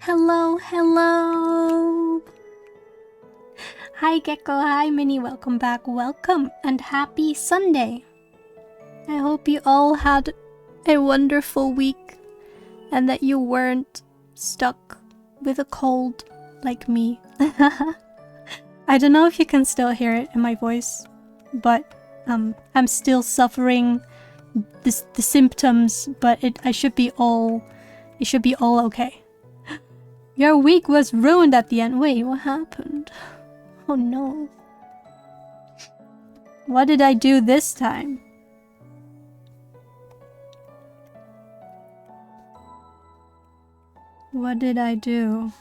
Hello, hello! Hi Gecko, hi Minnie, welcome back, welcome, and happy Sunday! I hope you all had a wonderful week and that you weren't stuck with a cold like me. I don't know if you can still hear it in my voice, but I'm still suffering the symptoms, but it should be all okay. Your week was ruined at the end. Wait, what happened? Oh no. What did I do this time? What did I do?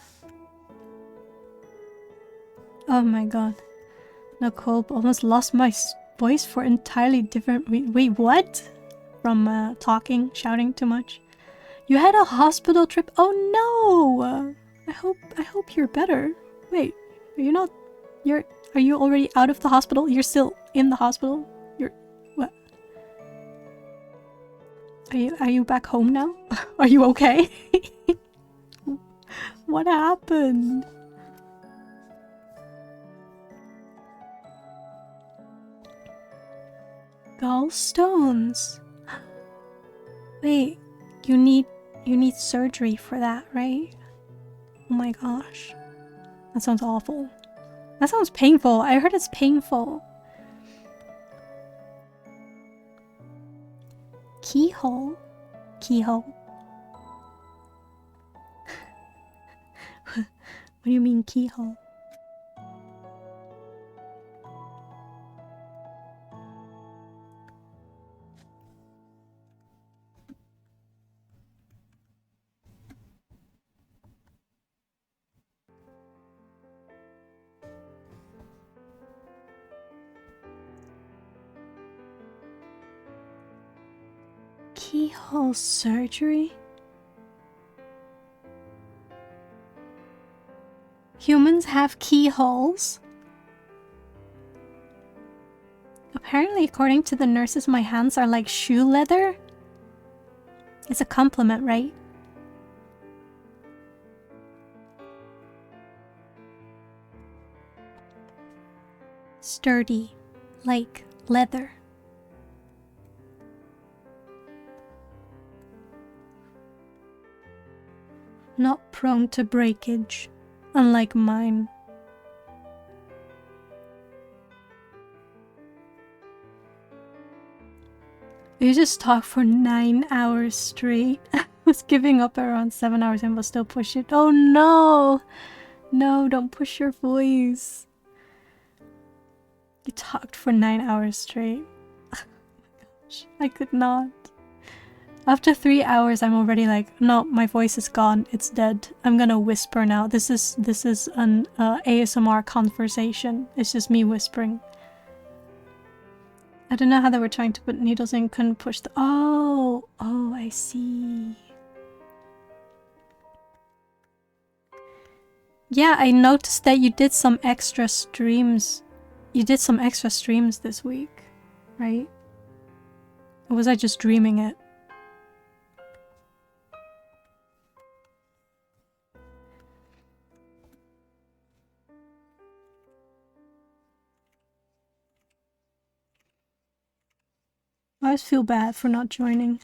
Oh my god. Nicole almost lost my voice for entirely different wait, what? From talking, shouting too much. You had a hospital trip? Oh no! I hope you're better. Wait, are you not... Are you already out of the hospital? You're still in the hospital? What? Are you back home now? Are you okay? What happened? Gallstones. Wait, you need surgery for that, right? Oh my gosh. That sounds awful. That sounds painful. I heard it's painful. Keyhole? Keyhole. What do you mean keyhole? Keyhole surgery? Humans have keyholes? Apparently, according to the nurses, my hands are like shoe leather. It's a compliment, right? Sturdy, like leather. Not prone to breakage, unlike mine. You just talk for 9 hours straight. I was giving up around 7 hours and will still push it. Oh no! No, don't push your voice. You talked for 9 hours straight. Oh my gosh, I could not. After 3 hours, I'm already like, no, my voice is gone. It's dead. I'm gonna whisper now. This is an ASMR conversation. It's just me whispering. I don't know how they were trying to put needles in, couldn't push the... Oh, I see. Yeah, I noticed that you did some extra streams. You did some extra streams this week, right? Or was I just dreaming it? I always feel bad for not joining.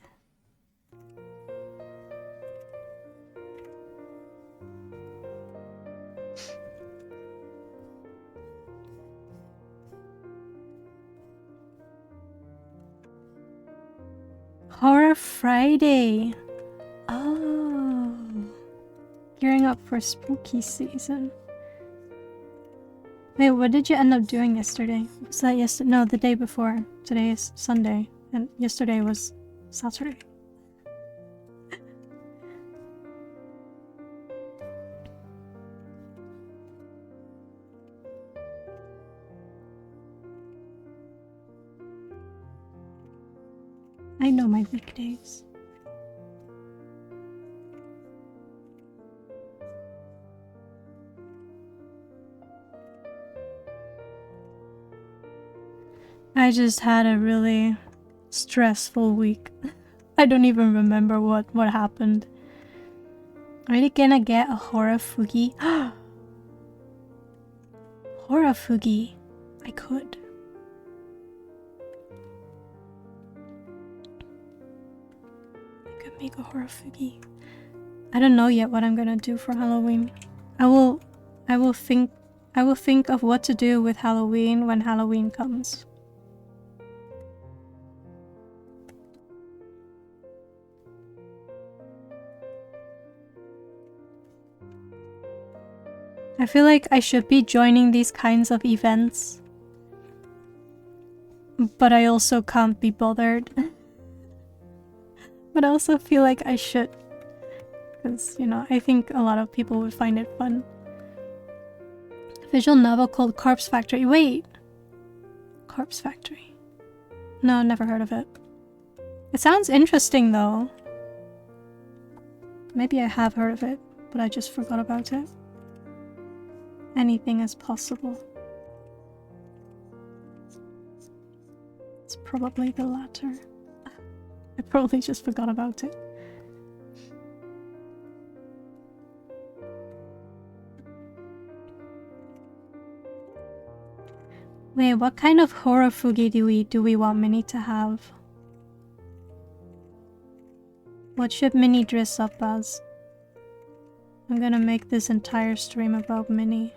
Horror Friday! Oh. Gearing up for spooky season. Wait, what did you end up doing yesterday? Was that yesterday? No, the day before. Today is Sunday, and yesterday was Saturday. I know my weekdays. I just had a really stressful week. I don't even remember what happened. Are you gonna get a Horafugi? Horafugi. I could. I could make a Horafugi. I don't know yet what I'm gonna do for Halloween. I will think of what to do with Halloween when Halloween comes. I feel like I should be joining these kinds of events, but I also can't be bothered. But I also feel like I should, because, you know, I think a lot of people would find it fun. Visual novel called Corpse Factory. Wait! Corpse Factory. No, never heard of it. It sounds interesting though. Maybe I have heard of it, but I just forgot about it. Anything is possible. It's probably the latter. I probably just forgot about it. Wait, what kind of Horafugi do we want Minnie to have? What should Minnie dress up as? I'm gonna make this entire stream about Minnie.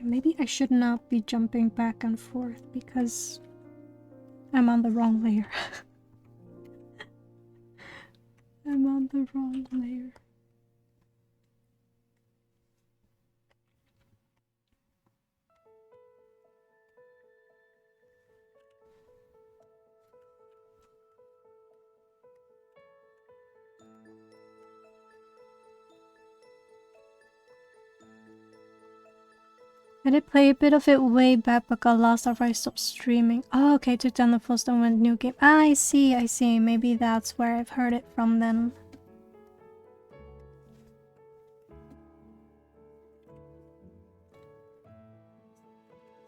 Maybe I should not be jumping back and forth because I'm on the wrong layer. I'm on the wrong layer. I did play a bit of it way back, but got lost after I stopped streaming. Oh, okay, took down the post and went new game. Ah, I see. Maybe that's where I've heard it from then.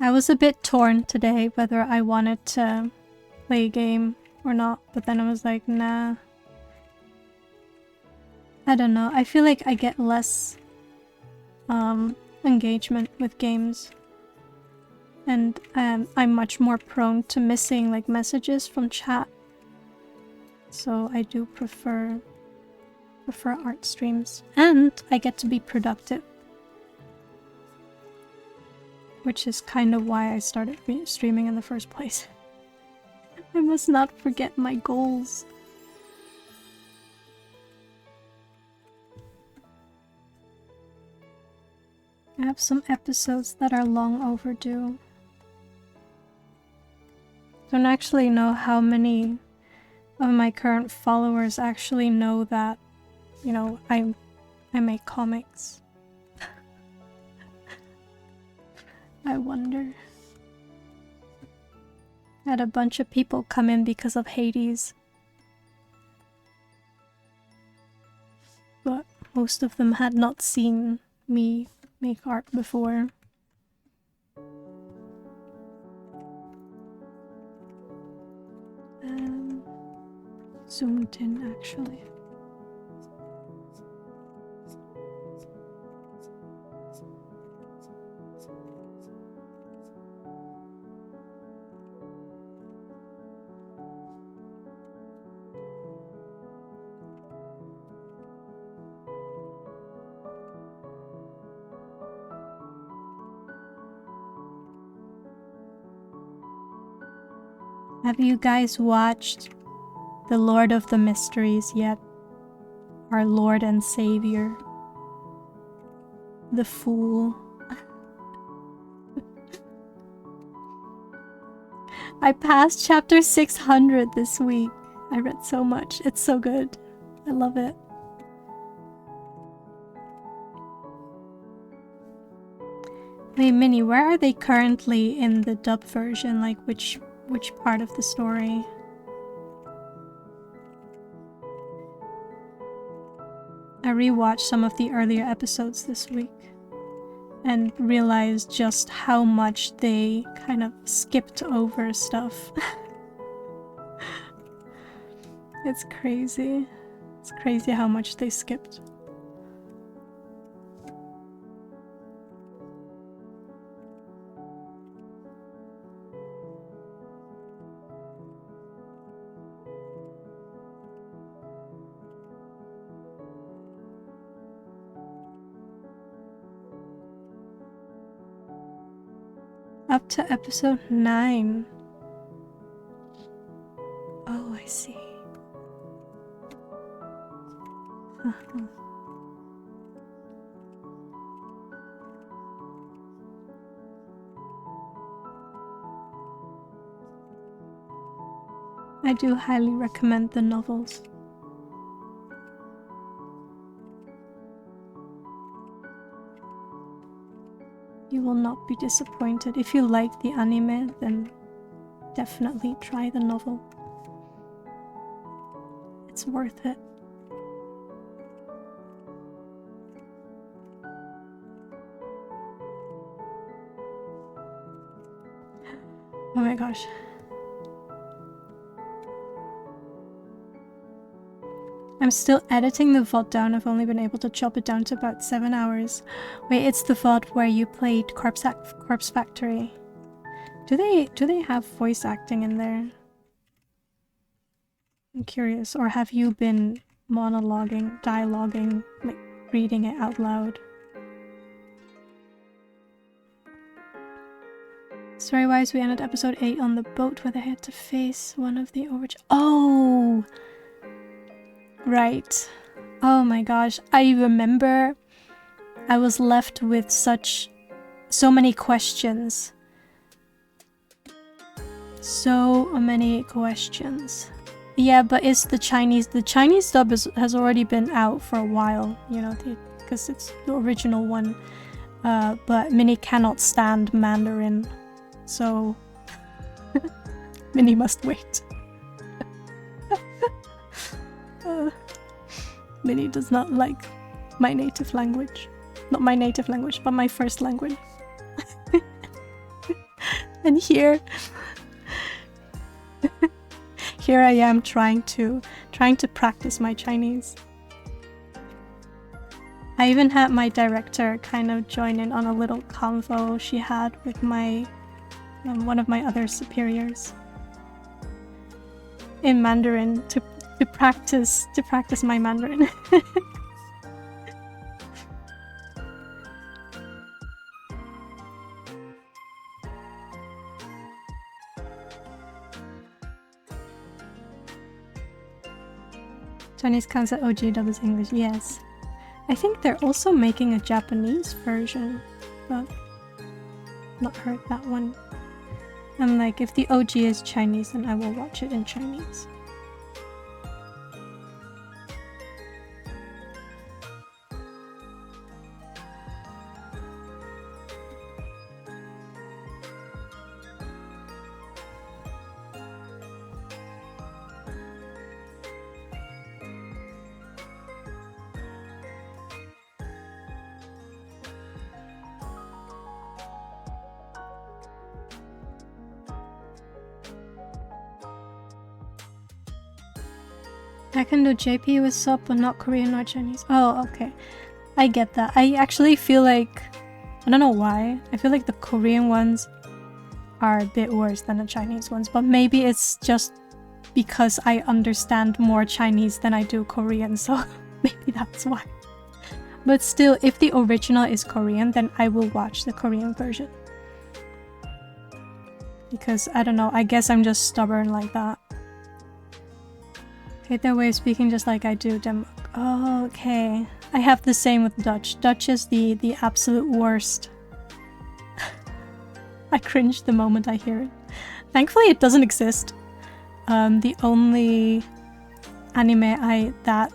I was a bit torn today whether I wanted to play a game or not, but then I was like, nah. I don't know. I feel like I get less engagement with games, and I'm much more prone to missing like messages from chat, so I do prefer art streams, and I get to be productive, which is kind of why I started streaming in the first place. I must not forget my goals. I have some episodes that are long overdue. Don't actually know how many of my current followers actually know that, you know, I make comics. I wonder. I had a bunch of people come in because of Hades, but most of them had not seen me make art before. Zoomed in actually. Have you guys watched The Lord of the Mysteries yet? Our Lord and Savior. The Fool. I passed chapter 600 this week. I read so much. It's so good. I love it. Wait, Minnie, where are they currently in the dub version? Like, which part of the story? I rewatched some of the earlier episodes this week and realized just how much they kind of skipped over stuff. It's crazy. It's crazy how much they skipped. Up to episode 9. Oh, I see. I do highly recommend the novels. You will not be disappointed. If you like the anime, then definitely try the novel. It's worth it. Oh my gosh. I'm still editing the VOD down. I've only been able to chop it down to about 7 hours. Wait, it's the VOD where you played Corpse Factory. Do they have voice acting in there? I'm curious. Or have you been dialoguing, like reading it out loud? Story-wise, we ended episode 8 on the boat where they had to face one of the Oh! Right. Oh my gosh. I remember I was left with so many questions. So many questions. Yeah, but it's the Chinese dub has already been out for a while, you know, because it's the original one. But Minnie cannot stand Mandarin, so Minnie must wait. Minnie does not like my native language. Not my native language, but my first language. And here I am trying to practice my Chinese. I even had my director kind of join in on a little convo she had with my one of my other superiors in Mandarin to practice my Mandarin. Chinese counts at OG dub is English, yes. I think they're also making a Japanese version, but not heard that one. I'm like, if the OG is Chinese, then I will watch it in Chinese. I can do JP with sub, but not Korean nor Chinese. Oh, okay. I get that. I actually feel like... I don't know why. I feel like the Korean ones are a bit worse than the Chinese ones, but maybe it's just because I understand more Chinese than I do Korean, so maybe that's why. But still, if the original is Korean, then I will watch the Korean version. Because, I don't know, I guess I'm just stubborn like that. Hate their way of speaking just like I do Denmark. Oh, okay. I have the same with Dutch. Dutch is the absolute worst. I cringe the moment I hear it. Thankfully it doesn't exist. The only anime that,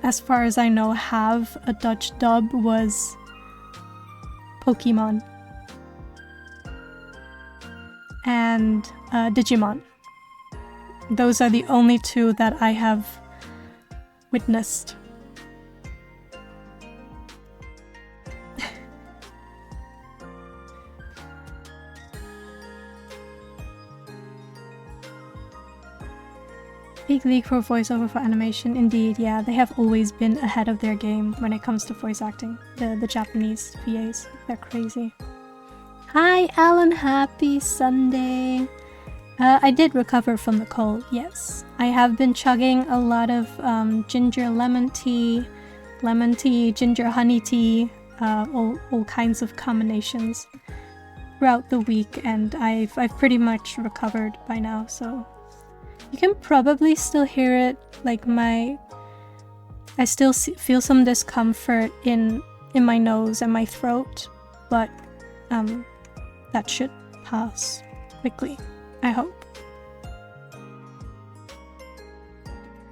as far as I know, have a Dutch dub was Pokemon. and Digimon. Those are the only two that I have witnessed. Big league for voiceover for animation. Indeed, yeah, they have always been ahead of their game when it comes to voice acting. The Japanese VAs, they're crazy. Hi Alan, happy Sunday. I did recover from the cold, yes. I have been chugging a lot of ginger lemon tea, ginger honey tea, all kinds of combinations throughout the week, and I've pretty much recovered by now, so you can probably still hear it, like I still feel some discomfort in my nose and my throat, but that should pass quickly, I hope.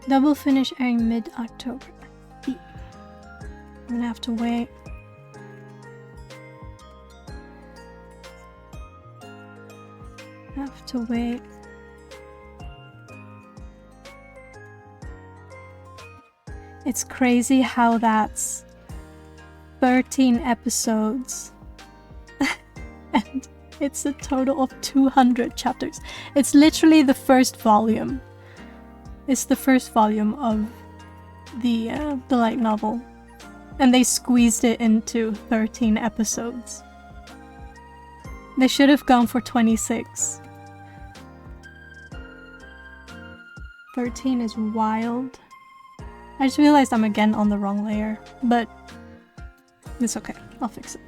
Double finish airing mid-October. I'm gonna have to wait. It's crazy how that's 13 episodes and it's a total of 200 chapters. It's literally the first volume. It's the first volume of the light novel, and they squeezed it into 13 episodes. They should have gone for 26. 13 is wild. I just realized I'm again on the wrong layer, but it's okay. I'll fix it.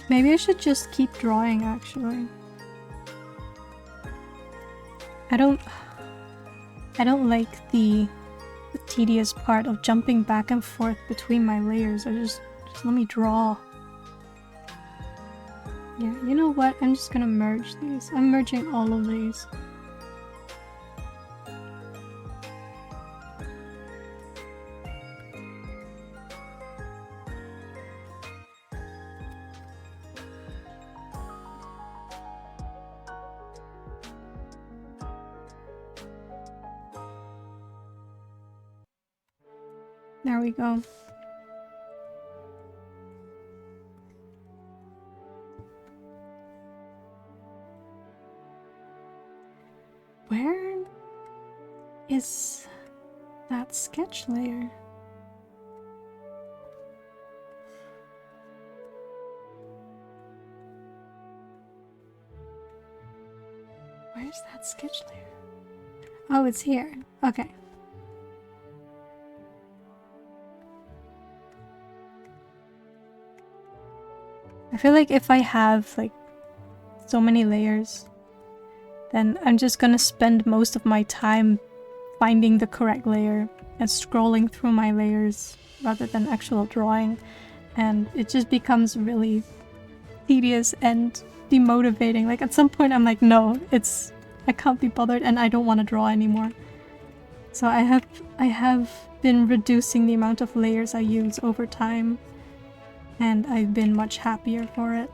Maybe I should just keep drawing, actually. I don't like the tedious part of jumping back and forth between my layers. Just let me draw. Yeah, you know what? I'm just gonna merge these. I'm merging all of these. There we go. Where is that sketch layer? Where's that sketch layer? Oh, it's here. Okay. I feel like if I have like so many layers, then I'm just gonna spend most of my time finding the correct layer and scrolling through my layers rather than actual drawing, and it just becomes really tedious and demotivating. Like at some point I'm like, no, I can't be bothered and I don't want to draw anymore. So I have been reducing the amount of layers I use over time, and I've been much happier for it.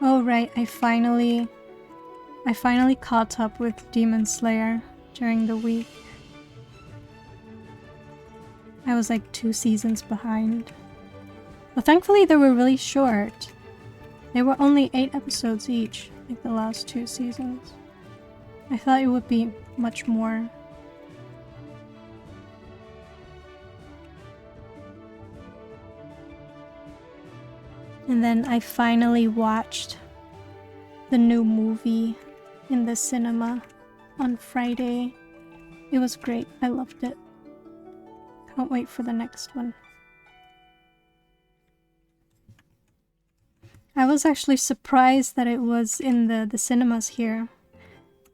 Oh right, I finally caught up with Demon Slayer during the week. I was like 2 seasons behind. But thankfully they were really short. They were only 8 episodes each, like the last 2 seasons. I thought it would be much more. And then I finally watched the new movie in the cinema on Friday. It was great. I loved it. Can't wait for the next one. I was actually surprised that it was in the cinemas here,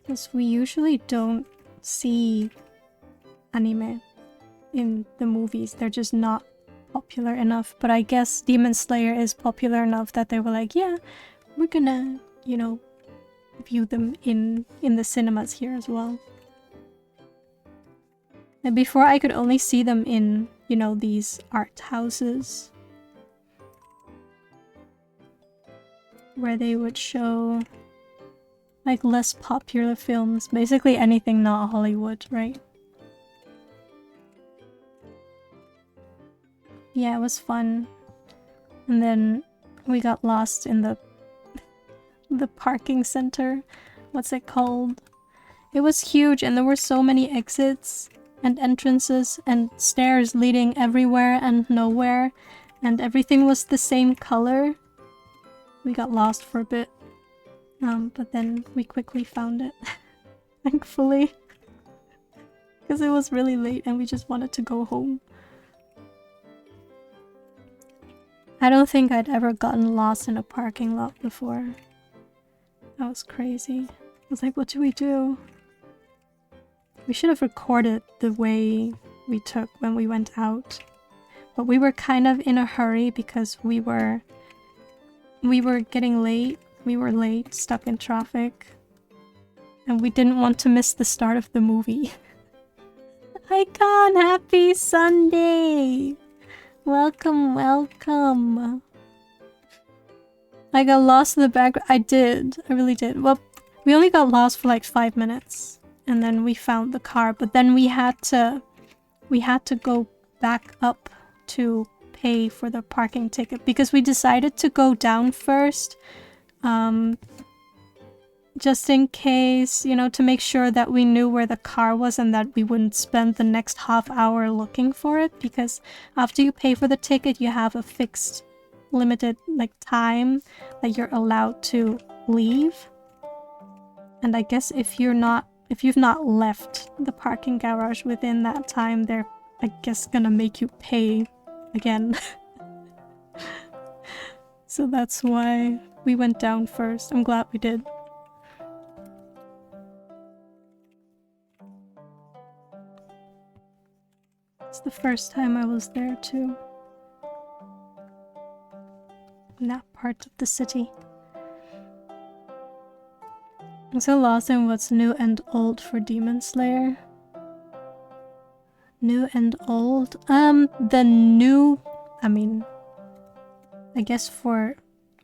because we usually don't see anime in the movies. They're just not popular enough. But I guess Demon Slayer is popular enough that they were like, yeah, we're gonna, you know, view them in the cinemas here as well. And before I could only see them in, you know, these art houses where they would show like less popular films, basically anything not Hollywood, right? Yeah, it was fun. And then we got lost in the parking center. What's it called? It was huge and there were so many exits and entrances and stairs leading everywhere and nowhere, and everything was the same color. We got lost for a bit, but then we quickly found it, thankfully, because it was really late and we just wanted to go home. I don't think I'd ever gotten lost in a parking lot before. That was crazy. I was like, what do we do? We should have recorded the way we took when we went out. But we were kind of in a hurry because we were getting late. We were late, stuck in traffic. And we didn't want to miss the start of the movie. Icon, happy Sunday! Welcome, welcome. I got lost in the background. I did. I really did. Well, we only got lost for like 5 minutes. And then we found the car. But then we had to go back up to pay for the parking ticket. Because we decided to go down first. Just in case, you know, to make sure that we knew where the car was and that we wouldn't spend the next half hour looking for it. Because after you pay for the ticket, you have a fixed, limited, like, time that you're allowed to leave. And I guess if you've not left the parking garage within that time, they're, I guess, gonna make you pay again. So that's why we went down first. I'm glad we did. It's the first time I was there too. In that part of the city. I'm so lost in what's new and old for Demon Slayer. New and old? The new... I mean... I guess for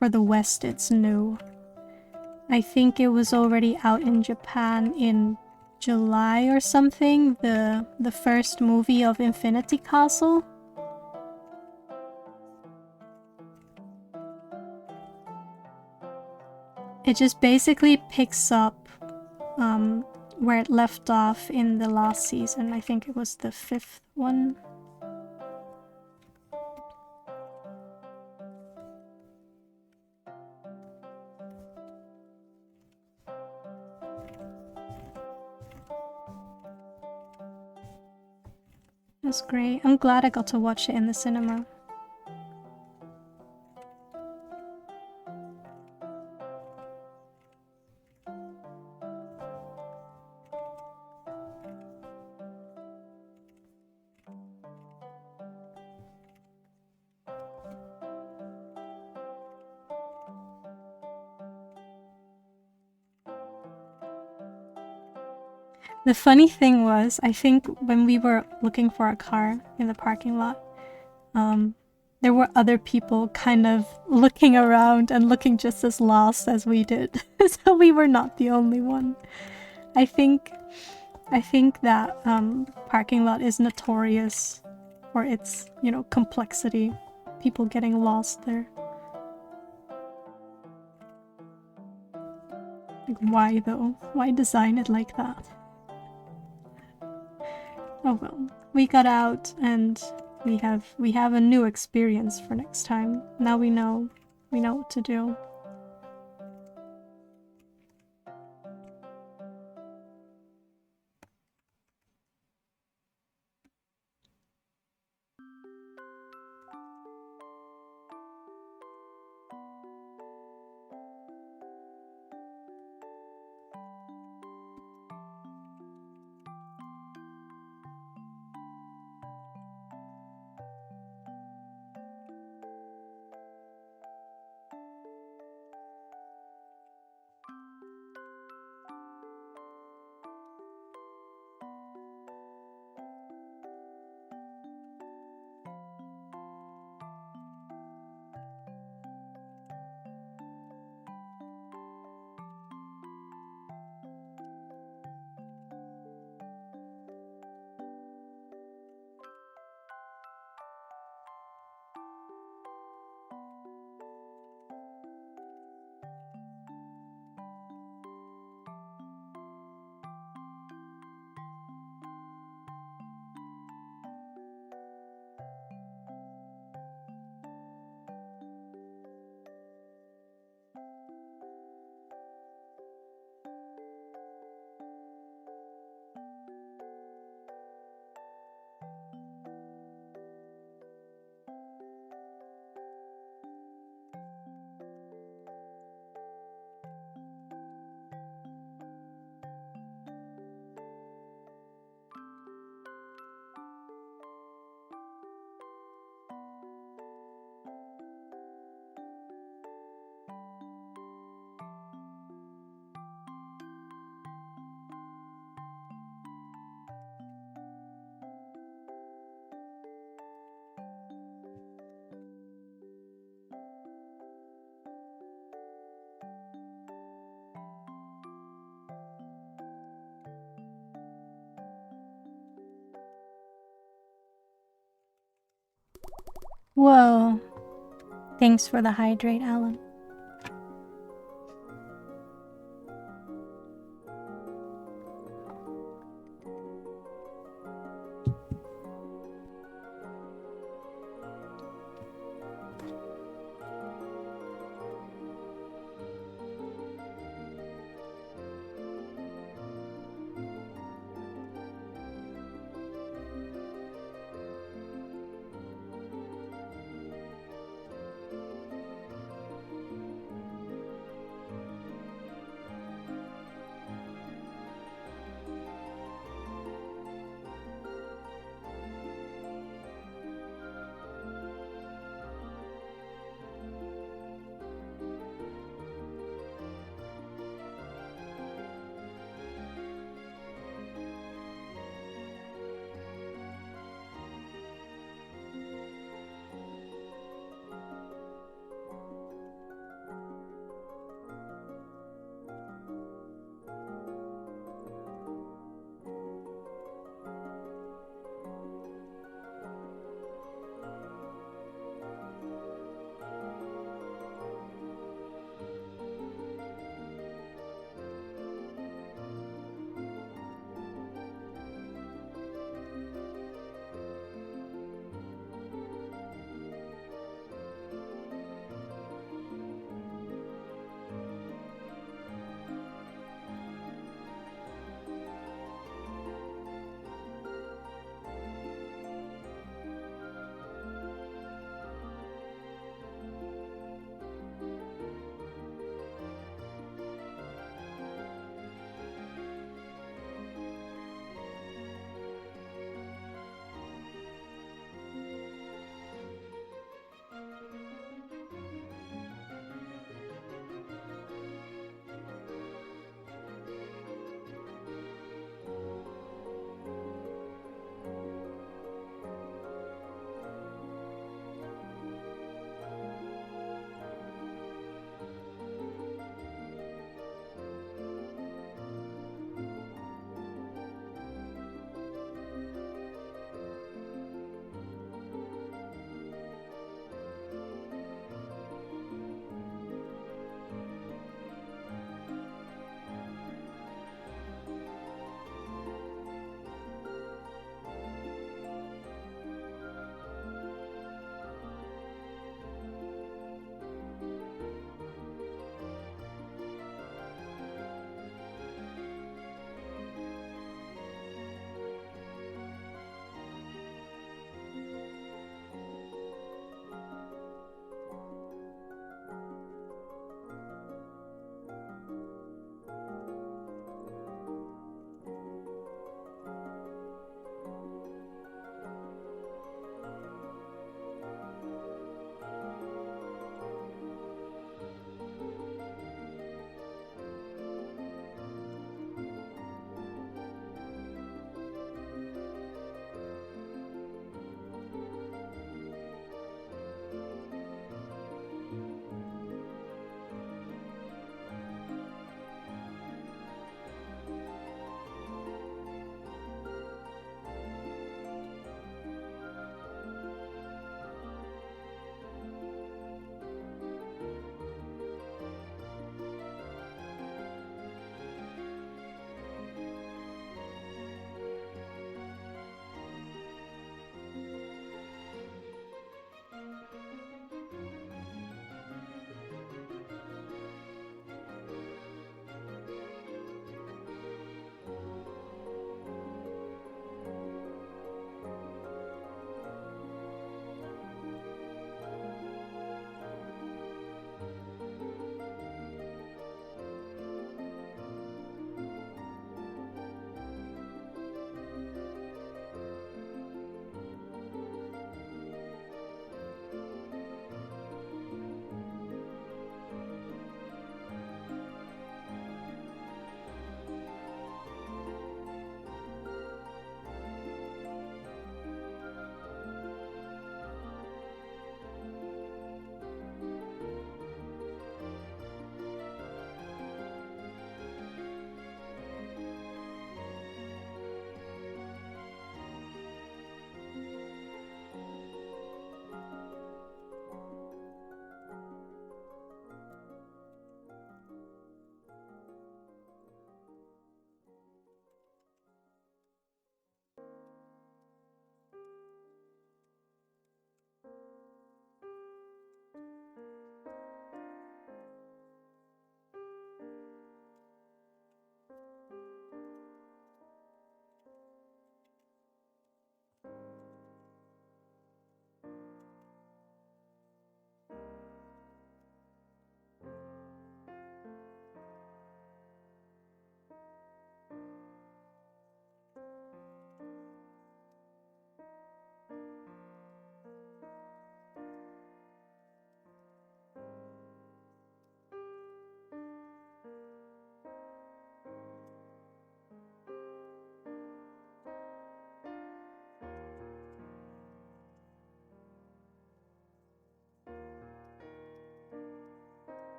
the West it's new. I think it was already out in Japan in July or something, the first movie of Infinity Castle. It just basically picks up where it left off in the last season. I think it was the 5th one. It was great. I'm glad I got to watch it in the cinema. The funny thing was, I think when we were looking for a car in the parking lot, there were other people kind of looking around and looking just as lost as we did. So we were not the only one. I think that parking lot is notorious or its, you know, complexity, people getting lost there. Like, why though? Why design it like that? Oh well, we got out and we have a new experience for next time. Now we know what to do. Whoa. Thanks for the hydrate, Alan.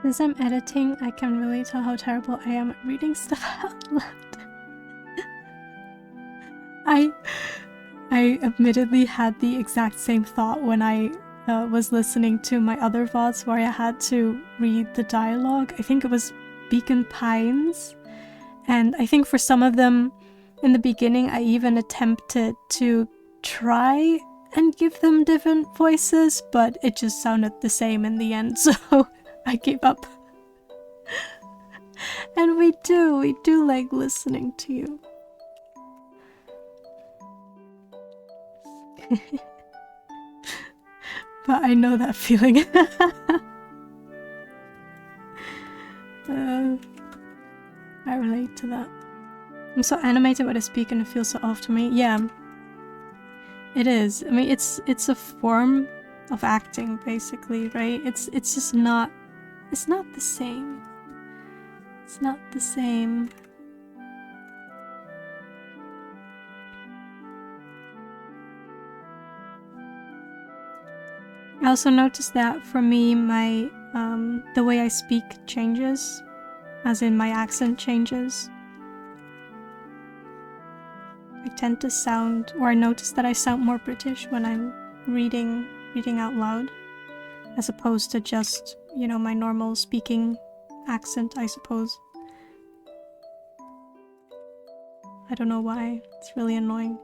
As I'm editing, I can really tell how terrible I am at reading stuff out loud. I admittedly had the exact same thought when I was listening to my other VODs where I had to read the dialogue. I think it was Beacon Pines. And I think for some of them, in the beginning, I even attempted to try and give them different voices, but it just sounded the same in the end, so I gave up. And we do like listening to you. But I know that feeling. I relate to that. I'm so animated when I speak and it feels so off to me. Yeah, it is. I mean, it's a form of acting, basically, right? It's just not. It's not the same. It's not the same. I also noticed that for me, my the way I speak changes, as in my accent changes. I tend to sound, or I notice that I sound more British when I'm reading out loud, as opposed to just, you know, my normal speaking accent, I suppose. I don't know why. It's really annoying.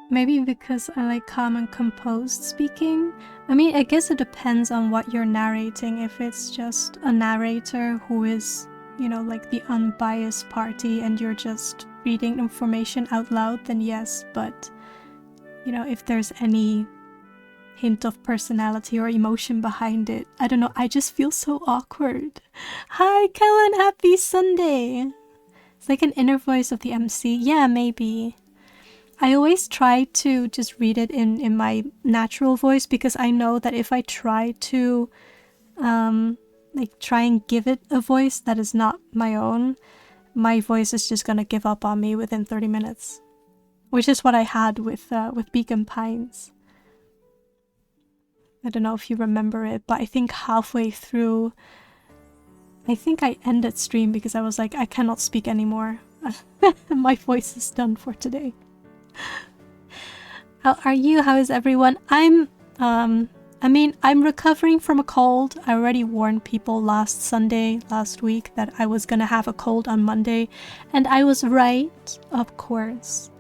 Maybe because I like calm and composed speaking. I mean, I guess it depends on what you're narrating. If it's just a narrator who is, you know, like the unbiased party and you're just reading information out loud, then yes. But, you know, if there's any hint of personality or emotion behind it, I don't know, I just feel so awkward. Hi, Kellen, happy Sunday! It's like an inner voice of the MC. Yeah, maybe. I always try to just read it in my natural voice, because I know that if I try to like try and give it a voice that is not my own, my voice is just gonna give up on me within 30 minutes. Which is what I had with Beacon Pines. I don't know if you remember it, but I think halfway through, I think I ended stream because I was like, I cannot speak anymore. My voice is done for today. How are you? How is everyone? I'm recovering from a cold. I already warned people last week, that I was gonna have a cold on Monday, and I was right, of course.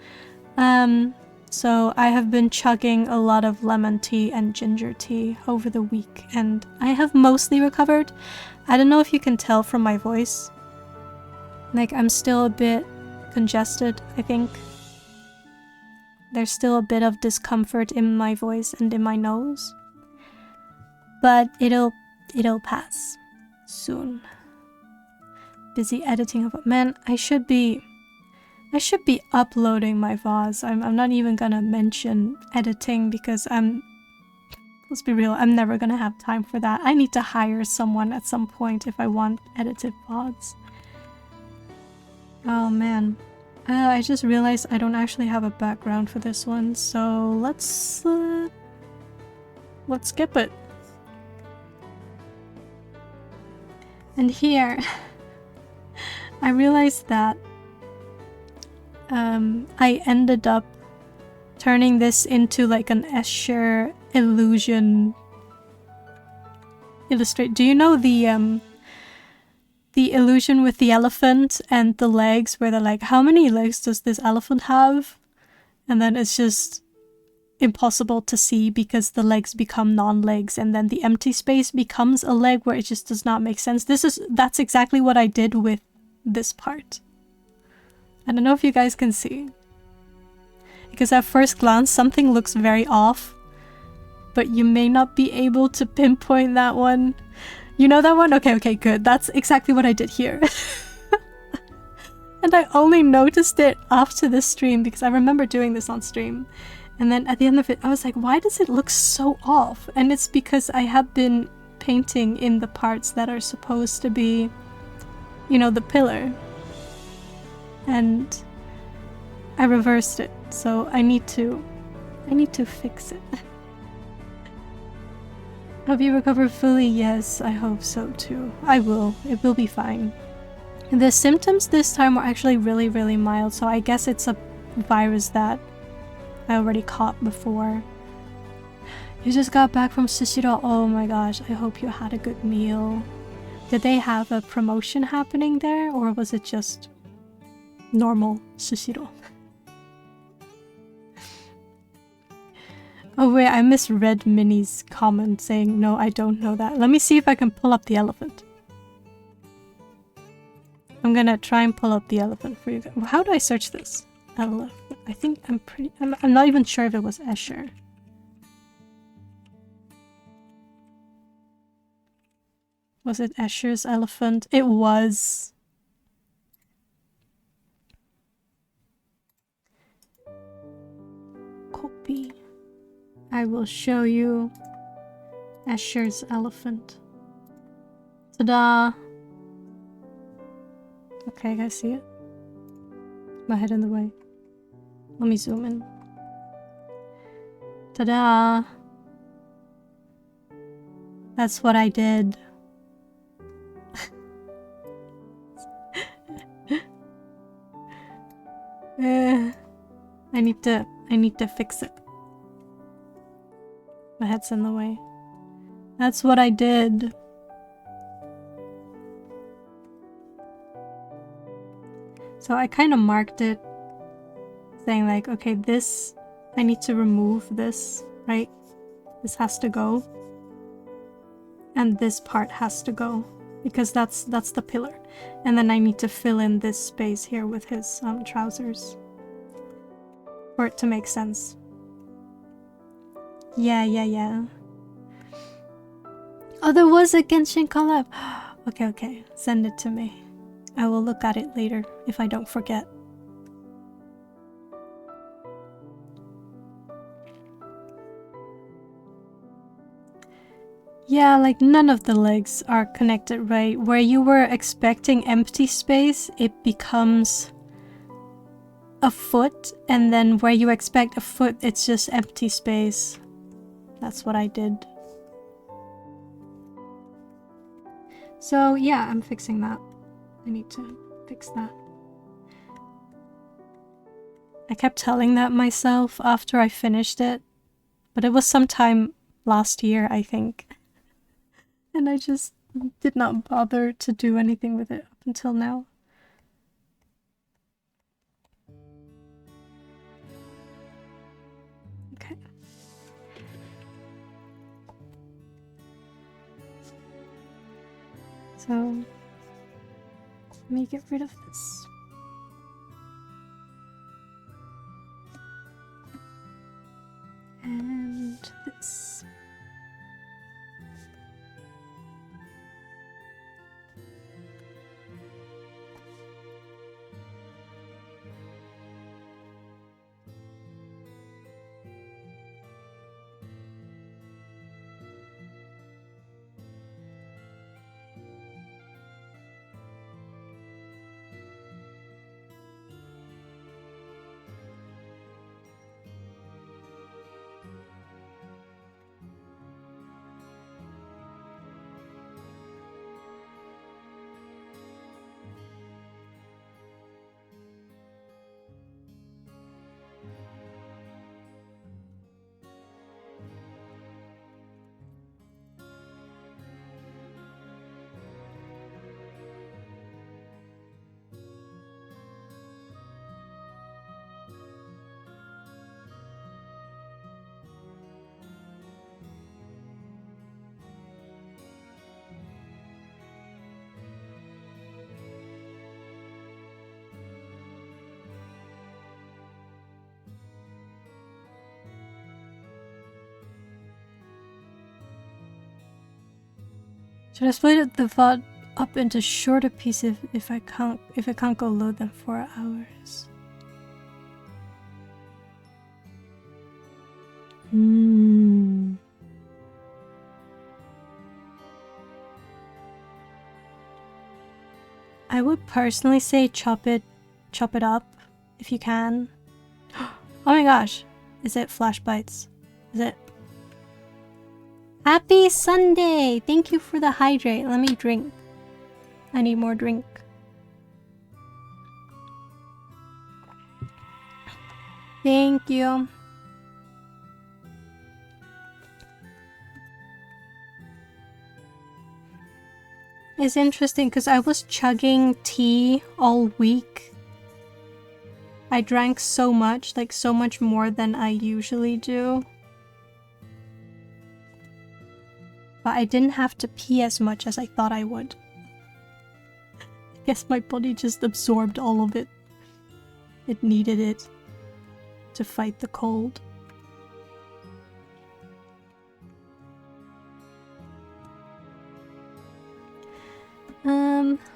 So I have been chugging a lot of lemon tea and ginger tea over the week, and I have mostly recovered. I don't know if you can tell from my voice. Like, I'm still a bit congested, I think. There's still a bit of discomfort in my voice and in my nose. But it'll pass soon. Busy editing of it. Man, I should be uploading my VODs. I'm not even gonna mention editing because let's be real, I'm never gonna have time for that. I need to hire someone at some point if I want edited VODs. Oh man. I just realized I don't actually have a background for this one, so let's skip it. And here, I realized that I ended up turning this into like an Escher illusion illustrate. Do you know the illusion with the elephant and the legs, where they're like, how many legs does this elephant have? And then it's just impossible to see because the legs become non-legs, and then the empty space becomes a leg where it just does not make sense. That's exactly what I did with this part. I don't know if you guys can see. Because at first glance, something looks very off, but you may not be able to pinpoint that one. You know that one? Okay, good. That's exactly what I did here. And I only noticed it after this stream because I remember doing this on stream. And then at the end of it, I was like, why does it look so off? And it's because I have been painting in the parts that are supposed to be, you know, the pillar. and I reversed it, so I need to fix it. Have you recovered fully? Yes, I hope so too. I will. It will be fine. The symptoms this time were actually really, really mild, so I guess it's a virus that I already caught before. You just got back from Sushiro. Oh my gosh, I hope you had a good meal. Did they have a promotion happening there, or was it just normal Sushiro? Oh wait, I misread Minnie's comment saying, no, I don't know that. Let me see if I can pull up the elephant. I'm gonna try and pull up the elephant for you guys. How do I search this? Elephant. I think I'm not even sure if it was Escher. Was it Escher's elephant? It was. Copy. I will show you Escher's elephant. Ta-da! Okay, guys, see it? My head in the way. Let me zoom in. Ta-da! That's what I did. I need to fix it. My head's in the way. That's what I did. So I kind of marked it, saying like, okay, this, I need to remove this, right? This has to go. And this part has to go, because that's the pillar. And then I need to fill in this space here with his trousers. For it to make sense. Yeah. Oh, there was a Genshin collab. Okay. Send it to me. I will look at it later if I don't forget. Yeah, like none of the legs are connected, right? Where you were expecting empty space, it becomes a foot, and then where you expect a foot, it's just empty space. That's what I did. So yeah, I'm fixing that. I need to fix that. I kept telling that myself after I finished it, but it was sometime last year, I think. And I just did not bother to do anything with it up until now. Okay. So let me get rid of this. And this. Should I split the VOD up into shorter pieces if I can't go load them 4 hours? I would personally say chop it chop it up if you can. Oh my gosh. Is it flash bites? Is it? Happy Sunday! Thank you for the hydrate. Let me drink. I need more drink. Thank you. It's interesting because I was chugging tea all week. I drank so much, like so much more than I usually do. But I didn't have to pee as much as I thought I would. I guess my body just absorbed all of it. It needed it to fight the cold.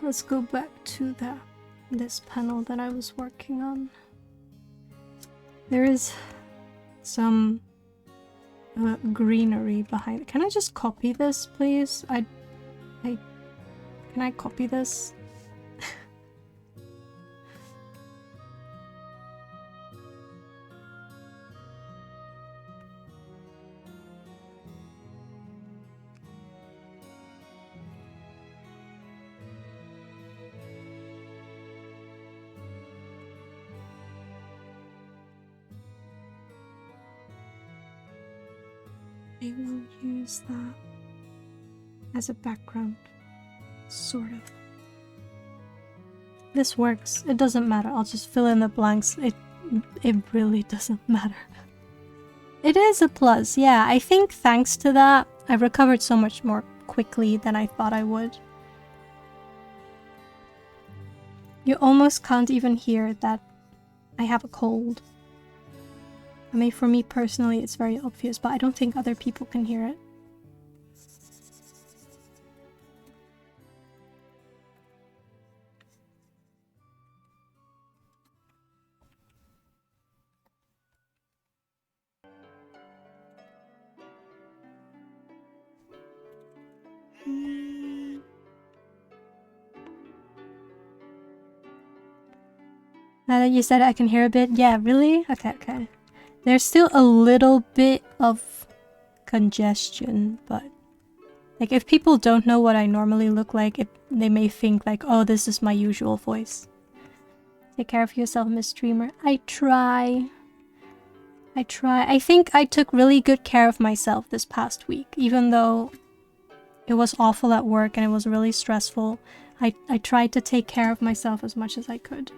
Let's go back to this panel that I was working on. There is some greenery behind it. Can I just copy this, please? Can I copy this? I will use that as a background, sort of. This works. It doesn't matter. I'll just fill in the blanks. It really doesn't matter. It is a plus, yeah. I think thanks to that, I recovered so much more quickly than I thought I would. You almost can't even hear that I have a cold. I mean, for me personally, it's very obvious, but I don't think other people can hear it. Now that you said it, I can hear a bit. Yeah, really? Okay, okay. There's still a little bit of congestion, but like if people don't know what I normally look like, they may think like, oh, this is my usual voice. Take care of yourself, Miss Dreamer. I try. I think I took really good care of myself this past week, even though it was awful at work and it was really stressful. I tried to take care of myself as much as I could.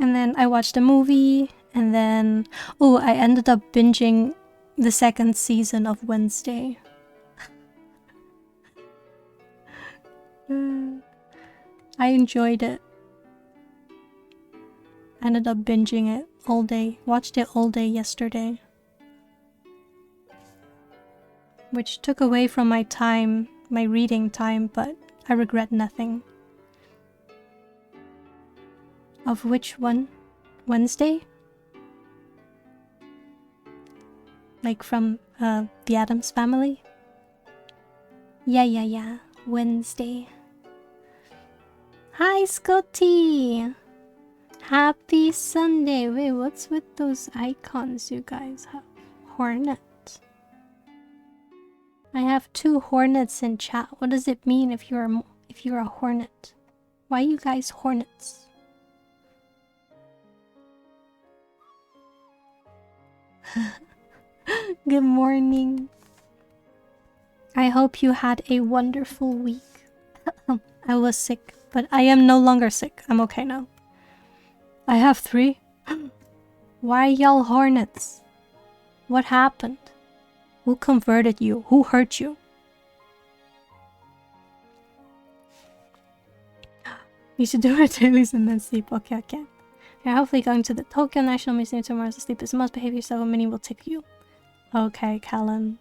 And then I watched a movie, and then... oh, I ended up binging the second season of Wednesday. I enjoyed it. Ended up binging it all day. Watched it all day yesterday. Which took away from my time, my reading time, but I regret nothing. Of which one? Wednesday? Like from the Addams Family? Yeah. Wednesday. Hi, Scotty! Happy Sunday! Wait, what's with those icons you guys have? Hornet. I have 2 hornets in chat. What does it mean if you're a hornet? Why are you guys hornets? Good morning. I hope you had a wonderful week. I was sick, but I am no longer sick. I'm okay now. I have 3. Why are y'all hornets? What happened? Who converted you? Who hurt you? You should do it dailies and then sleep. Okay. You're hopefully going to the Tokyo National Museum tomorrow, so sleep is a must. Behave yourself and Minnie will take you. Okay, Callan.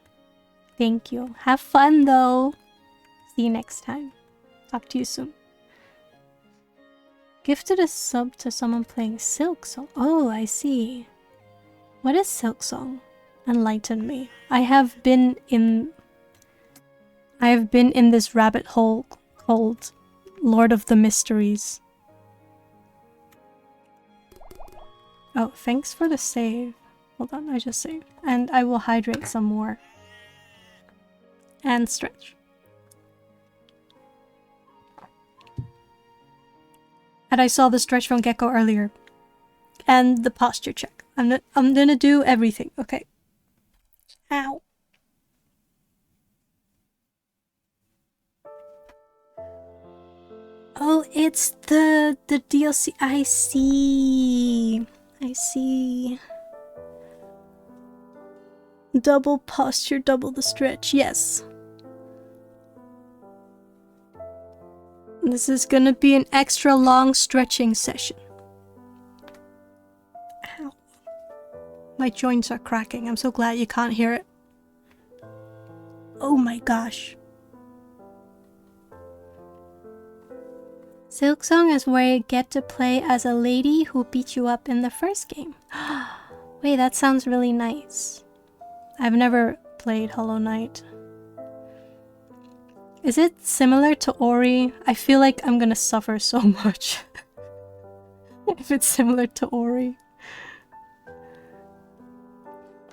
Thank you. Have fun though. See you next time. Talk to you soon. Gifted a sub to someone playing Silk Song. Oh, I see. What is Silk Song? Enlighten me. I have been in this rabbit hole called Lord of the Mysteries. Oh, thanks for the save. Hold on, I just saved. And I will hydrate some more. And stretch. And I saw the stretch from Gecko earlier. And the posture check. I'm gonna do everything, okay? Ow. Oh, it's the DLC. I see. I see. Double posture, double the stretch. Yes. This is gonna be an extra long stretching session. Ow. My joints are cracking. I'm so glad you can't hear it. Oh my gosh. Silksong is where you get to play as a lady who beat you up in the first game. Wait, that sounds really nice. I've never played Hollow Knight. Is it similar to Ori? I feel like I'm gonna suffer so much if it's similar to Ori.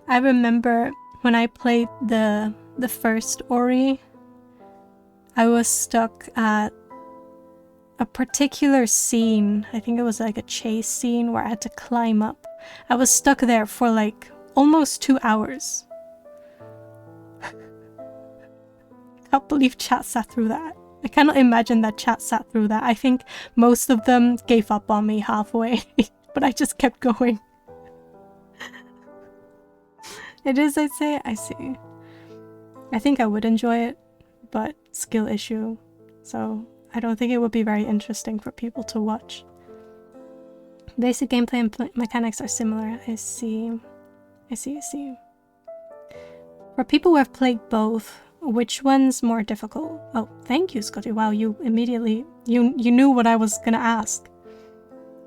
I remember when I played the first Ori, I was stuck at a particular scene. I think it was like a chase scene where I had to climb up. I was stuck there for like almost 2 hours. I can't believe chat sat through that. I cannot imagine that chat sat through that. I think most of them gave up on me halfway, but I just kept going. It is, I'd say. I see. I think I would enjoy it, but skill issue. So I don't think it would be very interesting for people to watch. Basic gameplay and mechanics are similar. I see. I see. For people who have played both, which one's more difficult? Oh, thank you, Scotty. Wow, you immediately... You knew what I was gonna ask.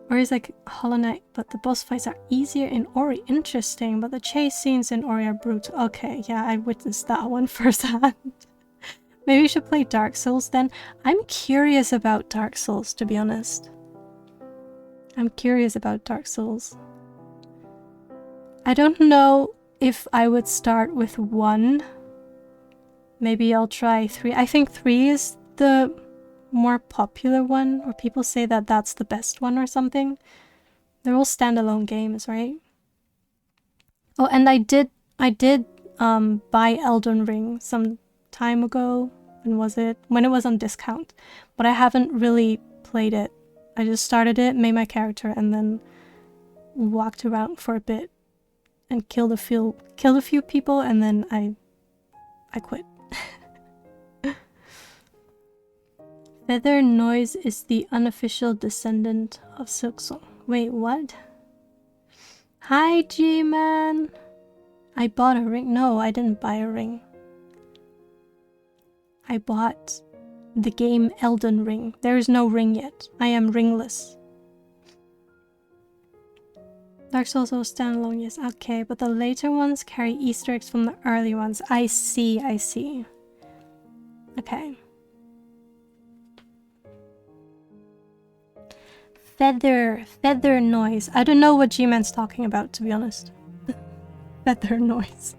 Or is like Hollow Knight, but the boss fights are easier in Ori. Interesting, but the chase scenes in Ori are brutal. Okay, yeah, I witnessed that one firsthand. Maybe you should play Dark Souls then. I'm curious about Dark Souls, to be honest. I'm curious about Dark Souls. I don't know if I would start with 1. Maybe I'll try 3. I think 3 is the more popular one, or people say that that's the best one or something. They're all standalone games, right? Oh, and I did buy Elden Ring some time ago. When was it? When it was on discount. But I haven't really played it. I just started it, made my character, and then walked around for a bit and killed a few people, and then I quit. Feather Noise is the unofficial descendant of Silksong. Wait, what? Hi, G-Man! I bought a ring. No, I didn't buy a ring. I bought the game Elden Ring. There is no ring yet. I am ringless. Dark Souls are standalone, yes. Okay, but the later ones carry Easter eggs from the early ones. I see. Okay. Feather Noise. I don't know what G-Man's talking about, to be honest. Feather Noise.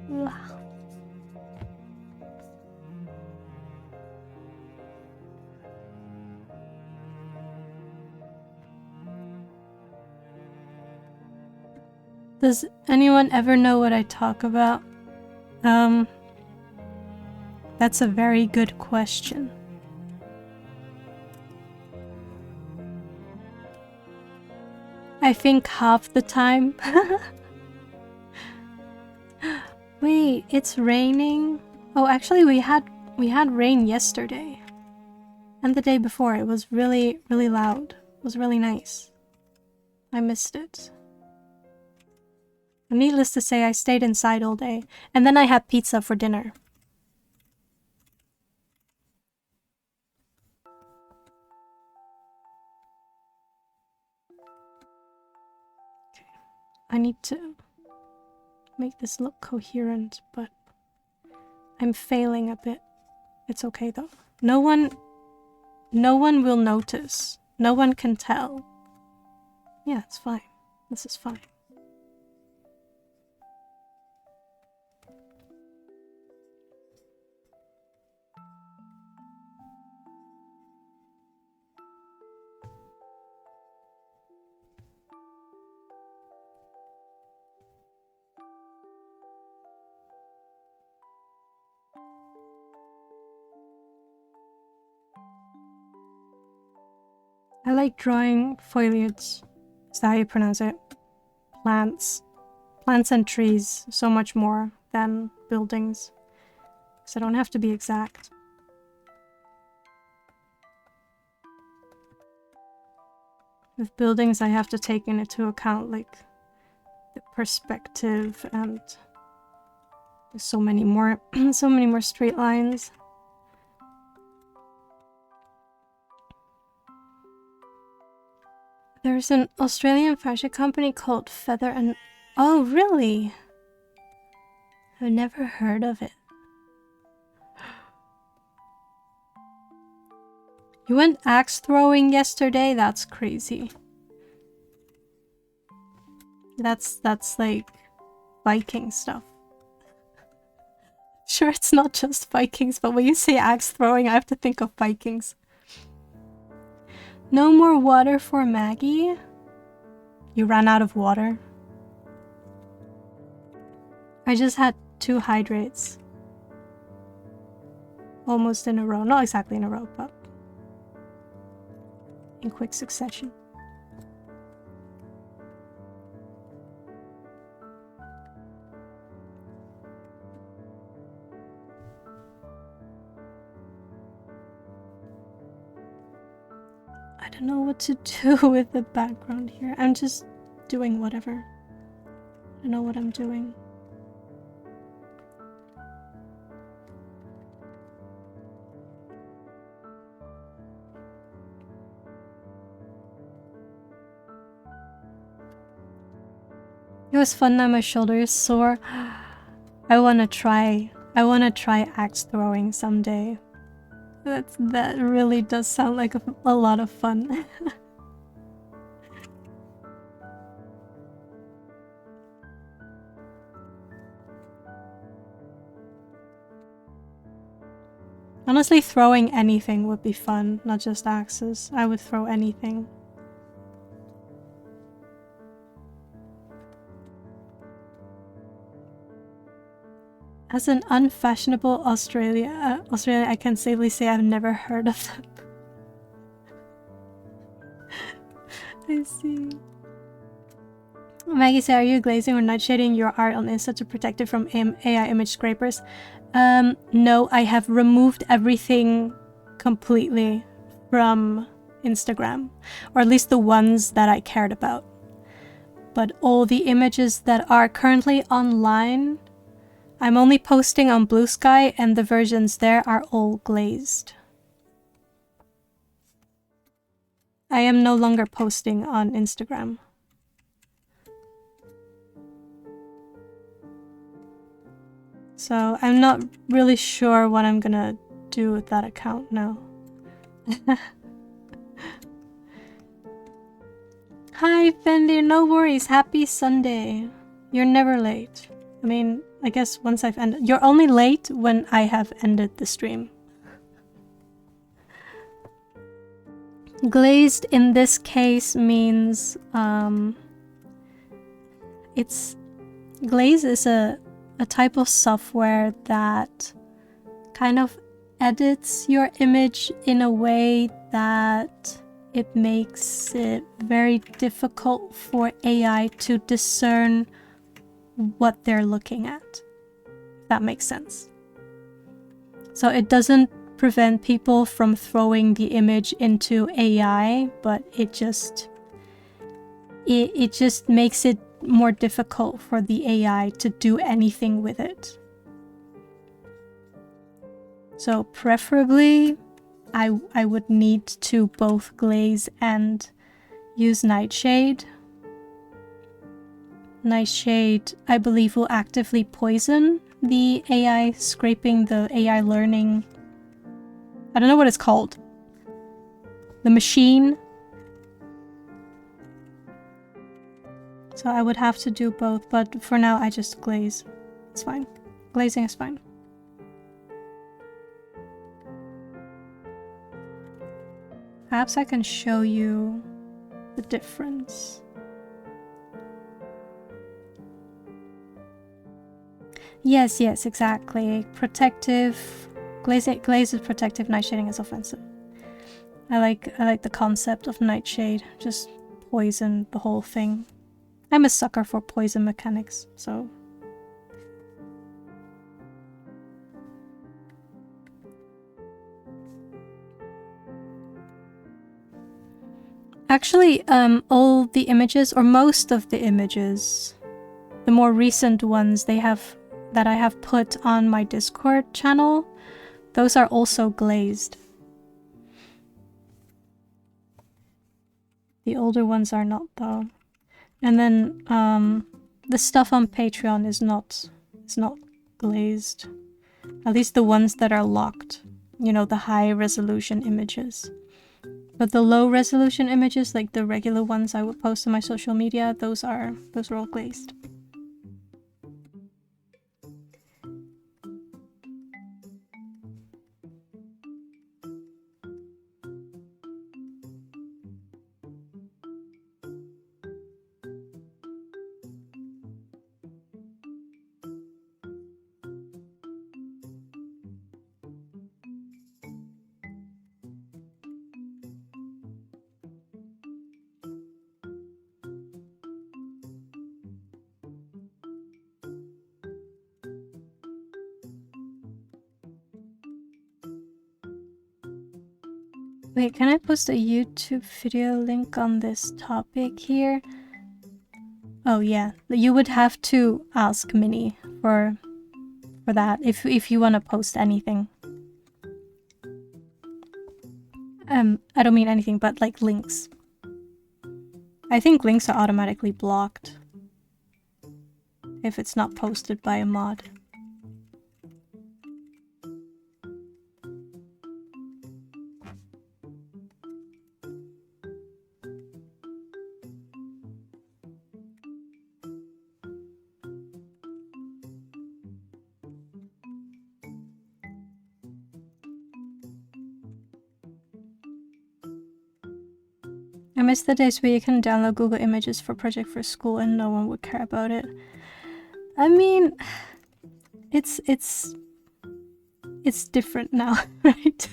Wow. Does anyone ever know what I talk about? That's a very good question. I think half the time. Wait, it's raining? Oh, actually we had rain yesterday. And the day before. It was really, really loud. It was really nice. I missed it. And needless to say, I stayed inside all day. And then I had pizza for dinner. I need to make this look coherent, but I'm failing a bit. It's okay though. No one will notice. No one can tell. Yeah, it's fine. This is fine. I like drawing foliage. Is that how you pronounce it? Plants. Plants and trees so much more than buildings. Because I don't have to be exact. With buildings I have to take into account like the perspective and there's so many more straight lines. There's an Australian fashion company called Feather and... Oh, really? I've never heard of it. You went axe throwing yesterday? That's crazy. That's like Viking stuff. Sure, it's not just Vikings, but when you say axe throwing, I have to think of Vikings. No more water for Maggie? You ran out of water? I just had 2 hydrates. Almost in a row. Not exactly in a row, but in quick succession. I don't know what to do with the background here. I'm just doing whatever. I don't know what I'm doing. It was fun now my shoulder is sore. I wanna try axe throwing someday. That really does sound like a lot of fun. Honestly, throwing anything would be fun, not just axes. I would throw anything. As an unfashionable Australia, I can safely say I've never heard of them. I see. Maggie said, are you glazing or nightshading your art on Insta to protect it from AI image scrapers? No, I have removed everything completely from Instagram, or at least the ones that I cared about. But all the images that are currently online, I'm only posting on Blue Sky, and the versions there are all glazed. I am no longer posting on Instagram. So I'm not really sure what I'm gonna do with that account now. Hi Fendi, no worries, happy Sunday. You're never late. I mean, I guess once I've ended... You're only late when I have ended the stream. Glazed in this case means... Glaze is a type of software that kind of edits your image in a way that it makes it very difficult for AI to discern what they're looking at. If that makes sense. So it doesn't prevent people from throwing the image into AI, but it just makes it more difficult for the AI to do anything with it. So preferably I would need to both glaze and use nightshade. Nightshade, I believe, will actively poison the AI scraping, the AI learning. I don't know what it's called. The machine. So I would have to do both, but for now I just glaze. It's fine. Glazing is fine. Perhaps I can show you the difference. Yes, exactly. Protective. Glaze is protective, nightshading is offensive. I like the concept of nightshade. Just poison the whole thing. I'm a sucker for poison mechanics, so... Actually, all the images, or most of the images, the more recent ones that I have put on my Discord channel, those are also glazed. The older ones are not, though. And then the stuff on Patreon is not glazed. At least the ones that are locked. You know, the high resolution images. But the low resolution images, like the regular ones I would post on my social media, those are all glazed. Wait, can I post a YouTube video link on this topic here? Oh yeah, you would have to ask Minnie for that if you want to post anything. I don't mean anything but like links. I think links are automatically blocked if it's not posted by a mod. I miss the days where you can download Google Images for project for school and no one would care about it. I mean, it's different now, right?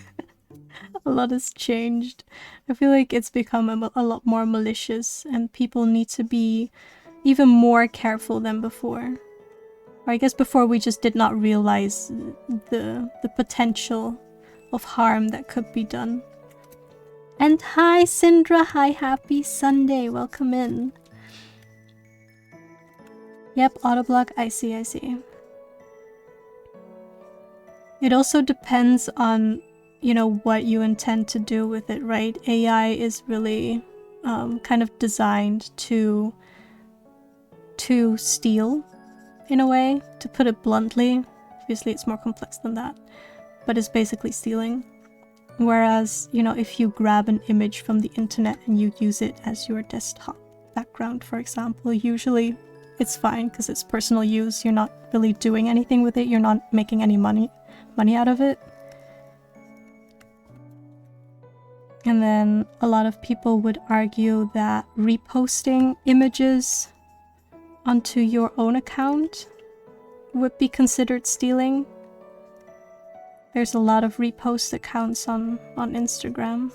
A lot has changed. I feel like it's become a lot more malicious and people need to be even more careful than before. Or I guess before we just did not realize the potential of harm that could be done. And hi Sindra, hi, happy Sunday, welcome in. Yep, autoblock, I see. It also depends on, you know, what you intend to do with it, right? AI is really kind of designed to steal, in a way, to put it bluntly. Obviously it's more complex than that, but it's basically stealing. Whereas, you know, if you grab an image from the internet and you use it as your desktop background, for example, usually it's fine because it's personal use. You're not really doing anything with it. You're not making any money out of it. And then a lot of people would argue that reposting images onto your own account would be considered stealing. There's a lot of repost accounts on Instagram.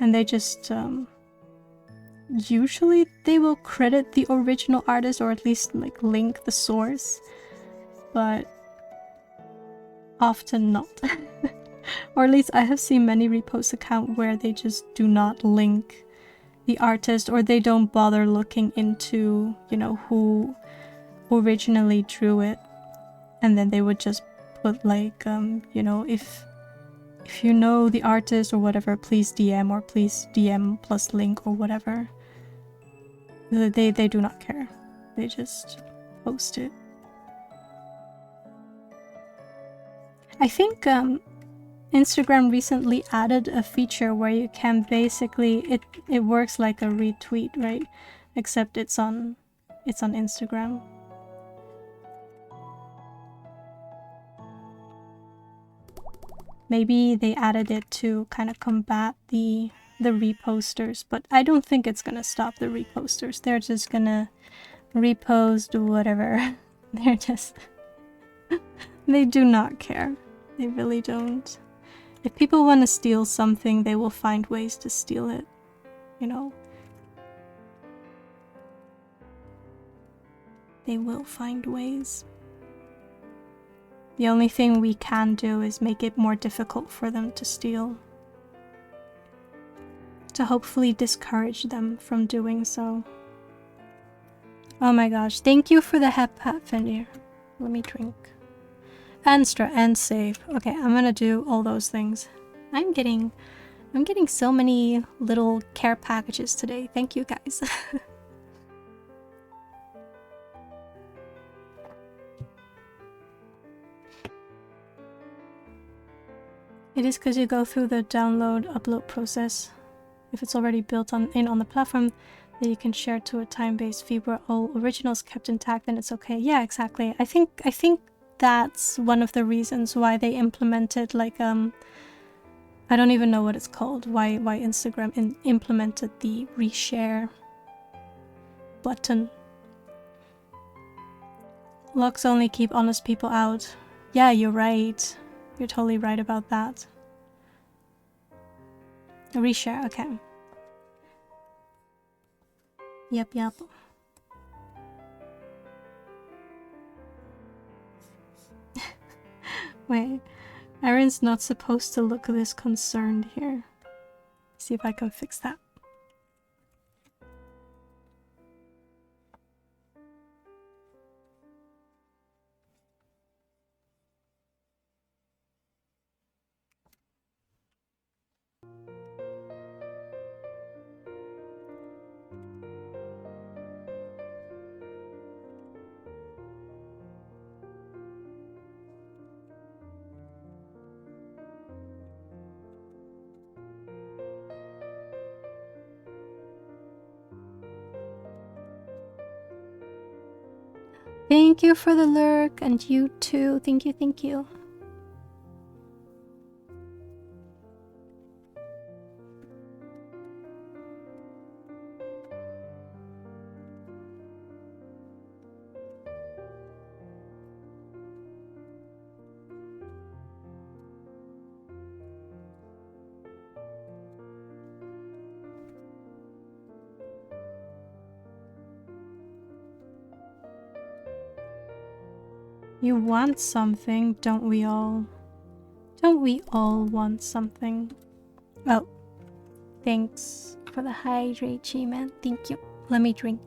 And they just, usually they will credit the original artist or at least like link the source, but often not. Or at least I have seen many repost accounts where they just do not link the artist or they don't bother looking into, you know, who originally drew it. And then they would just put like, you know, if you know the artist or whatever, please DM or please DM plus link or whatever. They do not care. They just post it. I think Instagram recently added a feature where you can basically it works like a retweet, right? Except it's on Instagram. Maybe they added it to kind of combat the reposters, but I don't think it's gonna stop the reposters. They're just gonna repost whatever. They're just they do not care. They really don't. If people want to steal something, they will find ways to steal it, you know? They will find ways. The only thing we can do is make it more difficult for them to steal. To hopefully discourage them from doing so. Oh my gosh, thank you for the hep Fenrir. Let me drink. Anstra and save. Okay, I'm gonna do all those things. I'm getting so many little care packages today. Thank you guys. It is because you go through the download upload process. If it's already built on the platform, that you can share to a time-based feed where all originals kept intact, then it's okay. Yeah, exactly. I think that's one of the reasons why they implemented like I don't even know what it's called. Why Instagram implemented the reshare button. Locks only keep honest people out. Yeah, you're right. You're totally right about that. Reshare, okay. Yep. Wait, Aaron's not supposed to look this concerned here. See if I can fix that. Thank you for the lurk, and you too. Thank you. You want something, don't we all? Don't we all want something? Oh, thanks for the hydrate, man. Thank you. Let me drink.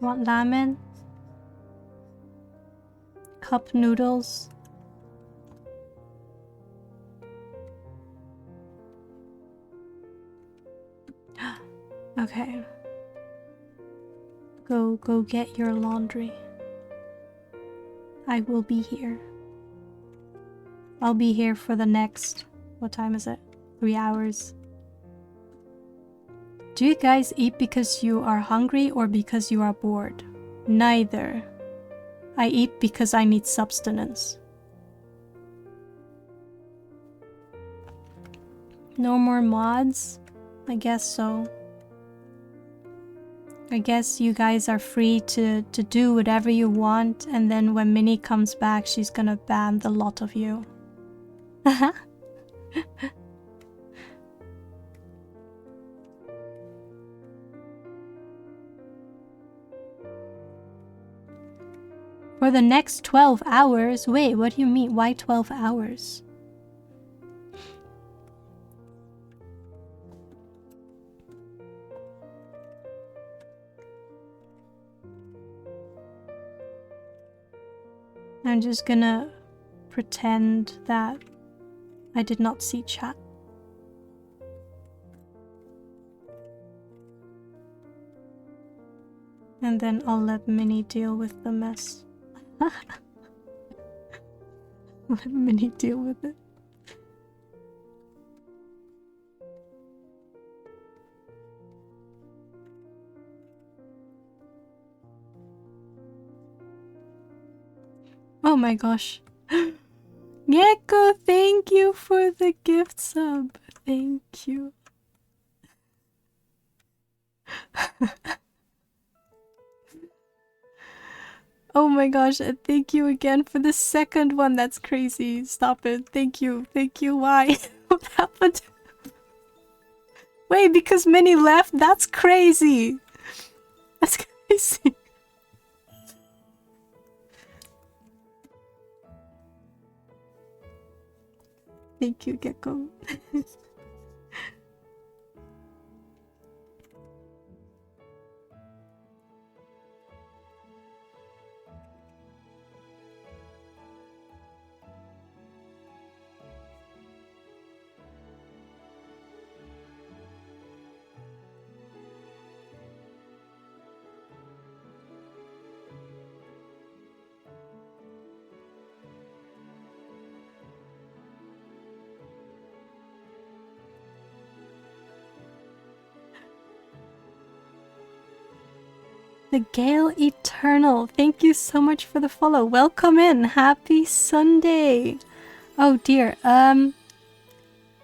Want ramen? Cup noodles? Okay. Go get your laundry. I will be here. I'll be here for the next... What time is it? 3 hours. Do you guys eat because you are hungry or because you are bored? Neither. I eat because I need sustenance. No more mods? I guess so. I guess you guys are free to do whatever you want, and then when Minnie comes back, she's gonna ban the lot of you. For the next 12 hours? Wait, what do you mean? Why 12 hours? I'm just gonna pretend that I did not see chat. And then I'll let Minnie deal with the mess. Let Minnie deal with it. Oh my gosh. Gecko, thank you for the gift sub. Thank you. Oh my gosh, and thank you again for the second one. That's crazy. Stop it. Thank you. Thank you. Why? What happened? Wait, because Minnie left? That's crazy. That's crazy. Thank you, Gecko. The Gale Eternal, thank you so much for the follow. Welcome in. Happy Sunday. Oh dear.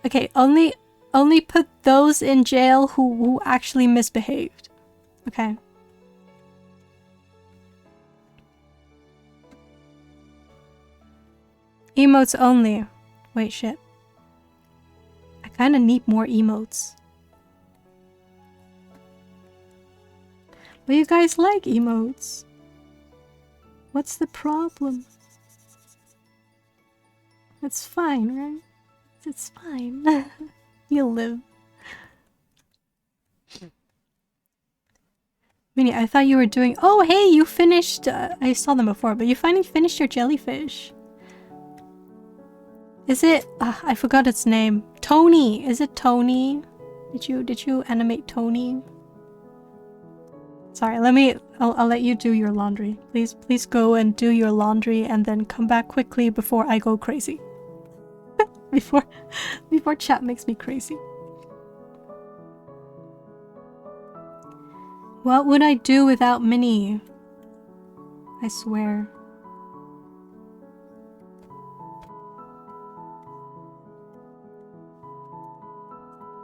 Okay, only put those in jail who actually misbehaved. Okay. Emotes only. Wait, shit. I kind of need more emotes. But you guys like emotes. What's the problem? It's fine, right? It's fine. You'll live. Minnie, I thought you were doing... Oh, hey, you finished... I saw them before, but you finally finished your jellyfish. Is it... I forgot its name. Tony! Is it Tony? Did you animate Tony? Sorry, I'll let you do your laundry. Please go and do your laundry and then come back quickly before I go crazy. before chat makes me crazy. What would I do without Minnie? I swear.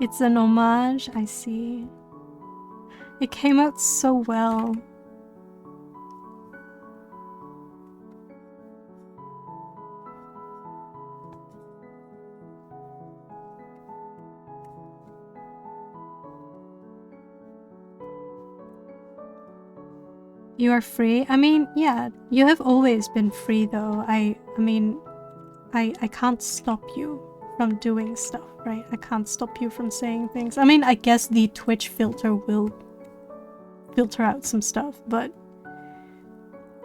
It's an homage, I see. It came out so well. You are free? I mean, yeah, you have always been free though. I mean, I can't stop you from doing stuff, right? I can't stop you from saying things. I mean, I guess the Twitch filter will filter out some stuff, but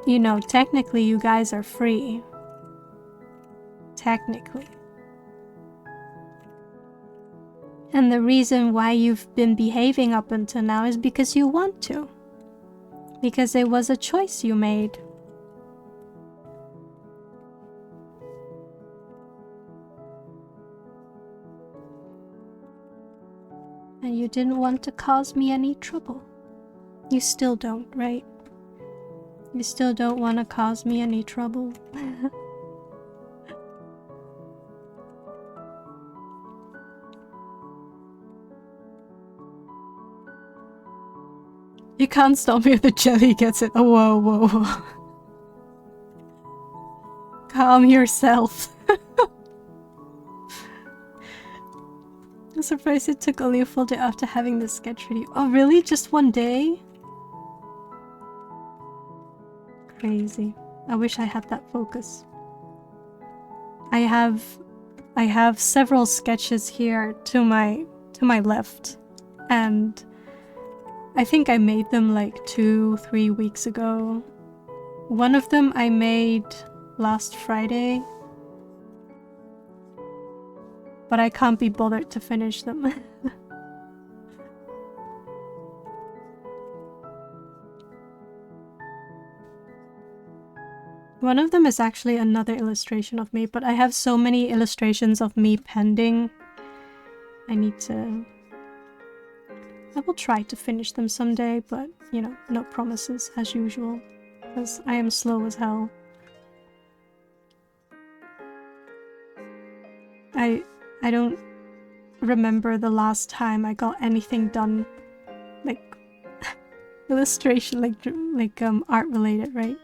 you know, technically you guys are free. Technically. And the reason why you've been behaving up until now is because you want to. Because it was a choice you made. And you didn't want to cause me any trouble. You still don't, right? You still don't want to cause me any trouble. You can't stop me if the jelly gets it. Oh, whoa, whoa. Calm yourself. I'm surprised it took only a full day after having the sketch ready. Oh, really? Just one day? Crazy. I wish I had that focus. I have several sketches here to my left, and I think I made them like 2-3 weeks ago. One of them I made last Friday, but I can't be bothered to finish them. One of them is actually another illustration of me, but I have so many illustrations of me pending. I will try to finish them someday, but, you know, no promises as usual, because I am slow as hell. I don't remember the last time I got anything done, like, illustration, like art related, right?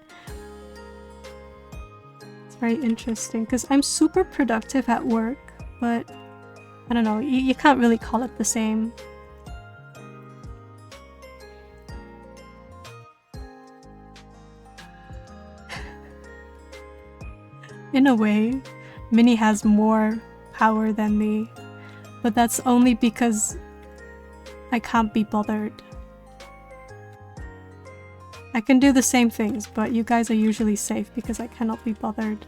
It's very interesting, because I'm super productive at work, but I don't know, you can't really call it the same. In a way, Minnie has more power than me, but that's only because I can't be bothered. I can do the same things, but you guys are usually safe because I cannot be bothered.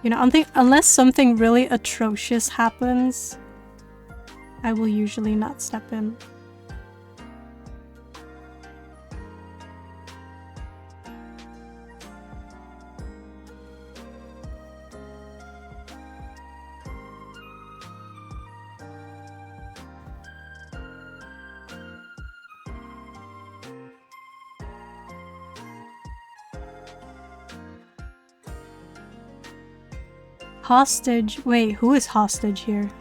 You know, unless something really atrocious happens, I will usually not step in. Hostage? Wait, who is hostage here?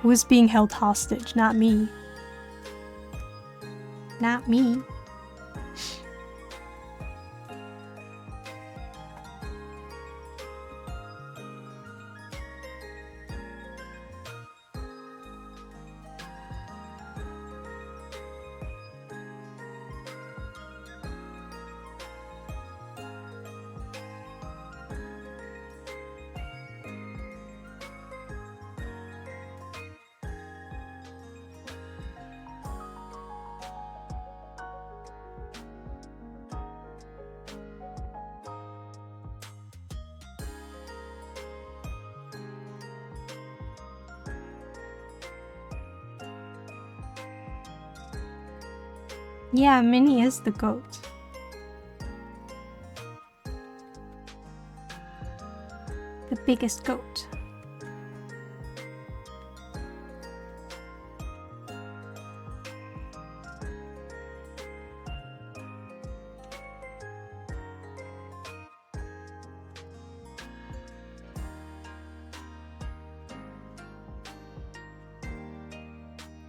Who is being held hostage? Not me. Not me. Yeah, Minnie is the goat. The biggest goat.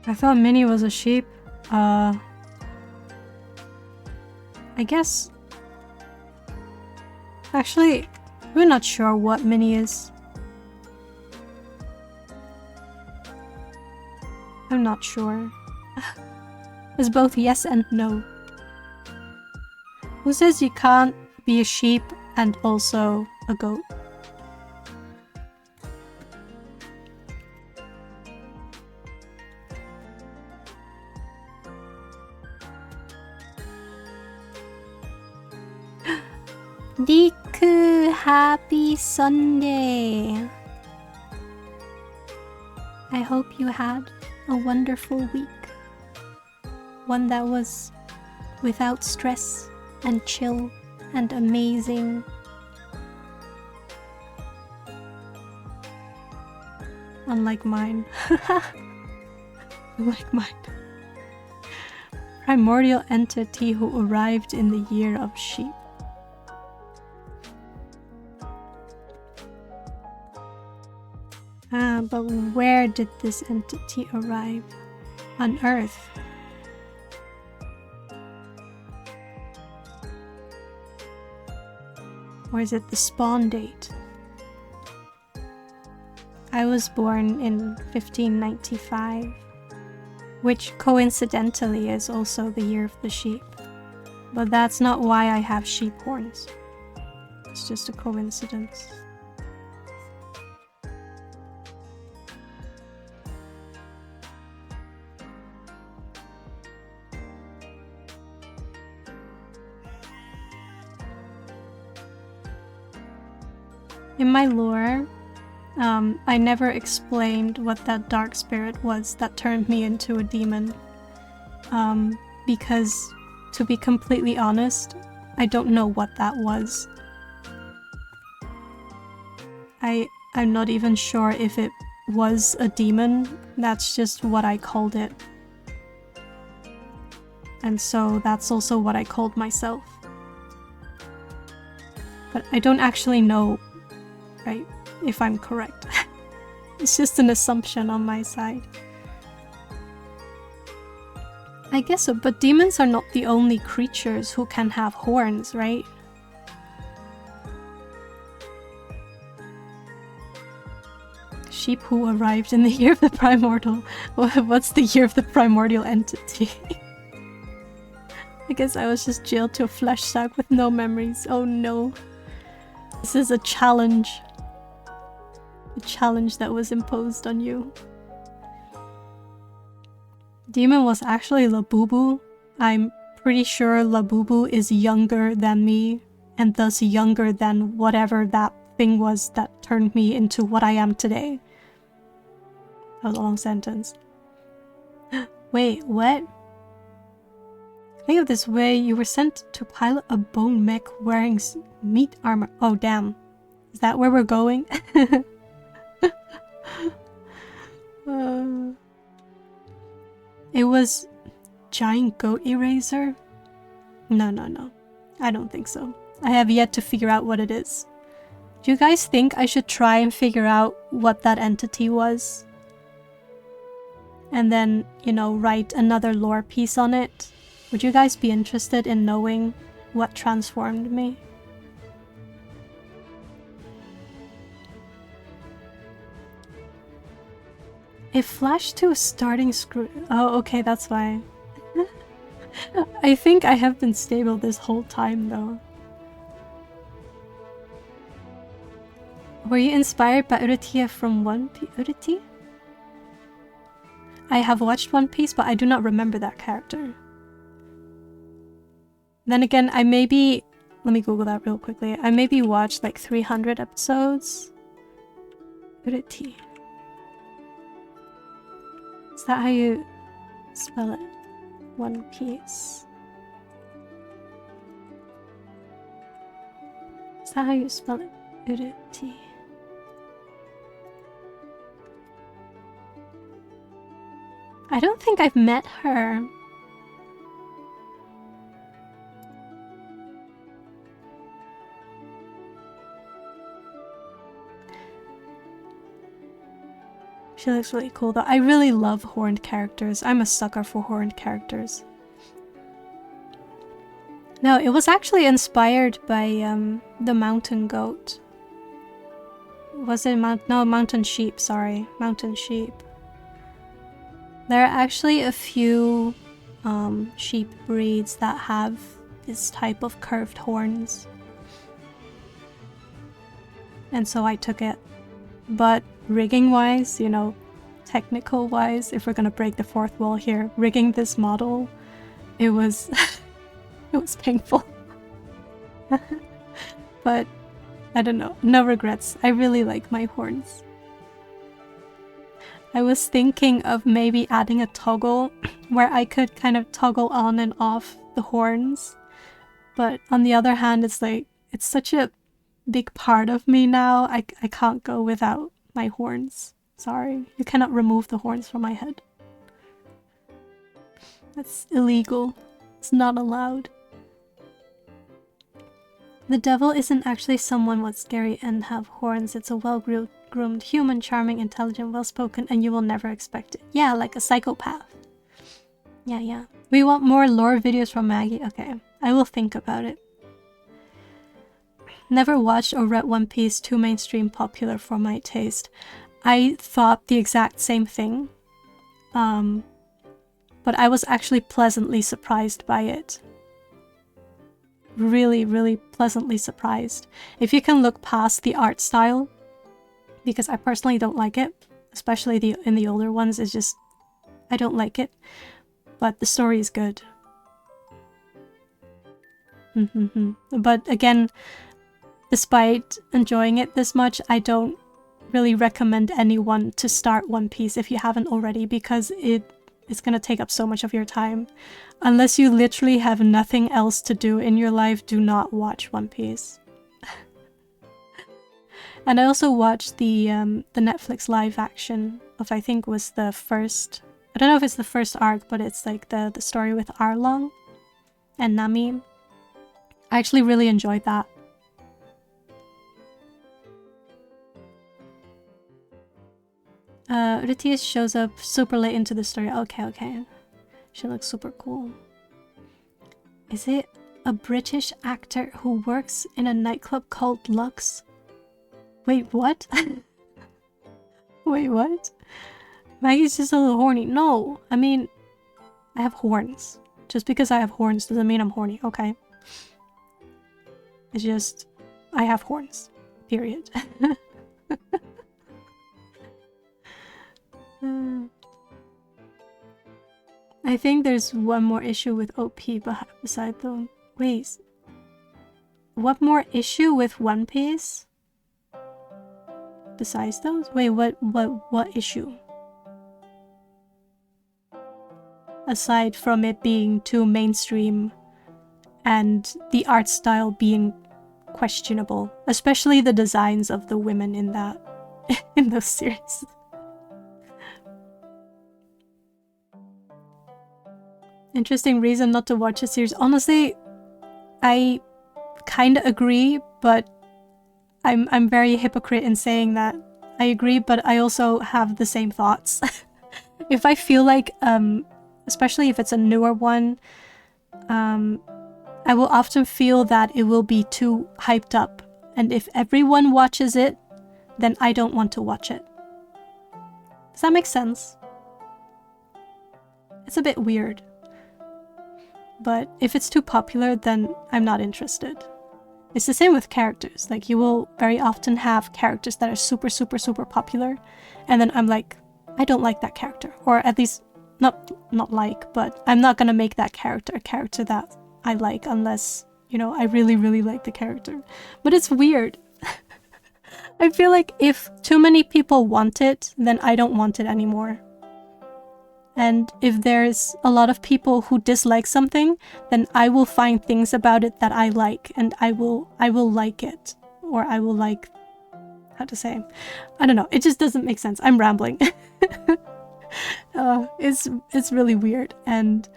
I thought Minnie was a sheep. I guess... Actually, we're not sure what Minnie is. I'm not sure. It's both yes and no. Who says you can't be a sheep and also a goat? Diku, happy Sunday! I hope you had a wonderful week. One that was without stress and chill and amazing. Unlike mine. Unlike mine. Primordial entity who arrived in the year of sheep. But where did this entity arrive? On Earth. Or is it the spawn date? I was born in 1595, which coincidentally is also the year of the sheep. But that's not why I have sheep horns. It's just a coincidence. In my lore, I never explained what that dark spirit was that turned me into a demon. Because, to be completely honest, I don't know what that was. I'm not even sure if it was a demon. That's just what I called it. And so that's also what I called myself. But I don't actually know, right, if I'm correct. It's just an assumption on my side. I guess so, but demons are not the only creatures who can have horns, right? Sheep who arrived in the year of the primordial. What's the year of the primordial entity? I guess I was just jailed to a flesh sack with no memories. Oh no. This is a challenge. A challenge that was imposed on you. Demon was actually Labubu. I'm pretty sure Labubu is younger than me, and thus younger than whatever that thing was that turned me into what I am today. That was a long sentence. Wait, what? Think of this way, you were sent to pilot a bone mech wearing meat armor. Oh damn. Is that where we're going? It was giant goat eraser? No. I don't think so. I have yet to figure out what it is. Do you guys think I should try and figure out what that entity was? And then, you know, write another lore piece on it? Would you guys be interested in knowing what transformed me? It flashed to a starting screw. Oh, okay, that's why. I think I have been stable this whole time, though. Were you inspired by Urutia from One Piece? Uruti? I have watched One Piece, but I do not remember that character. Then again, I maybe... Let me Google that real quickly. I maybe watched like 300 episodes. Uruti. Is that how you spell it? One Piece. Is that how you spell it? Uruti. I don't think I've met her. She looks really cool though. I really love horned characters. I'm a sucker for horned characters. No, it was actually inspired by the mountain goat. Was it mountain sheep, sorry. Mountain sheep. There are actually a few sheep breeds that have this type of curved horns. And so I took it. But rigging wise, you know, technical wise, if we're gonna break the fourth wall here, rigging this model, it was it was painful. But I don't know, no regrets. I really like my horns. I was thinking of maybe adding a toggle where I could kind of toggle on and off the horns. But on the other hand, it's like, it's such a big part of me now. I can't go without my horns. Sorry, you cannot remove the horns from my head. That's illegal. It's not allowed. The devil isn't actually someone what's scary and have horns. It's a well-groomed human, charming, intelligent, well-spoken, and you will never expect it. Yeah, like a psychopath. Yeah. We want more lore videos from Maggie. Okay, I will think about it. Never watched or read One Piece, too mainstream popular for my taste. I thought the exact same thing. But I was actually pleasantly surprised by it. Really pleasantly surprised. If you can look past the art style, because I personally don't like it, especially in the older ones, it's just, I don't like it. But the story is good. But again, despite enjoying it this much, I don't really recommend anyone to start One Piece if you haven't already, because it's gonna take up so much of your time. Unless you literally have nothing else to do in your life, do not watch One Piece. And I also watched the Netflix live action of, I think was the first, I don't know if it's the first arc, but it's like the story with Arlong and Nami. I actually really enjoyed that. Ritius shows up super late into the story. Okay. She looks super cool. Is it a British actor who works in a nightclub called Lux? Wait, what? Wait, what? Maggie's just a little horny. No, I mean, I have horns. Just because I have horns doesn't mean I'm horny, okay? It's just, I have horns. Period. I think there's one more issue with OP beside though. Wait. What more issue with One Piece? Besides those? Wait, what issue? Aside from it being too mainstream and the art style being questionable, especially the designs of the women in that in those series. Interesting reason not to watch a series. Honestly, I kind of agree, but I'm very hypocrite in saying that I agree, but I also have the same thoughts. If I feel like, especially if it's a newer one, I will often feel that it will be too hyped up. And if everyone watches it, then I don't want to watch it. Does that make sense? It's a bit weird. But if it's too popular, then I'm not interested. It's the same with characters. Like, you will very often have characters that are super, super, super popular, and then I'm like, I don't like that character. Or at least, not like, but I'm not gonna make that character a character that I like unless, you know, I really, really like the character. But it's weird. I feel like if too many people want it, then I don't want it anymore. And if there's a lot of people who dislike something, then I will find things about it that I like, and I will like it. Or I will like, how to say, I don't know, it just doesn't make sense. I'm rambling. It's really weird, and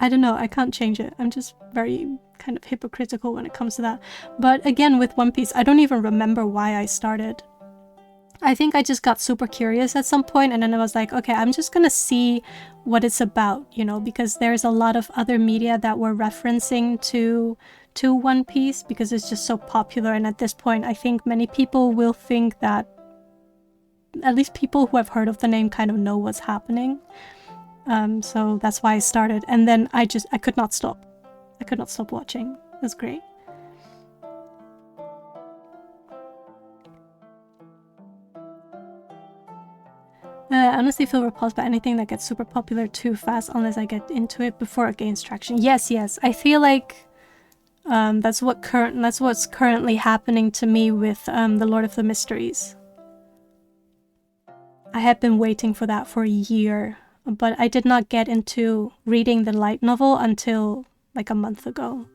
I don't know, I can't change it. I'm just very kind of hypocritical when it comes to that. But again, with One Piece, I don't even remember why I started. I think I just got super curious at some point, and then I was like, okay, I'm just gonna see what it's about, you know, because there's a lot of other media that were referencing to One Piece because it's just so popular. And at this point, I think many people will think that, at least people who have heard of the name kind of know what's happening. So that's why I started, and then I could not stop. I could not stop watching. It was great. I honestly feel repulsed by anything that gets super popular too fast unless I get into it before it gains traction. Yes. I feel like that's what's currently happening to me with The Lord of the Mysteries. I had been waiting for that for a year, but I did not get into reading the light novel until like a month ago.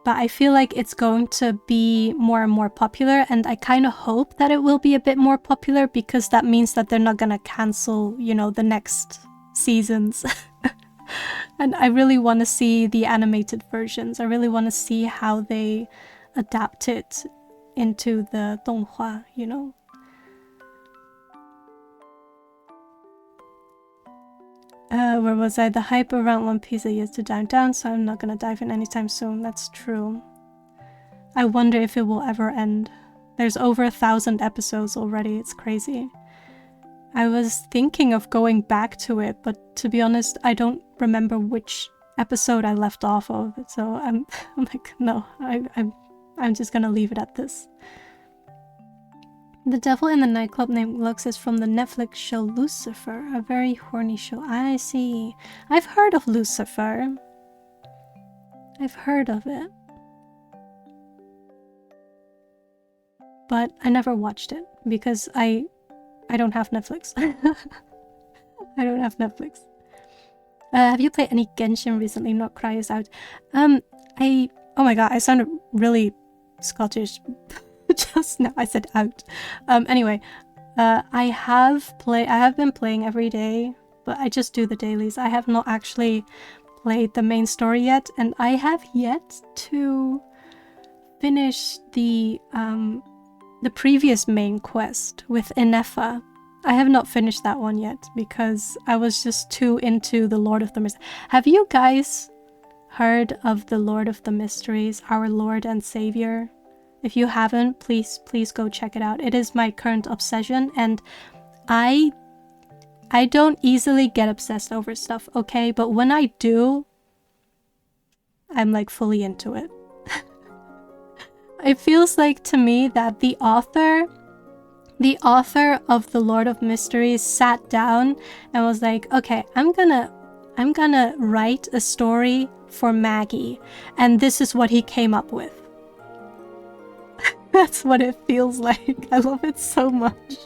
But I feel like it's going to be more and more popular, and I kind of hope that it will be a bit more popular because that means that they're not gonna cancel, you know, the next seasons. And I really want to see the animated versions. I really want to see how they adapt it into the donghua, you know. Where was I? The hype around One Piece is to down, so I'm not gonna dive in anytime soon. That's true. I wonder if it will ever end. There's over 1,000 episodes already. It's crazy. I was thinking of going back to it, but to be honest, I don't remember which episode I left off of. So I'm like, no, I'm just gonna leave it at this. The devil in the nightclub named Lux is from the Netflix show Lucifer, a very horny show. I see. I've heard of Lucifer. I've heard of it. but I never watched it because I don't have Netflix. I don't have Netflix. Have you played any Genshin recently? Not Cry is out. Oh my god, I sounded really Scottish just now. I said out. Anyway, I have been playing every day, but I just do the dailies. I have not actually played the main story yet, and I have yet to finish the previous main quest with Inefa. I have not finished that one yet because I was just too into the Lord of the Mysteries. Have you guys heard of the Lord of the Mysteries, our Lord and Savior? If you haven't, please go check it out. It is my current obsession, and I don't easily get obsessed over stuff, okay? But when I do, I'm like fully into it. It feels like to me that the author of the Lord of Mysteries sat down and was like, okay, I'm gonna write a story for Maggie, and this is what he came up with. That's what it feels like. I love it so much.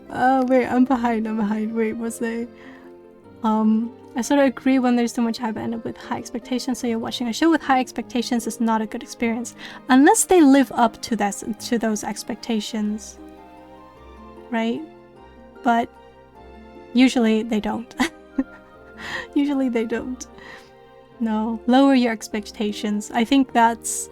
Oh wait, I'm behind. Wait, was they? I sort of agree when there's too much hype and with high expectations. So you're watching a show with high expectations is not a good experience unless they live up to those expectations, right? But usually they don't. Usually they don't. No, lower your expectations. I think that's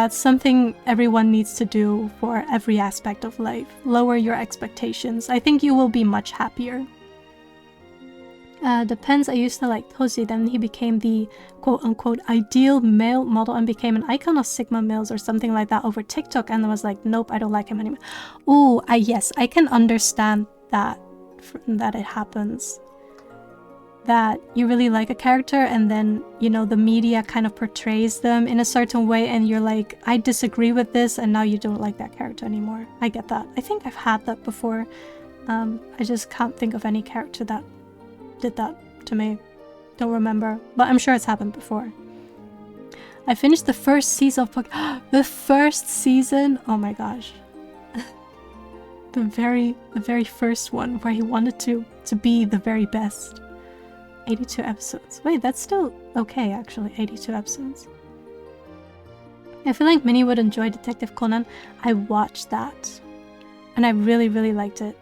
something everyone needs to do for every aspect of life. Lower your expectations. I think you will be much happier. Depends. I used to like Toshi, then he became the quote-unquote ideal male model and became an icon of Sigma males or something like that over TikTok, and I was like, nope, I don't like him anymore. Ooh, yes, I can understand that it happens. That you really like a character and then, you know, the media kind of portrays them in a certain way and you're like, I disagree with this, and now you don't like that character anymore. I get that. I think I've had that before. I just can't think of any character that did that to me. Don't remember, but I'm sure it's happened before. I finished the first season of the first season. Oh my gosh. the very first one where he wanted to be the very best. 82 episodes. Wait, that's still okay actually. 82 episodes. I feel like Minnie would enjoy Detective Conan. I watched that and I really liked it.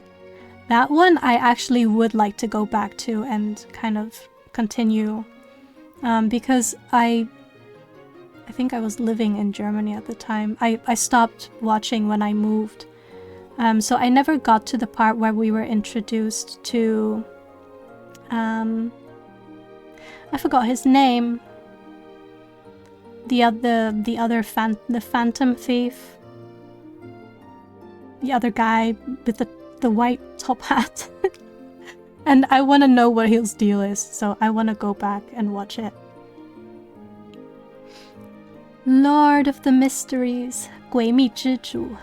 That one I actually would like to go back to and kind of continue, because I think I was living in Germany at the time. I stopped watching when I moved, so I never got to the part where we were introduced to I forgot his name. The Phantom Thief. The other guy with the white top hat. And I want to know what his deal is, so I want to go back and watch it. Lord of the Mysteries, 诡秘之主.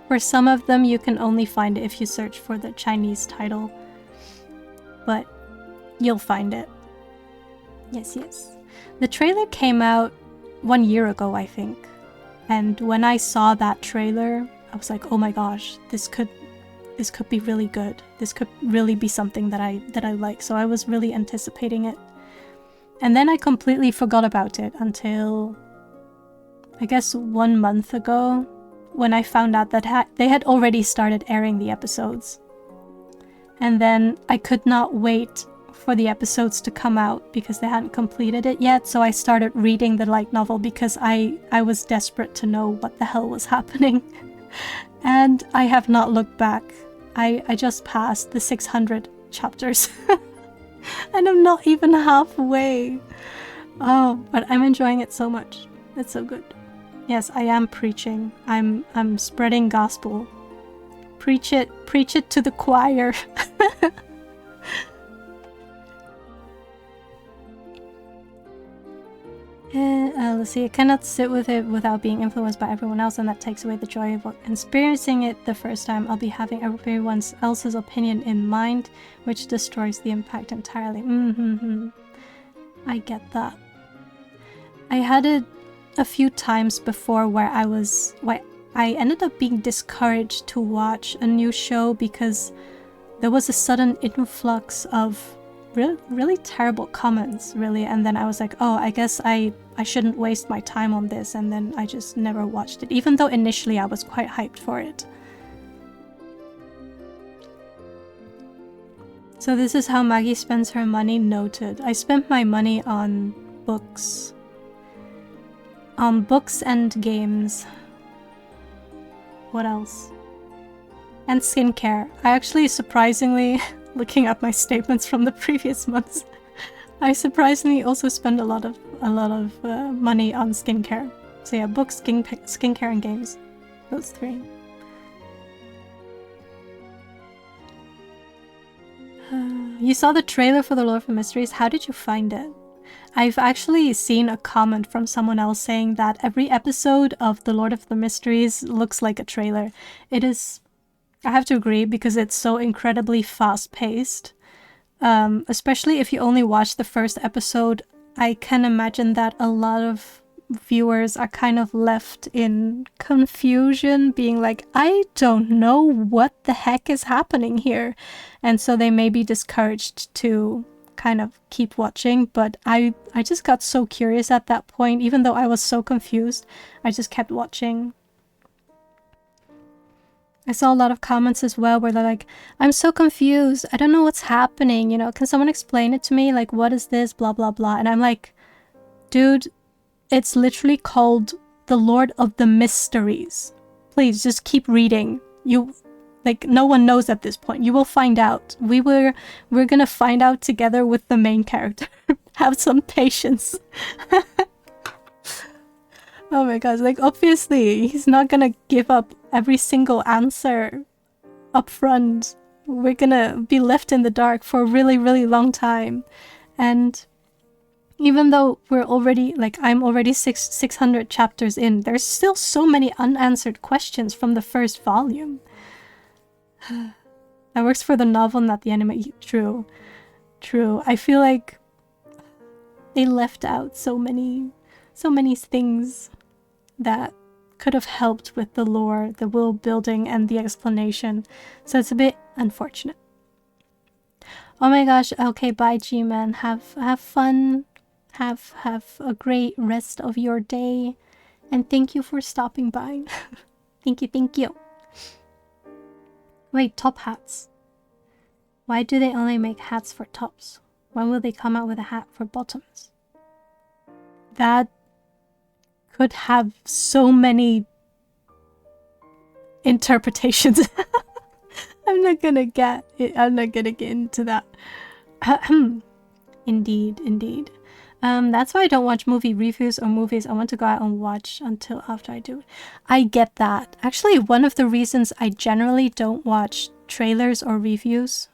For some of them, you can only find it if you search for the Chinese title. But you'll find it. Yes. The trailer came out 1 year ago, I think. And when I saw that trailer, I was like, oh my gosh, this could be really good. This could really be something that I like. So I was really anticipating it. And then I completely forgot about it until, I guess, 1 month ago, when I found out that they had already started airing the episodes. And then I could not wait for the episodes to come out because they hadn't completed it yet. So I started reading the light novel because I was desperate to know what the hell was happening. And I have not looked back. I just passed the 600 chapters. And I'm not even halfway. Oh, but I'm enjoying it so much. It's so good. Yes, I am preaching. I'm spreading gospel. Preach it to the choir. Let's see, I cannot sit with it without being influenced by everyone else, and that takes away the joy of experiencing it the first time. I'll be having everyone else's opinion in mind, which destroys the impact entirely. I get that. I had a few times before where I ended up being discouraged to watch a new show because there was a sudden influx of really terrible comments, really. And then I was like, oh, I guess I shouldn't waste my time on this. And then I just never watched it, even though initially I was quite hyped for it. So this is how Maggie spends her money. Noted. I spent my money on books. On books and games. What else? And skincare. I actually surprisingly, looking at my statements from the previous months, I surprisingly also spend a lot of money on skincare. So yeah, books, skincare, and games. Those three. You saw the trailer for The Lord of the Mysteries. How did you find it? I've actually seen a comment from someone else saying that every episode of The Lord of the Mysteries looks like a trailer. It is... I have to agree because it's so incredibly fast-paced. Especially if you only watch the first episode, I can imagine that a lot of viewers are kind of left in confusion, being like, I don't know what the heck is happening here. And so they may be discouraged to kind of keep watching, but I just got so curious at that point. Even though I was so confused, I just kept watching. I saw a lot of comments as well where they're like, I'm so confused, I don't know what's happening, you know, can someone explain it to me? Like, what is this? Blah, blah, blah. And I'm like, dude, it's literally called The Lord of the Mysteries. Please, just keep reading. Like, no one knows at this point. You will find out. We're gonna find out together with the main character. Have some patience. Oh my gosh, like, obviously, he's not gonna give up every single answer up front. We're gonna be left in the dark for a really, really long time. And even though we're already, like, I'm already 600 chapters in, there's still so many unanswered questions from the first volume. That works for the novel, not the anime. True. True. I feel like they left out so many things that could have helped with the lore, the world building, and the explanation. So it's a bit unfortunate. Oh my gosh. Okay, bye, G-Man. Have fun. Have a great rest of your day. And thank you for stopping by. Thank you. Wait, top hats. Why do they only make hats for tops? When will they come out with a hat for bottoms? That could have so many interpretations. I'm not gonna get into that. Indeed. That's why I don't watch movie reviews or movies I want to go out and watch until after I do it. I get that. Actually, one of the reasons I generally don't watch trailers or reviews,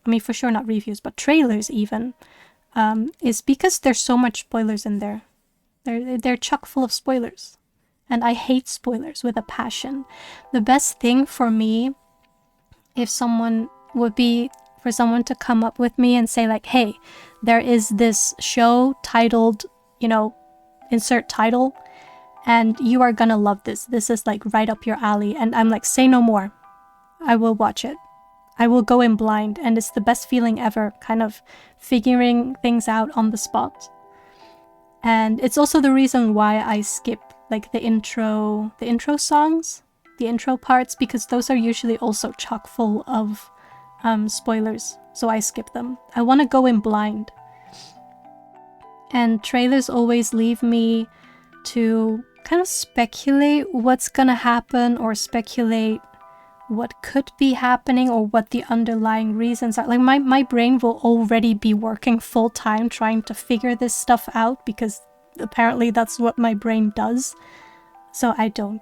I mean, for sure not reviews, but trailers even, is because there's so much spoilers in there. They're chock full of spoilers. And I hate spoilers with a passion. The best thing for me, if someone would be for someone to come up with me and say like, hey, there is this show titled, you know, insert title, and you are gonna love this. This is like right up your alley. And I'm like, say no more. I will watch it. I will go in blind. And it's the best feeling ever, kind of figuring things out on the spot. And it's also the reason why I skip like the intro songs, the intro parts, because those are usually also chock full of spoilers. So I skip them. I want to go in blind. And trailers always leave me to kind of speculate what's gonna happen, or speculate what could be happening, or what the underlying reasons are. Like my brain will already be working full time trying to figure this stuff out, because apparently that's what my brain does. So I don't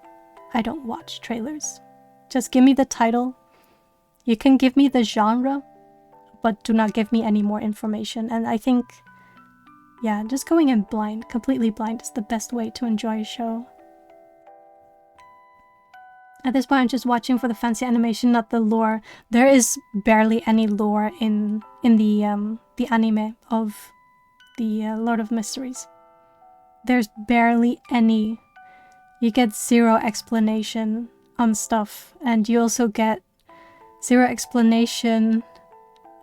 watch trailers. Just give me the title. You can give me the genre, but do not give me any more information. And I think, yeah, just going in blind, completely blind, is the best way to enjoy a show. At this point, I'm just watching for the fancy animation, not the lore. There is barely any lore in the anime of the Lord of Mysteries. there's barely any. You get zero explanation on stuff, and you also get zero explanation,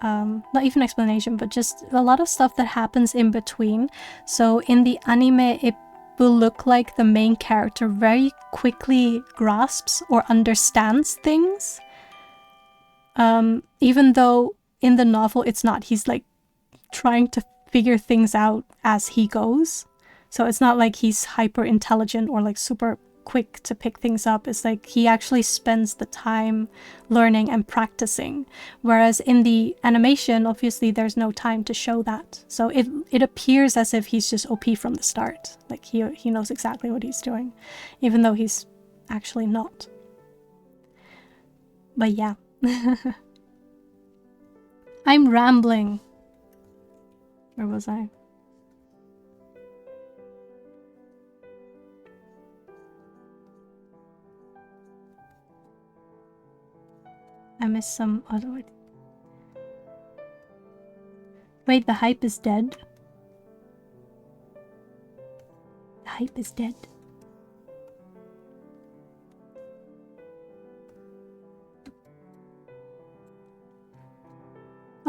not even explanation, but just a lot of stuff that happens in between. So in the anime, it will look like the main character very quickly grasps or understands things. Even though in the novel it's not. He's like trying to figure things out as he goes. So it's not like he's hyper intelligent or like super quick to pick things up. It's like he actually spends the time learning and practicing. Whereas in the animation, obviously there's no time to show that. So it appears as if he's just OP from the start. Like he knows exactly what he's doing, even though he's actually not. But yeah. I'm rambling. Where was I? I missed some other word. Wait, the hype is dead? The hype is dead.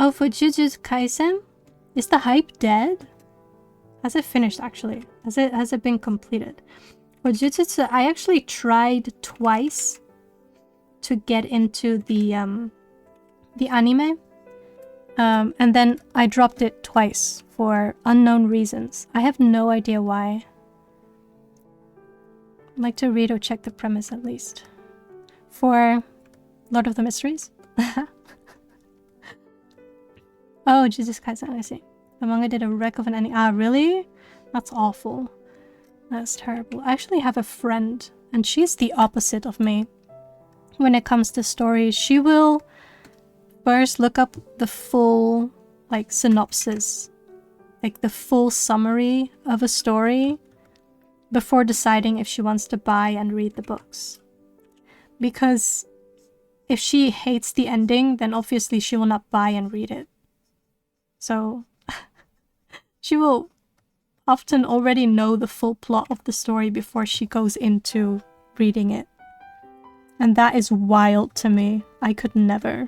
Oh, for Jujutsu Kaisen? Is the hype dead? Has it finished actually? Has it been completed? For Jujutsu, I actually tried twice to get into the anime. And then I dropped it twice for unknown reasons. I have no idea why. I'd like to read or check the premise at least. For Lord of the Mysteries? Oh, Jesus Kaisen, I see. The manga did a wreck of an ending. Ah, really? That's awful. That's terrible. I actually have a friend, and she's the opposite of me. When it comes to stories, she will first look up the full, like, synopsis, like the full summary of a story before deciding if she wants to buy and read the books. Because if she hates the ending, then obviously she will not buy and read it. So she will often already know the full plot of the story before she goes into reading it. And that is wild to me. I could never.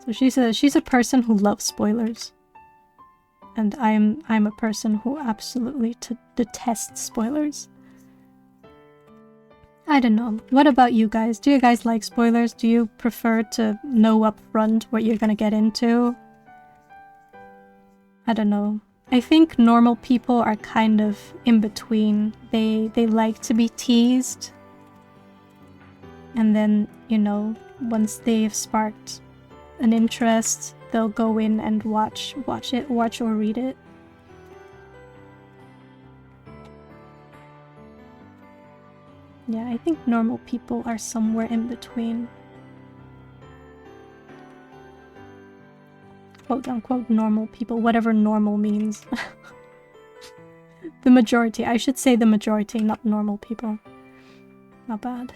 So she's a person who loves spoilers. And I'm a person who absolutely detests spoilers. I don't know. What about you guys? Do you guys like spoilers? Do you prefer to know up front what you're gonna get into? I don't know. I think normal people are kind of in between. They like to be teased. And then, you know, once they've sparked an interest, they'll go in and watch or read it. Yeah, I think normal people are somewhere in between. Quote unquote normal people, whatever normal means. The majority. I should say the majority, not normal people. Not bad.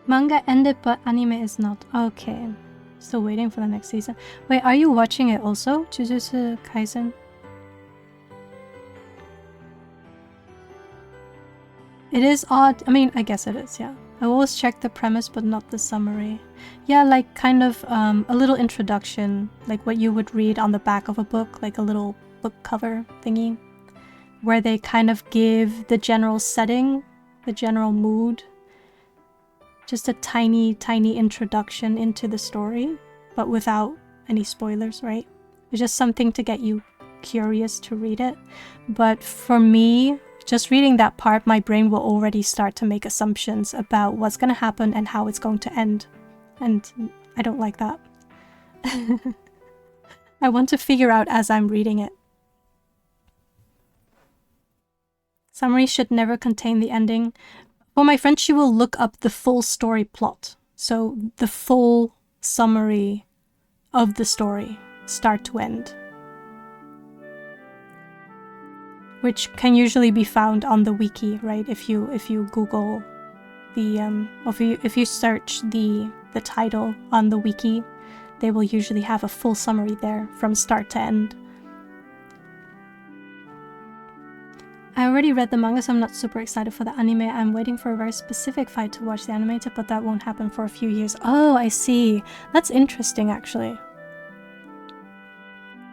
Manga ended, but anime is not. Okay. Still waiting for the next season. Wait, are you watching it also? Jujutsu Kaisen? It is odd. I mean, I guess it is, yeah. I always check the premise, but not the summary. Yeah, like kind of a little introduction, like what you would read on the back of a book, like a little book cover thingy, where they kind of give the general setting, the general mood. Just a tiny, tiny introduction into the story, but without any spoilers, right? It's just something to get you curious to read it. But for me, just reading that part, my brain will already start to make assumptions about what's going to happen and how it's going to end. And I don't like that. I want to figure out as I'm reading it. Summary should never contain the ending. For my friend, she will look up the full story plot. So the full summary of the story, start to end. Which can usually be found on the wiki, right? If you Google the if you search the title on the wiki, they will usually have a full summary there from start to end. I already read the manga, so I'm not super excited for the anime. I'm waiting for a very specific fight to watch the animated, but that won't happen for a few years. Oh, I see. That's interesting, actually.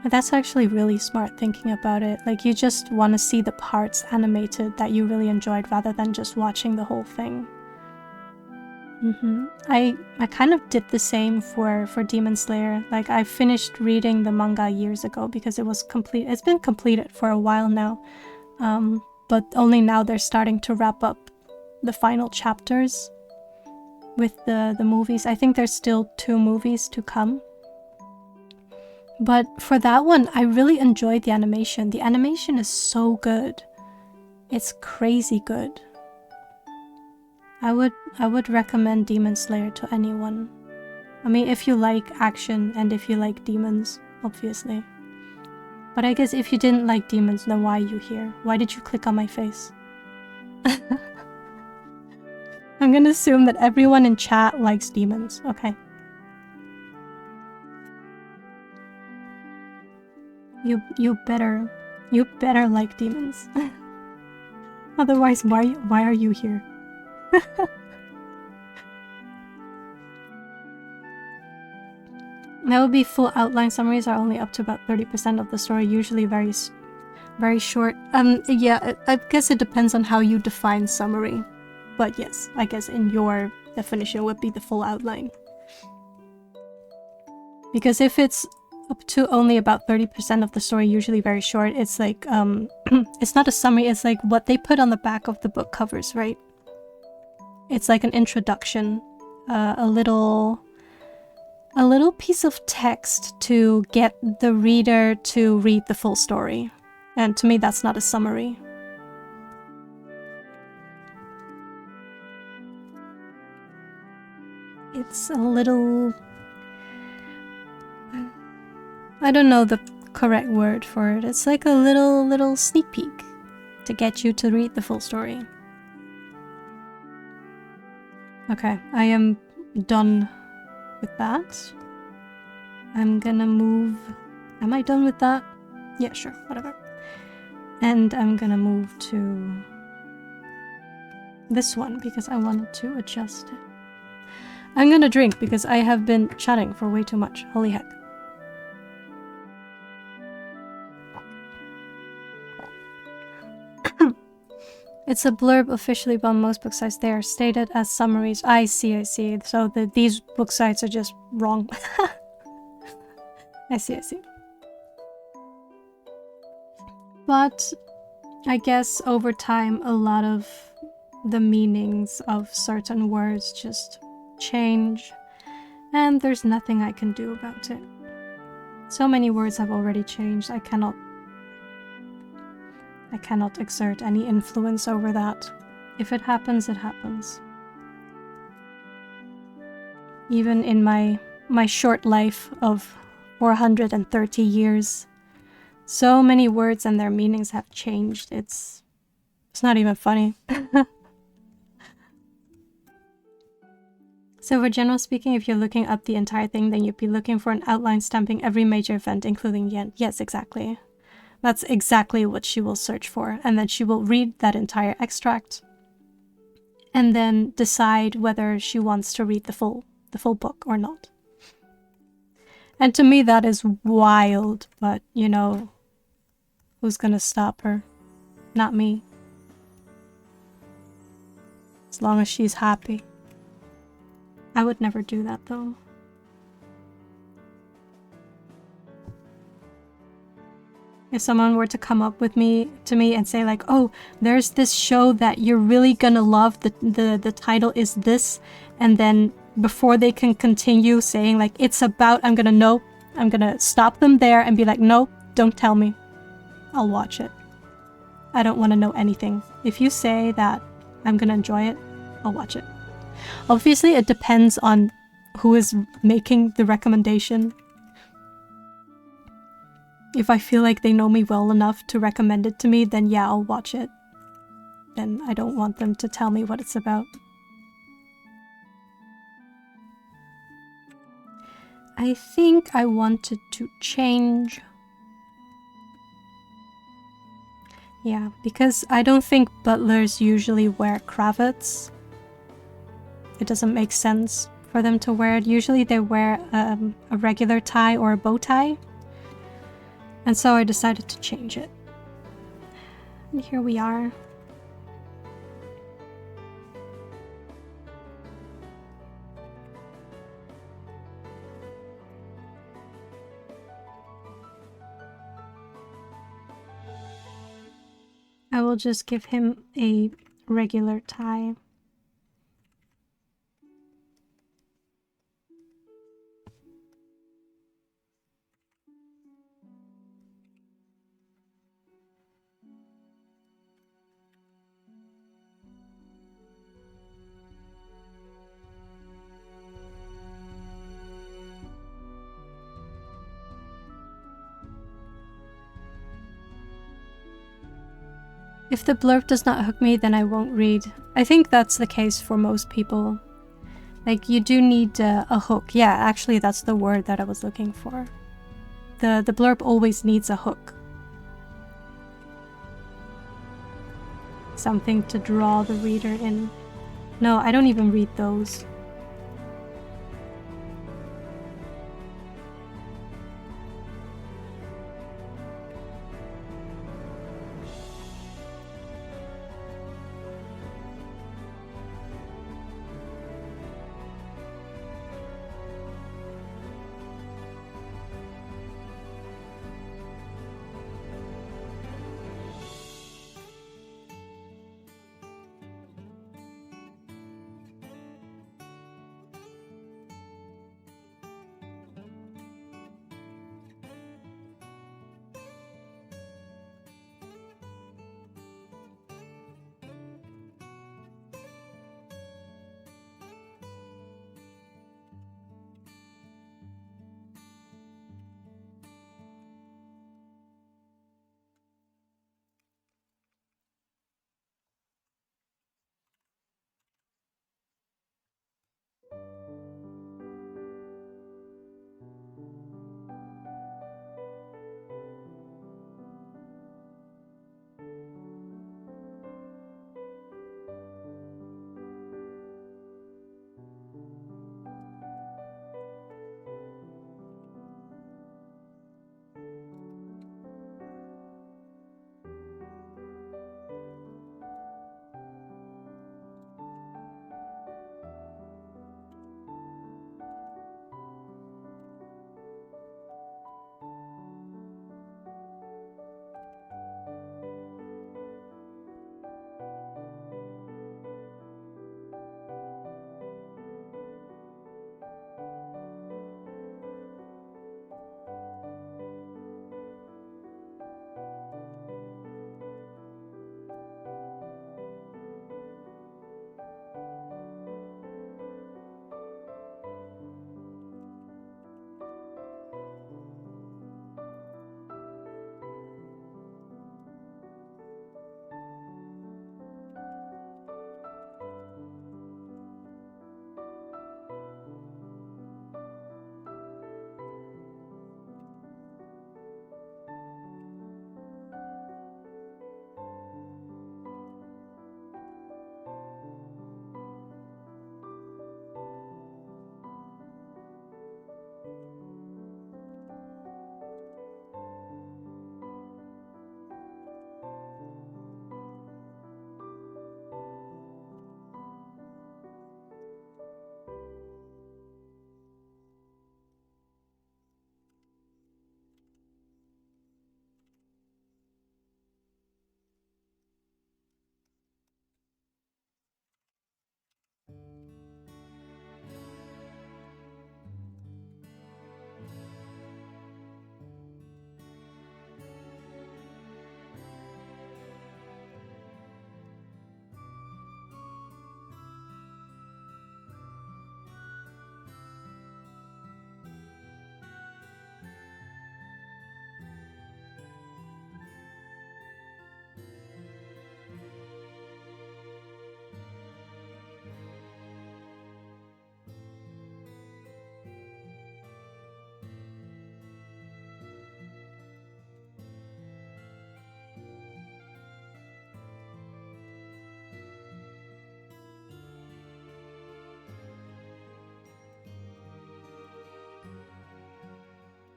That's actually really smart thinking about it. Like, you just want to see the parts animated that you really enjoyed rather than just watching the whole thing. I kind of did the same for Demon Slayer. Like, I finished reading the manga years ago because it was complete. It's been completed for a while now. But only now they're starting to wrap up the final chapters with the movies. I think there's still 2 movies to come. But for that one, I really enjoyed the animation. The animation is so good. It's crazy good. I would recommend Demon Slayer to anyone. I mean, if you like action and if you like demons, obviously. But I guess if you didn't like demons, then why are you here? Why did you click on my face? I'm gonna assume that everyone in chat likes demons. Okay. You better like demons. Otherwise, why are you here? That would be full outline. Summaries are only up to about 30% of the story, usually very short. Yeah, I guess it depends on how you define summary. But yes, I guess in your definition would be the full outline. Because if it's up to only about 30% of the story, usually very short, it's like, it's not a summary, it's like what they put on the back of the book covers, right? It's like an introduction, a little piece of text to get the reader to read the full story. And to me, that's not a summary. It's a little... I don't know the correct word for it. It's like a little sneak peek to get you to read the full story. Okay, I am done with that. I'm gonna move... Am I done with that? Yeah, sure, whatever. And I'm gonna move to this one because I wanted to adjust it. I'm gonna drink because I have been chatting for way too much. Holy heck. It's a blurb officially, but on most book sites they are stated as summaries. I see. So these book sites are just wrong. I see. But I guess over time a lot of the meanings of certain words just change, and there's nothing I can do about it. So many words have already changed. I cannot exert any influence over that. If it happens, it happens. Even in my short life of 430 years, so many words and their meanings have changed. It's not even funny. So for general speaking, if you're looking up the entire thing, then you'd be looking for an outline stamping every major event, including the end. Yes, exactly. That's exactly what she will search for, and then she will read that entire extract and then decide whether she wants to read the full book or not. And to me that is wild, but you know, who's gonna stop her? Not me. As long as she's happy. I would never do that though. If someone were to come up to me and say like, oh, there's this show that you're really gonna love, the title is this, and then before they can continue saying like, it's about, I'm gonna stop them there and be like, nope, don't tell me. I'll watch it. I don't want to know anything. If you say that I'm gonna enjoy it, I'll watch it. Obviously, it depends on who is making the recommendation. If I feel like they know me well enough to recommend it to me, then yeah, I'll watch it. Then I don't want them to tell me what it's about. I think I wanted to change. Yeah, because I don't think butlers usually wear cravats. It doesn't make sense for them to wear it. Usually they wear a regular tie or a bow tie. And so I decided to change it. And here we are. I will just give him a regular tie. If the blurb does not hook me, then I won't read. I think that's the case for most people. Like, you do need a hook. Yeah, actually, that's the word that I was looking for. The blurb always needs a hook. Something to draw the reader in. No, I don't even read those.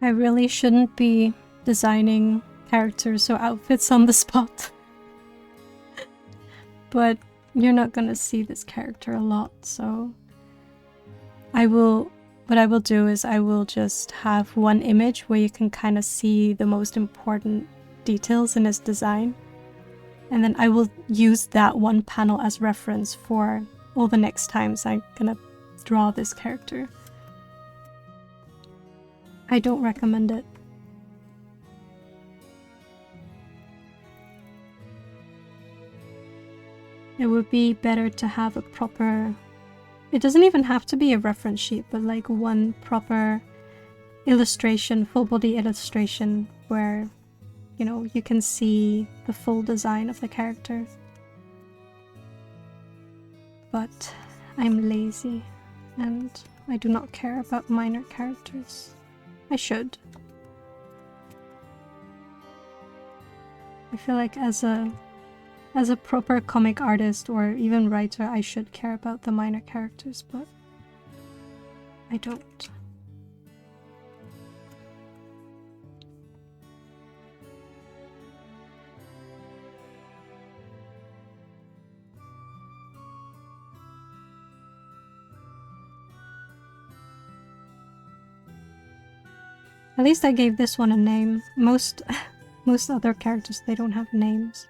I really shouldn't be designing characters or outfits on the spot. But you're not gonna see this character a lot, so what I will do is I will just have one image where you can kind of see the most important details in his design. And then I will use that one panel as reference for all the next times I'm gonna draw this character. I don't recommend it. It would be better to have a proper... It doesn't even have to be a reference sheet, but like one proper illustration, full body illustration, where, you know, you can see the full design of the character. But I'm lazy and I do not care about minor characters. I should. I feel like as a proper comic artist or even writer, I should care about the minor characters, but I don't. At least I gave this one a name. Most other characters, they don't have names.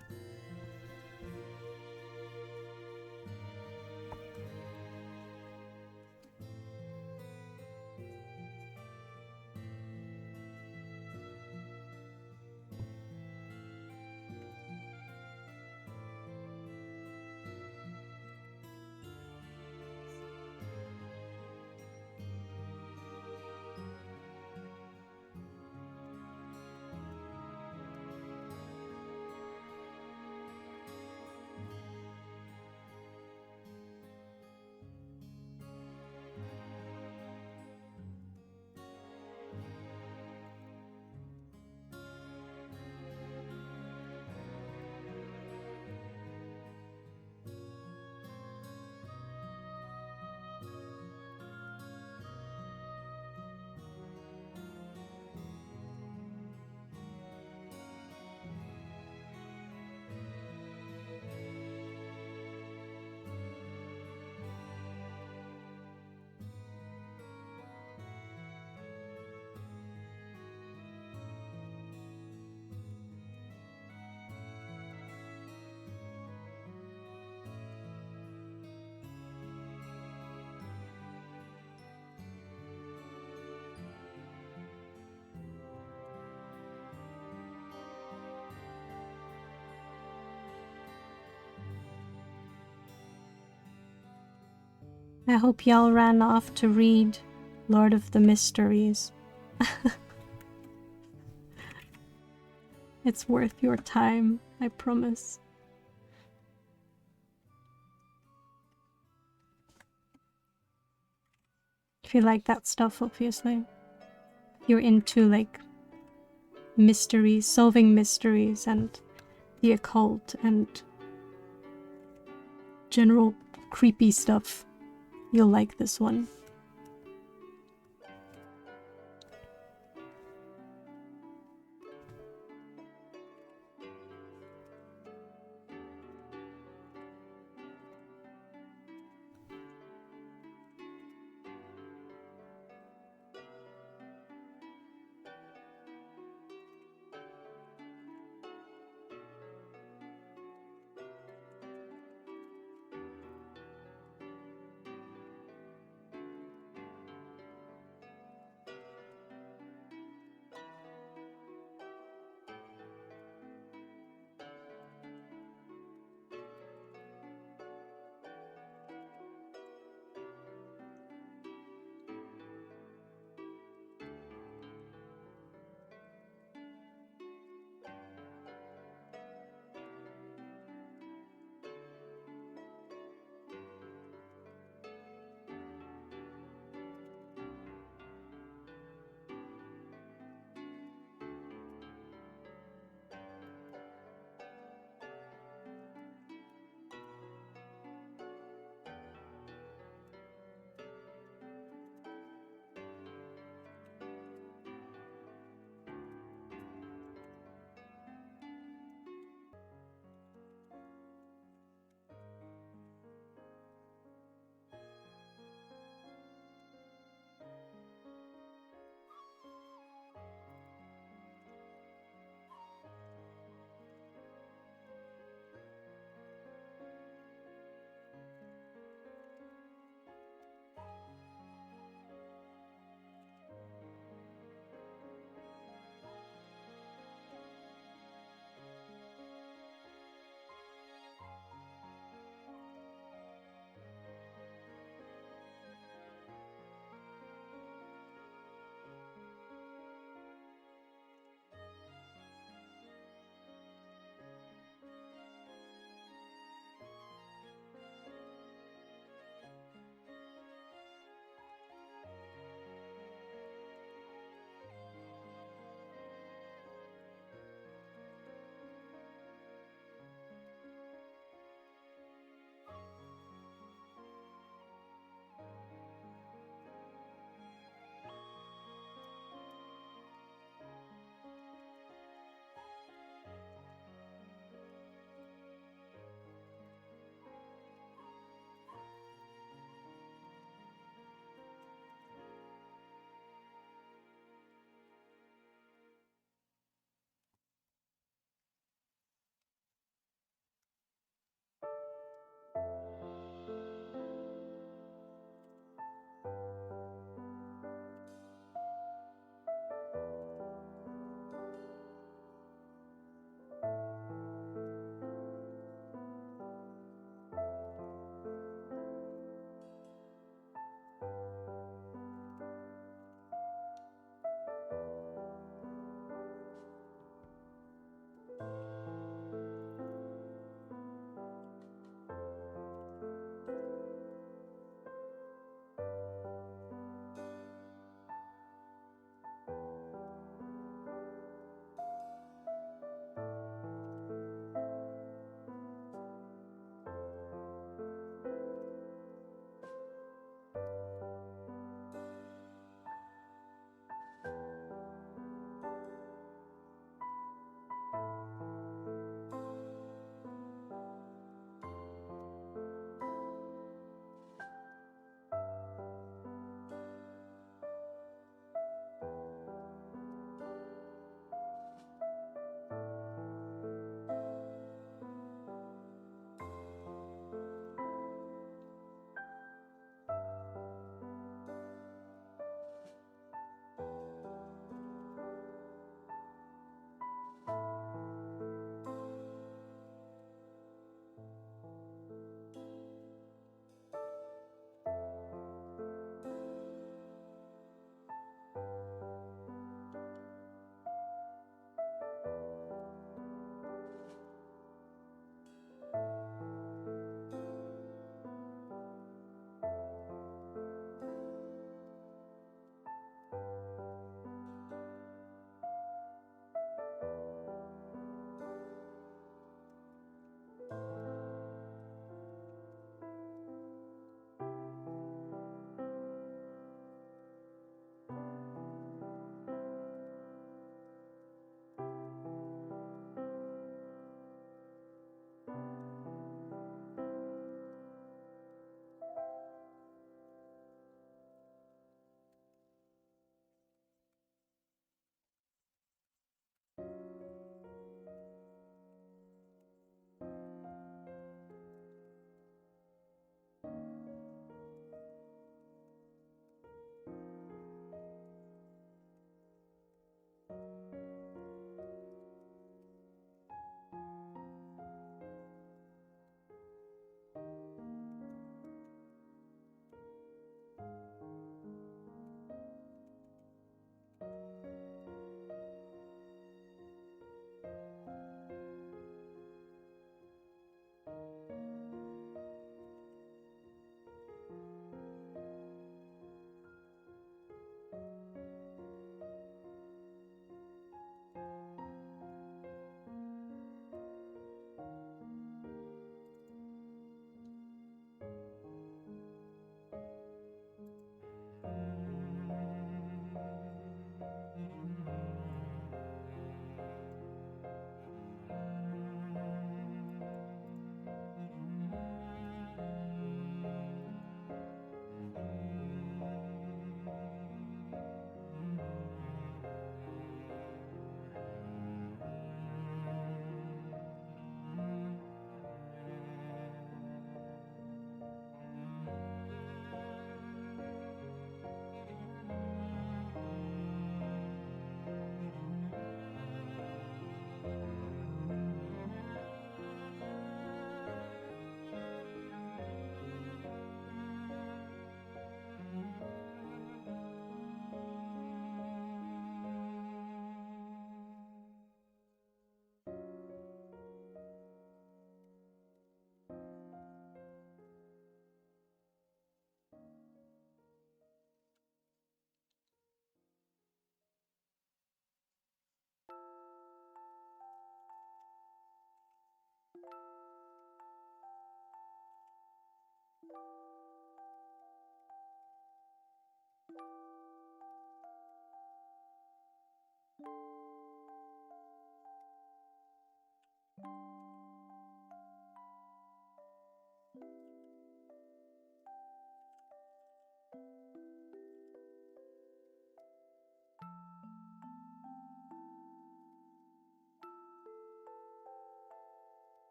I hope y'all ran off to read Lord of the Mysteries. It's worth your time, I promise. If you like that stuff, obviously. If you're into like mysteries, solving mysteries and the occult and general creepy stuff, you'll like this one.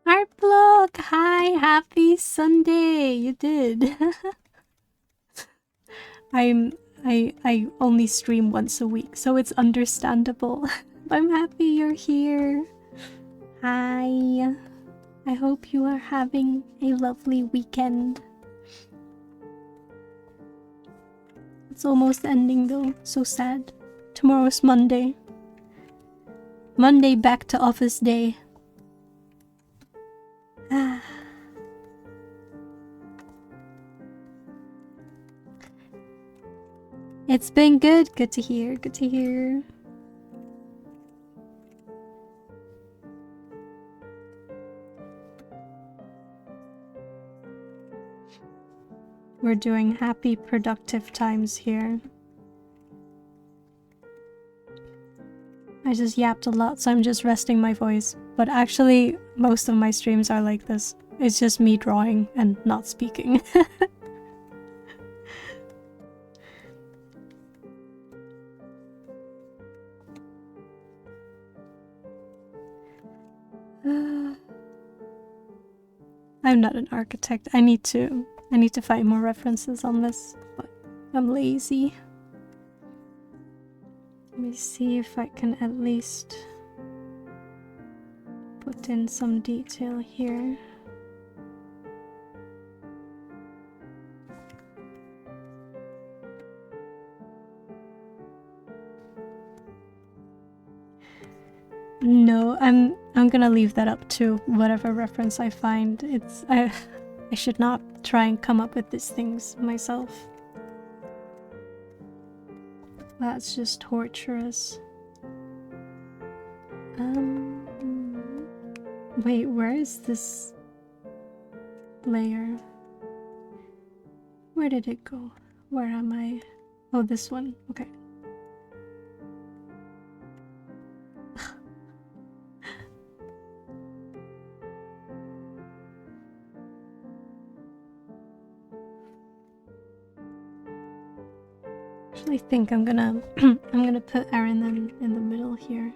Heartblock! Hi, happy Sunday! You did. I only stream once a week, so it's understandable. I'm happy you're here. Hi. I hope you are having a lovely weekend. It's almost ending though, so sad. Tomorrow's Monday. Monday back to office day. It's been good. Good to hear. Good to hear. We're doing happy, productive times here. I just yapped a lot, so I'm just resting my voice. But actually, most of my streams are like this. It's just me drawing and not speaking. I'm not an architect. I need to find more references on this, but I'm lazy. me see if I can at least put in some detail here. No, I'm gonna leave that up to whatever reference I find. I should not try and come up with these things myself. That's just torturous. Wait, where is this layer? Where did it go? Where am I? Oh, this one. Okay. I think I'm gonna I'm gonna put Aaron in the middle here.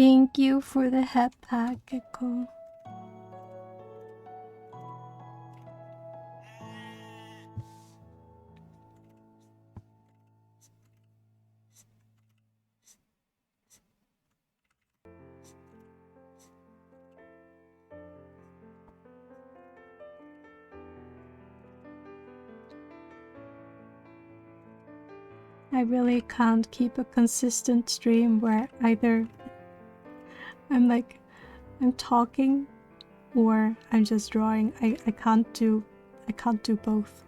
Thank you for the head pack, Gecko. I really can't keep a consistent stream where either I'm talking or I'm just drawing. I can't do both.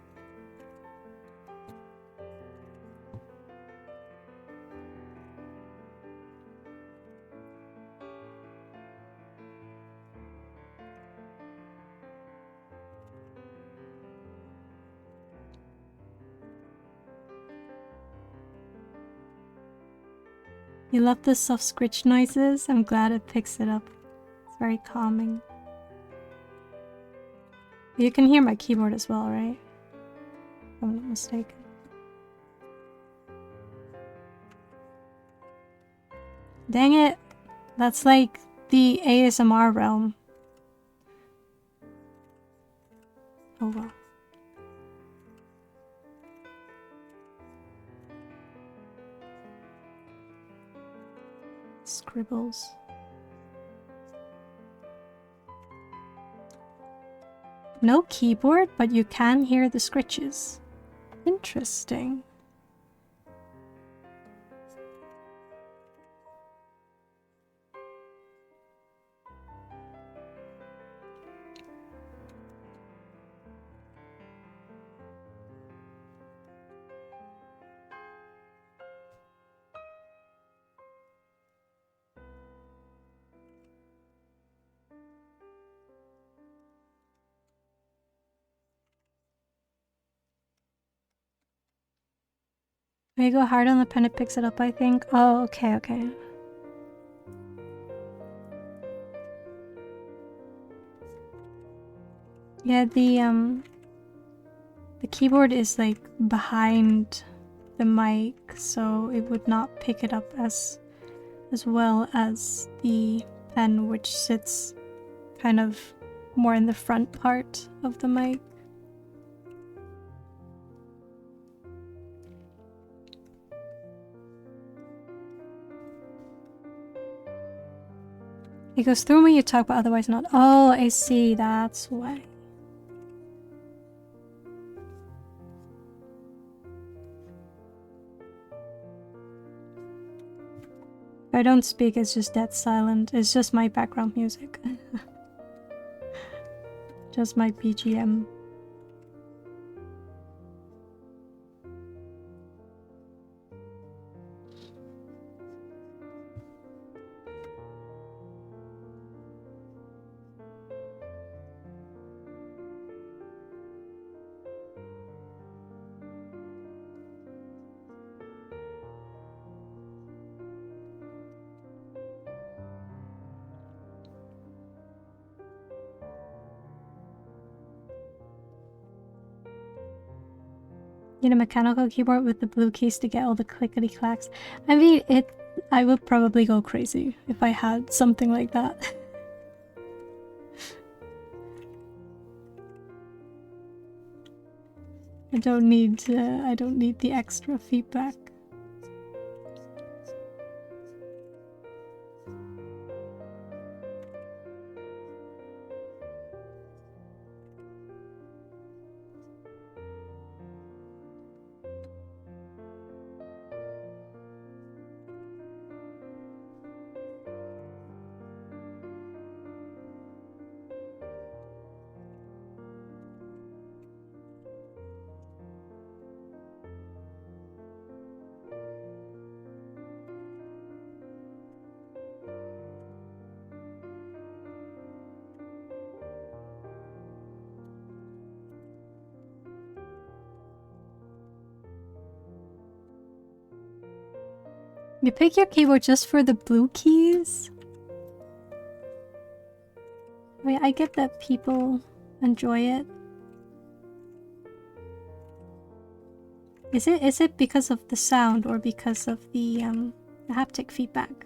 You love the soft scritch noises? I'm glad it picks it up. It's very calming. You can hear my keyboard as well, right? If I'm not mistaken. Dang it! That's like the ASMR realm. Oh well. Scribbles. No keyboard, but you can hear the scritches. Interesting. When you go hard on the pen, it picks it up, I think. Oh, okay, okay. Yeah, the keyboard is like behind the mic, so it would not pick it up as well as the pen, which sits kind of more in the front part of the mic. It goes through when you talk, but otherwise not. Oh, I see. That's why. If I don't speak, it's just dead silent. It's just my background music. Just my BGM. You know, mechanical keyboard with the blue keys to get all the clickety clacks. I mean, I would probably go crazy if I had something like that. I don't need the extra feedback. You pick your keyboard just for the blue keys? I mean, I get that people enjoy it. Is it because of the sound or because of the haptic feedback?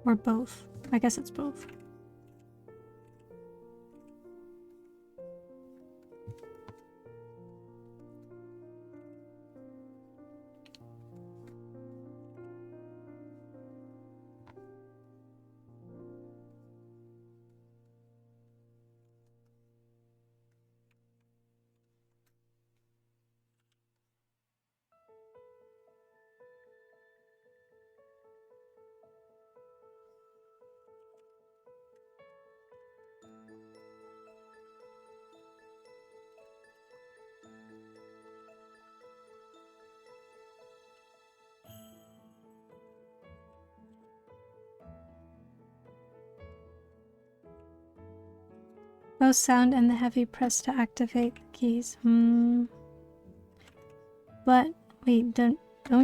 Or both. I guess it's both. No sound and the heavy press to activate the keys. But wait, don't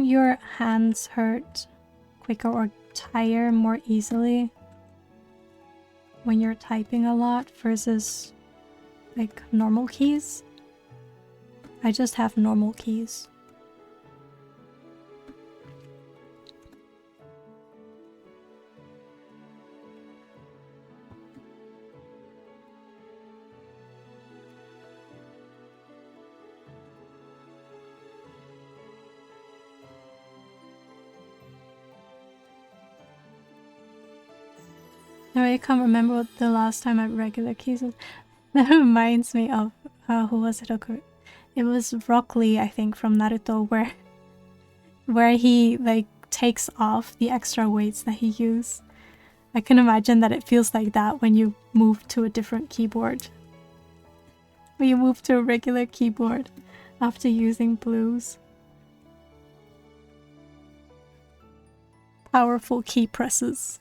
your hands hurt quicker or tire more easily when you're typing a lot versus like normal keys? I just have normal keys. No, I can't remember what the last time I had regular keys was. That reminds me of who was it? Okay. It was Rock Lee, I think, from Naruto, where he like takes off the extra weights that he used. I can imagine that it feels like that when you move to a different keyboard. When you move to a regular keyboard after using blues. Powerful key presses.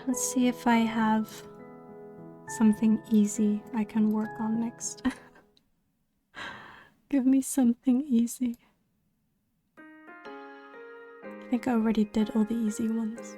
Let's see if I have something easy I can work on next. Give me something easy. I think I already did all the easy ones.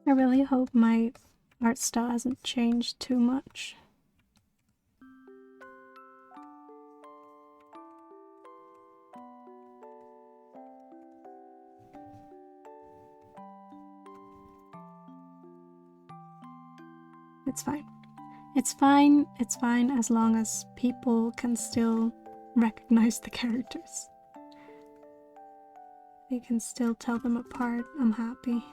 I really hope my art style hasn't changed too much. It's fine. It's fine. It's fine as long as people can still recognize the characters. They can still tell them apart. I'm happy.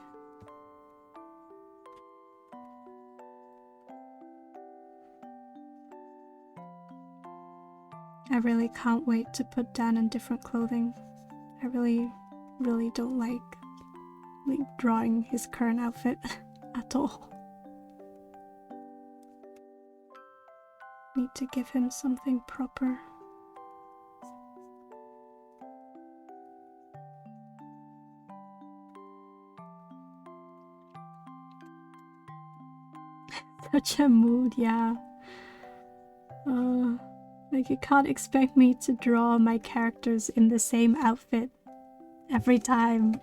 I really can't wait to put Dan in different clothing. I really don't like drawing his current outfit at all. Need to give him something proper. Such a mood, yeah. Like, you can't expect me to draw my characters in the same outfit every time.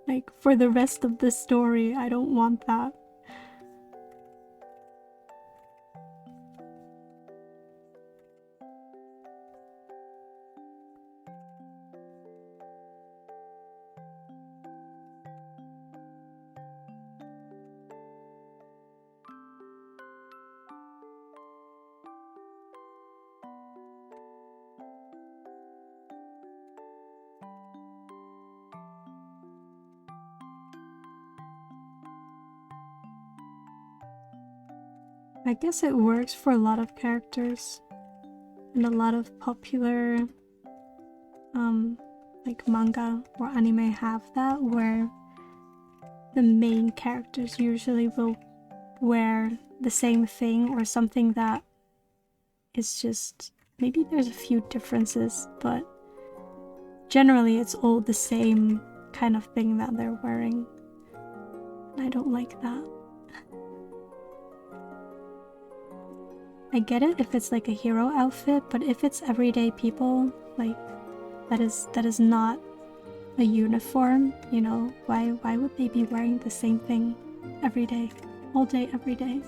Like, for the rest of the story, I don't want that. I guess it works for a lot of characters, and a lot of popular like manga or anime have that, where the main characters usually will wear the same thing or something that is just, maybe there's a few differences, but generally it's all the same kind of thing that they're wearing. And I don't like that. I get it if it's like a hero outfit, but if it's everyday people, like that is not a uniform, you know, why would they be wearing the same thing every day, all day, every day?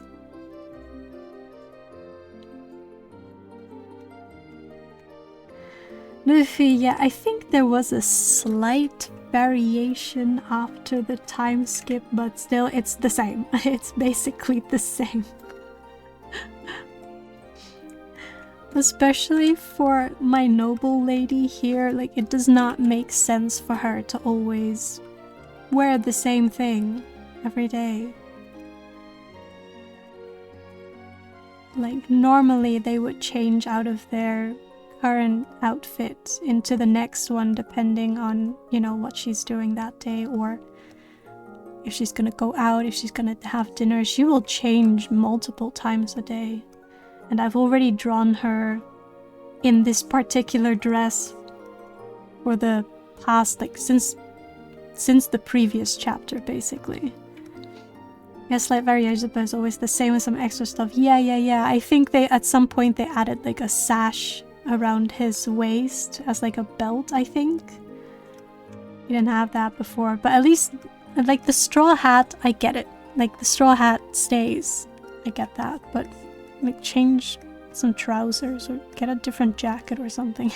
Luffy, yeah, I think there was a slight variation after the time skip, but still it's the same. It's basically the same. Especially for my noble lady here, like, it does not make sense for her to always wear the same thing every day. Like, normally they would change out of their current outfit into the next one depending on, you know, what she's doing that day, or if she's gonna go out, if she's gonna have dinner. She will change multiple times a day. And I've already drawn her in this particular dress for the past, like, since the previous chapter, basically. Yeah, slight variation, but it's always the same with some extra stuff. Yeah. I think at some point they added like a sash around his waist as like a belt, I think. You didn't have that before, but at least, like, the straw hat, I get it. Like, the straw hat stays. I get that, but like, change some trousers or get a different jacket or something.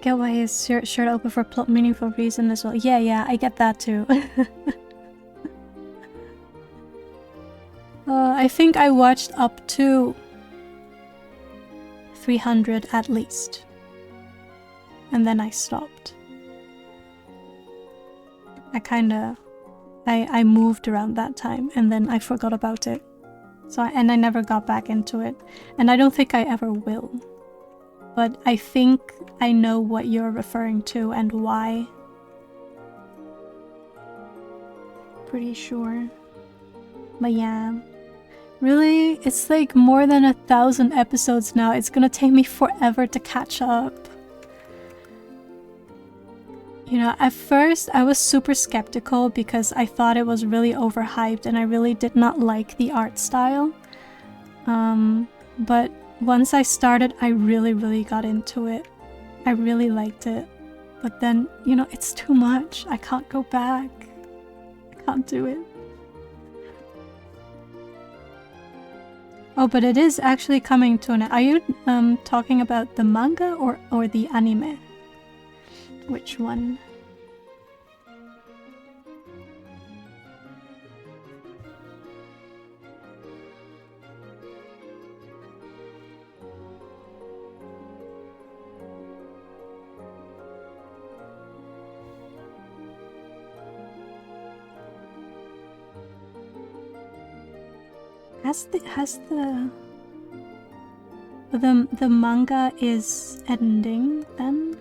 Get why his shirt open for plot meaningful reason as well. Yeah, I get that too. I think I watched up to 300 at least. And then I stopped. I moved around that time and then I forgot about it. And I never got back into it. And I don't think I ever will. But I think I know what you're referring to and why. Pretty sure. But yeah. Really? It's like more than 1,000 episodes now. It's gonna take me forever to catch up. You know, at first I was super skeptical because I thought it was really overhyped and I really did not like the art style. But once I started, I really got into it. I really liked it. But then, you know, it's too much. I can't go back. I can't do it. Oh, but it is actually coming to an end. Are you talking about the manga or the anime? Which one? The manga is ending then?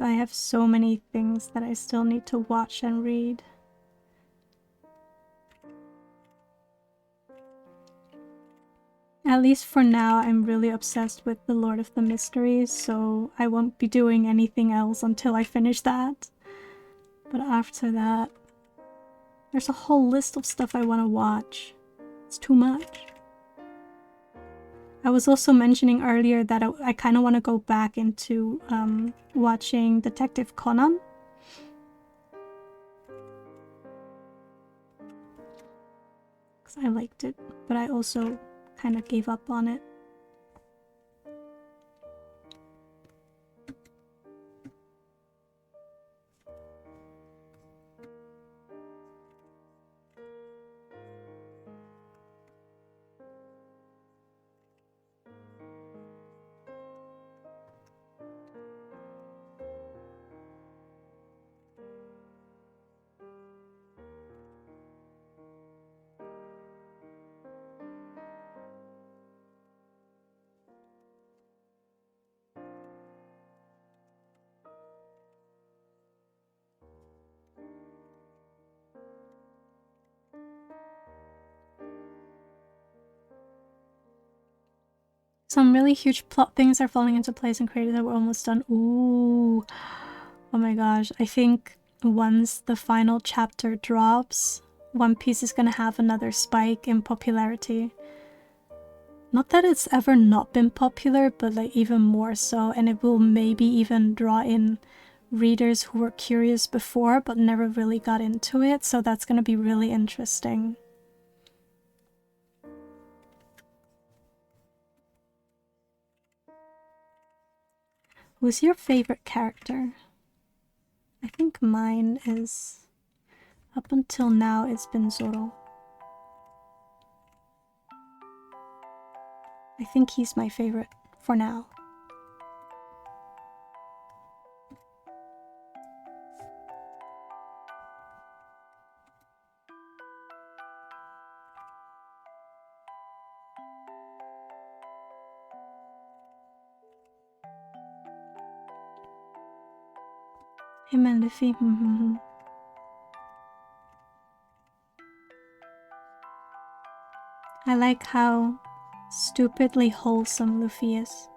I have so many things that I still need to watch and read. At least for now, I'm really obsessed with The Lord of the Mysteries, so I won't be doing anything else until I finish that. But after that, there's a whole list of stuff I want to watch. It's too much. I was also mentioning earlier that I kind of want to go back into watching Detective Conan. Because I liked it, but I also kind of gave up on it. Some really huge plot things are falling into place and created that we're almost done. Ooh. Oh my gosh. I think once the final chapter drops, One Piece is gonna have another spike in popularity. Not that it's ever not been popular, but like even more so, and it will maybe even draw in readers who were curious before but never really got into it, so that's gonna be really interesting. Who's your favorite character? I think mine is, up until now, it's been Zoro. I think he's my favorite for now. Him and Luffy. I like how stupidly wholesome Luffy is.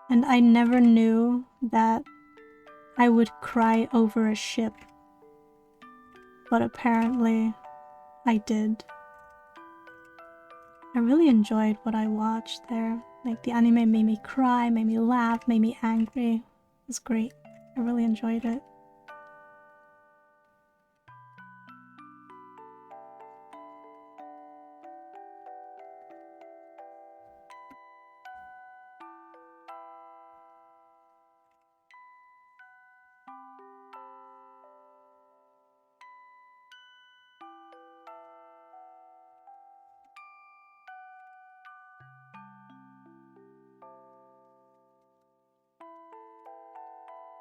And I never knew that I would cry over a ship. But apparently, I did. I really enjoyed what I watched there. Like, the anime made me cry, made me laugh, made me angry. It was great. I really enjoyed it.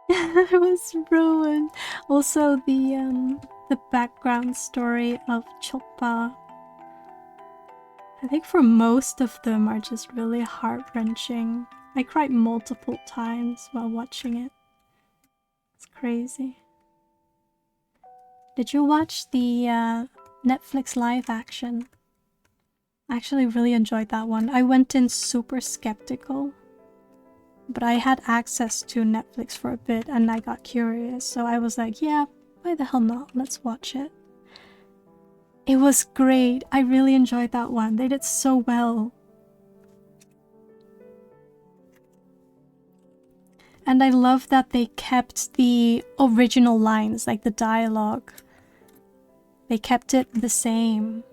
It was ruined. Also, the background story of Choppa. I think for most of them are just really heart-wrenching. I cried multiple times while watching it. It's crazy. Did you watch the Netflix live action? I actually really enjoyed that one. I went in super skeptical, but I had access to Netflix for a bit and I got curious, so I was like, yeah, why the hell not? Let's watch it. It was great. I really enjoyed that one. They did so well. And I love that they kept the original lines, like the dialogue. They kept it the same.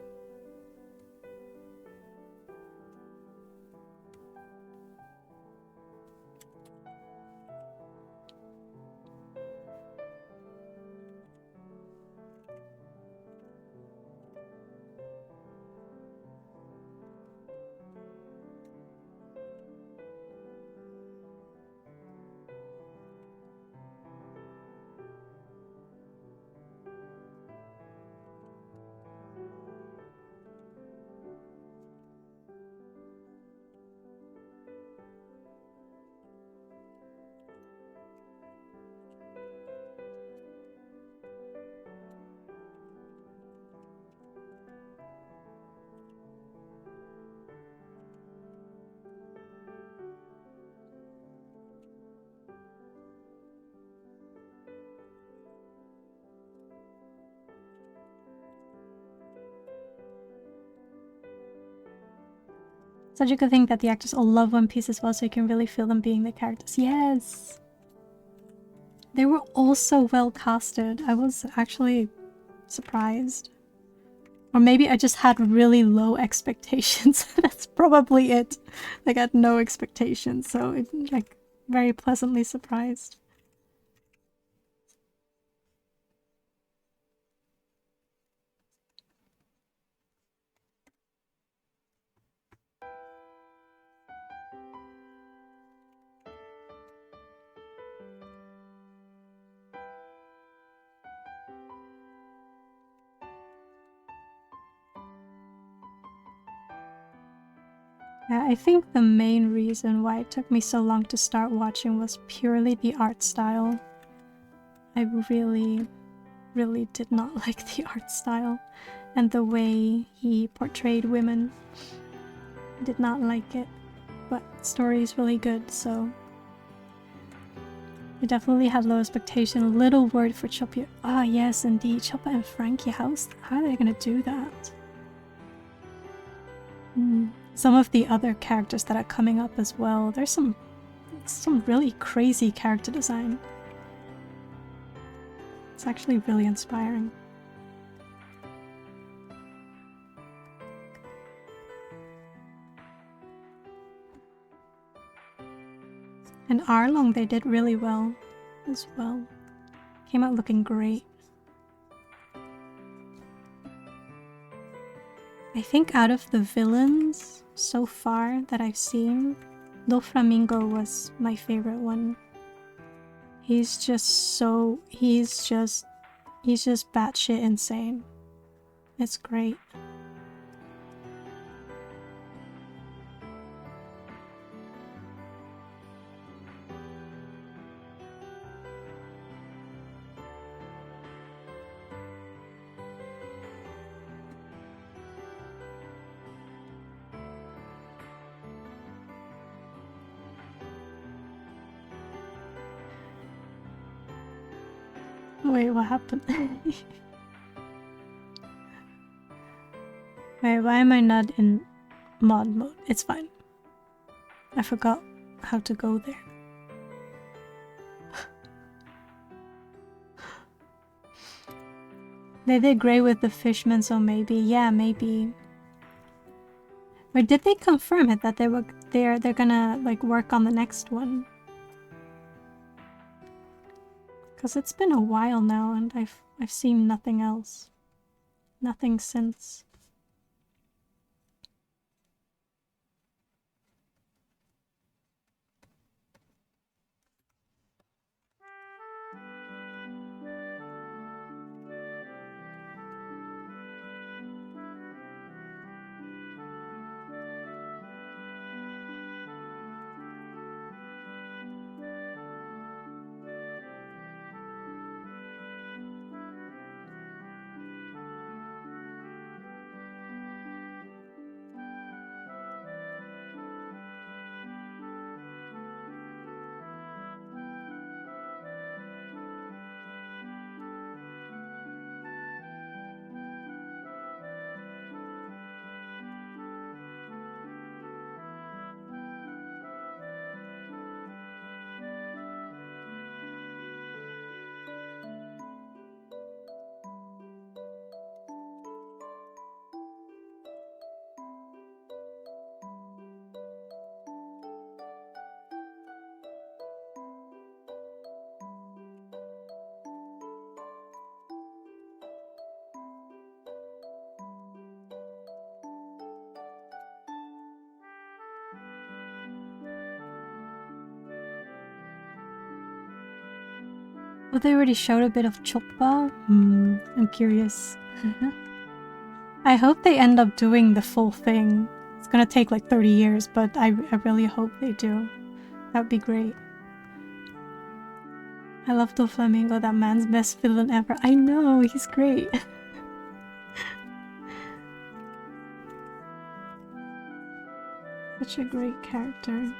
Such a good thing that the actors all love One Piece as well, so you can really feel them being the characters. Yes! They were all so well casted. I was actually surprised. Or maybe I just had really low expectations. That's probably it. Like, I had no expectations, so it, like, very pleasantly surprised. Yeah, I think the main reason why it took me so long to start watching was purely the art style. I really, really did not like the art style and the way he portrayed women. I did not like it, but the story is really good, so I definitely had low expectation. A little word for Choppa. Ah, yes, indeed. Choppa and Frankie, how are they gonna do that? Some of the other characters that are coming up as well, there's some really crazy character design. It's actually really inspiring. And Arlong, they did really well as well. Came out looking great. I think out of the villains so far that I've seen, Doflamingo was my favorite one. He's just batshit insane. It's great. Wait, what happened? Wait, why am I not in mod mode? It's fine. I forgot how to go there. They did great with the fishman, so maybe, yeah, maybe. Wait, did they confirm it that they're gonna like work on the next one? Because it's been a while now, and I've seen nothing else, nothing since. Oh, they already showed a bit of Chokba? I'm curious. I hope they end up doing the full thing. It's gonna take like 30 years, but I really hope they do. That would be great. I love Doflamingo, that man's best villain ever. I know, he's great. Such a great character.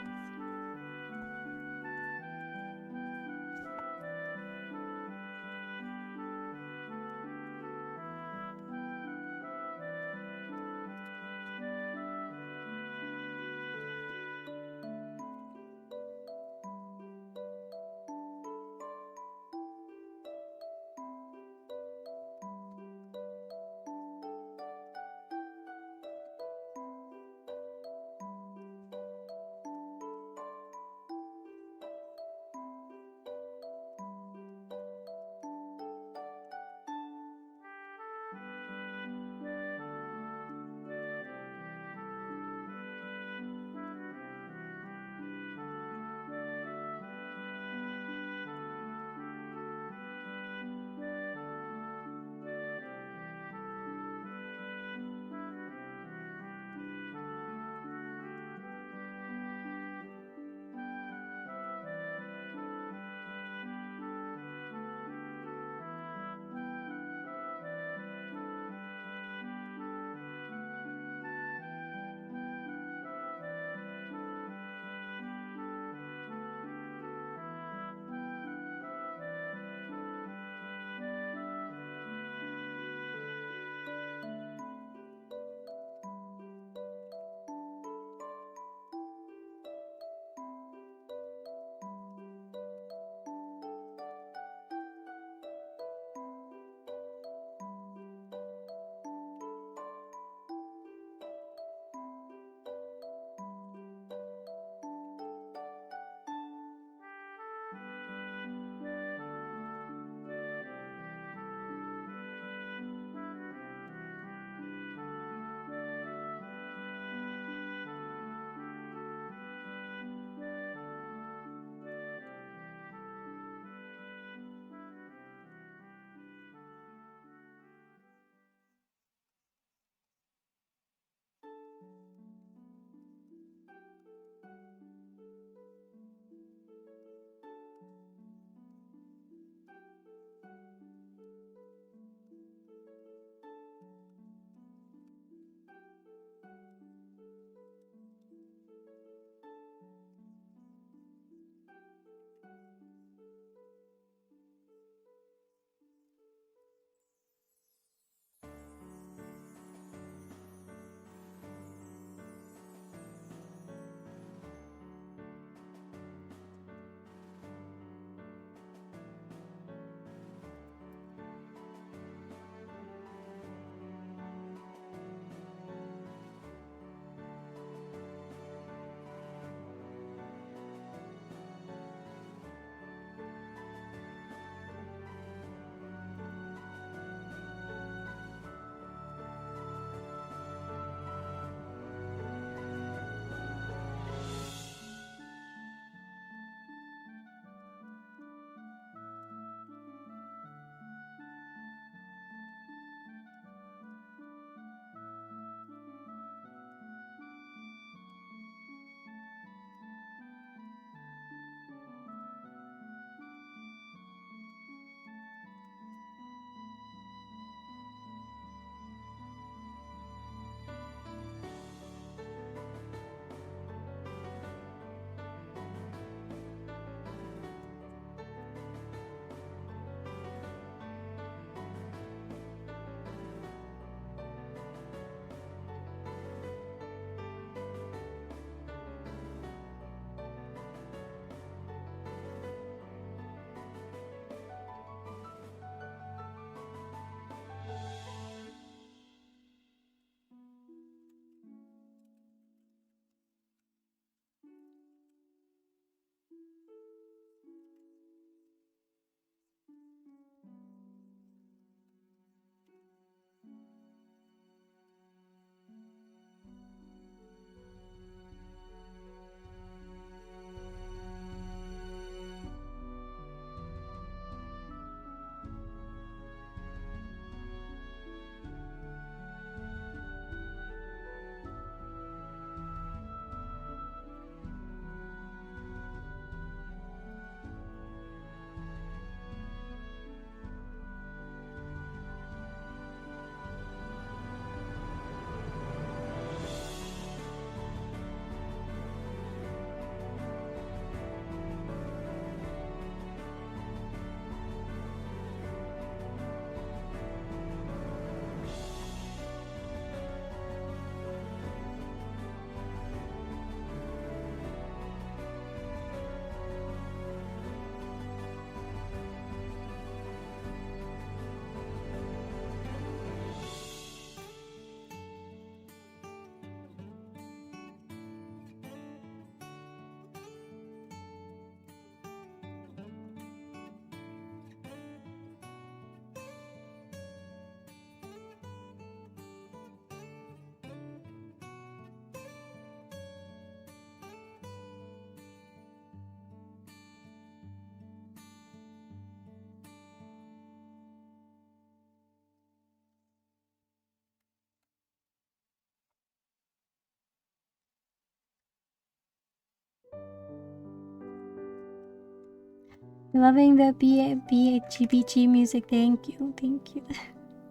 Loving the BGBG music. Thank you, thank you.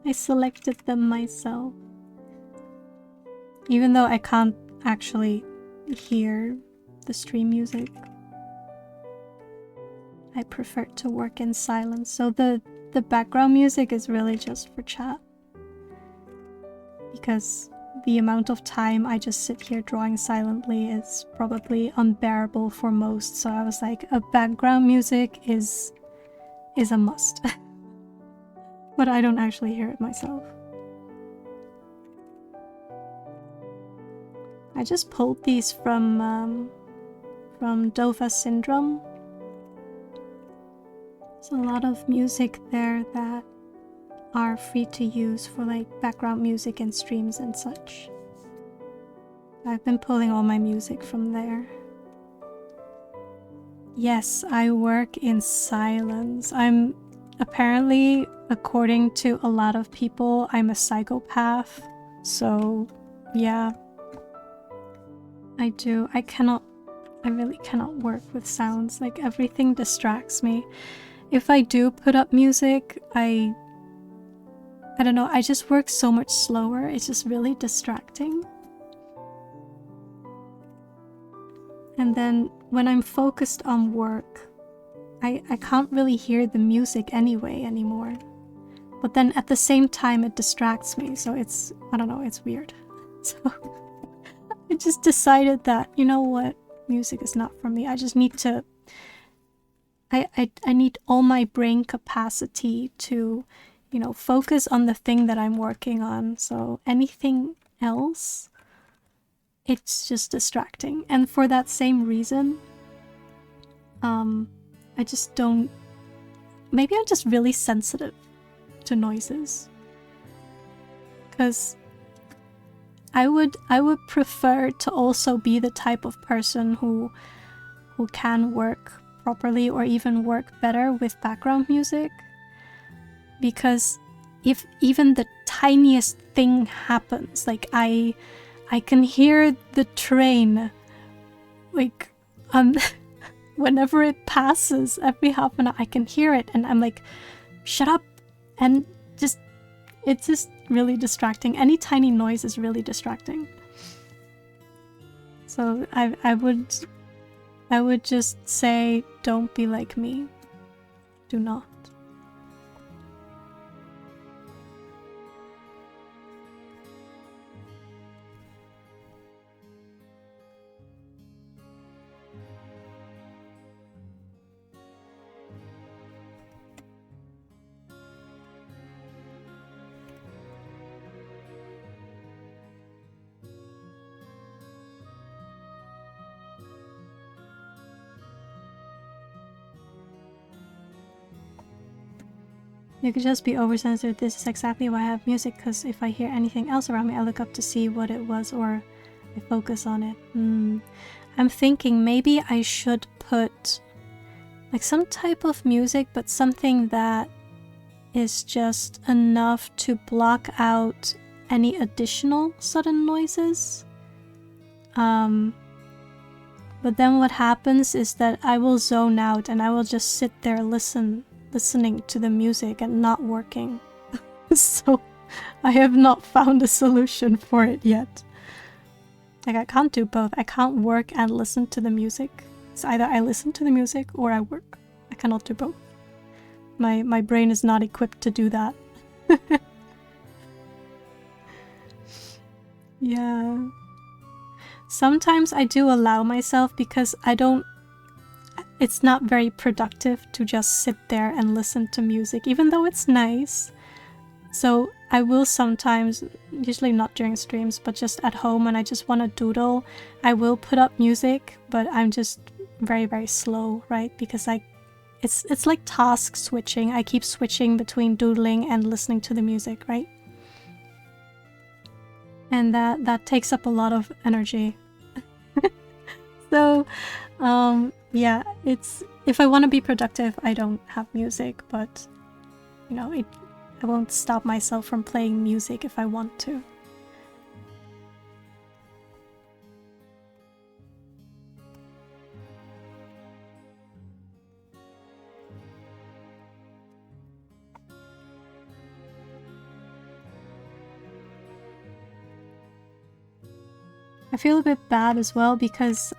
I selected them myself. Even though I can't actually hear the stream music, I prefer to work in silence. So the background music is really just for chat. Because the amount of time I just sit here drawing silently is probably unbearable for most. So I was like, a background music is a must. But I don't actually hear it myself. I just pulled these from Dova Syndrome. There's a lot of music there that are free to use for like background music and streams and such. I've been pulling all my music from there. Yes, I work in silence. I'm apparently, according to a lot of people, I'm a psychopath. So yeah, I do. I really cannot work with sounds. Like everything distracts me. If I do put up music, I don't know, I just work so much slower. It's just really distracting. And then when I'm focused on work, I can't really hear the music anyway anymore. But then at the same time it distracts me, so it's, I don't know, it's weird. So I just decided that, you know what, music is not for me. I just need to, I need all my brain capacity to, you know, focus on the thing that I'm working on. So anything else, it's just distracting. And for that same reason, I just don't, maybe I'm just really sensitive to noises. Because I would prefer to also be the type of person who can work properly or even work better with background music. Because if even the tiniest thing happens, like I can hear the train, like whenever it passes every half an hour, I can hear it and I'm like, shut up, and it's just really distracting. Any tiny noise is really distracting. So I would just say, don't be like me. Do not. You could just be oversensitive. This is exactly why I have music, because if I hear anything else around me, I look up to see what it was or I focus on it. I'm thinking maybe I should put like some type of music, but something that is just enough to block out any additional sudden noises. But then what happens is that I will zone out and I will just sit there listening to the music and not working. So I have not found a solution for it yet. Like I can't do both. I can't work and listen to the music. It's either I listen to the music or I work. I cannot do both. My brain is not equipped to do that. Yeah. Sometimes I do allow myself because it's not very productive to just sit there and listen to music, even though it's nice. So I will sometimes, usually not during streams, but just at home when I just want to doodle, I will put up music, but I'm just very, very slow, right? Because it's like task switching. I keep switching between doodling and listening to the music, right? And that takes up a lot of energy. So, yeah, if I want to be productive, I don't have music, but, you know, I won't stop myself from playing music if I want to. I feel a bit bad as well because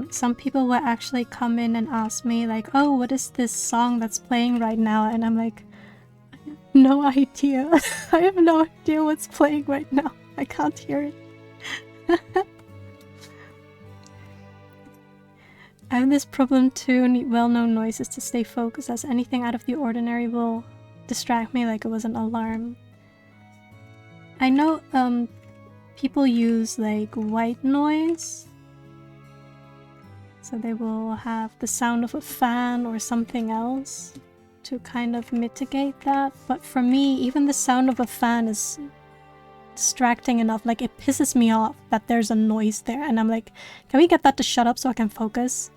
some people will actually come in and ask me like, oh, what is this song that's playing right now? And I'm like, no idea. I have no idea what's playing right now. I can't hear it. I have this problem too, need well-known noises to stay focused, as anything out of the ordinary will distract me like it was an alarm. I know people use like white noise, so they will have the sound of a fan or something else to kind of mitigate that. But for me, even the sound of a fan is distracting enough. Like, it pisses me off that there's a noise there, and I'm like, can we get that to shut up so I can focus?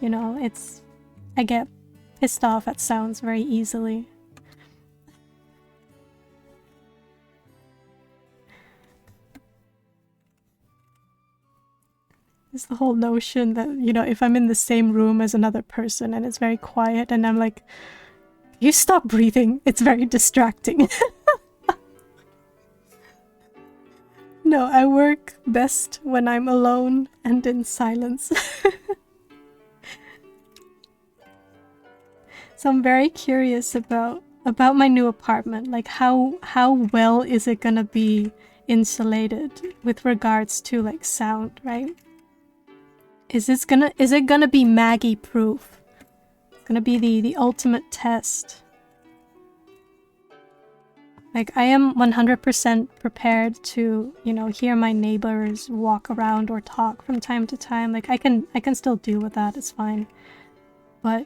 You know, I get pissed off at sounds very easily. It's the whole notion that, you know, if I'm in the same room as another person and it's very quiet and I'm like, you stop breathing, it's very distracting. No, I work best when I'm alone and in silence. So I'm very curious about my new apartment. Like, how well is it gonna be insulated with regards to like sound, right? Is it gonna be Maggie proof? It's gonna be the ultimate test. Like, I am 100% prepared to, you know, hear my neighbors walk around or talk from time to time. Like, I can still deal with that, it's fine. But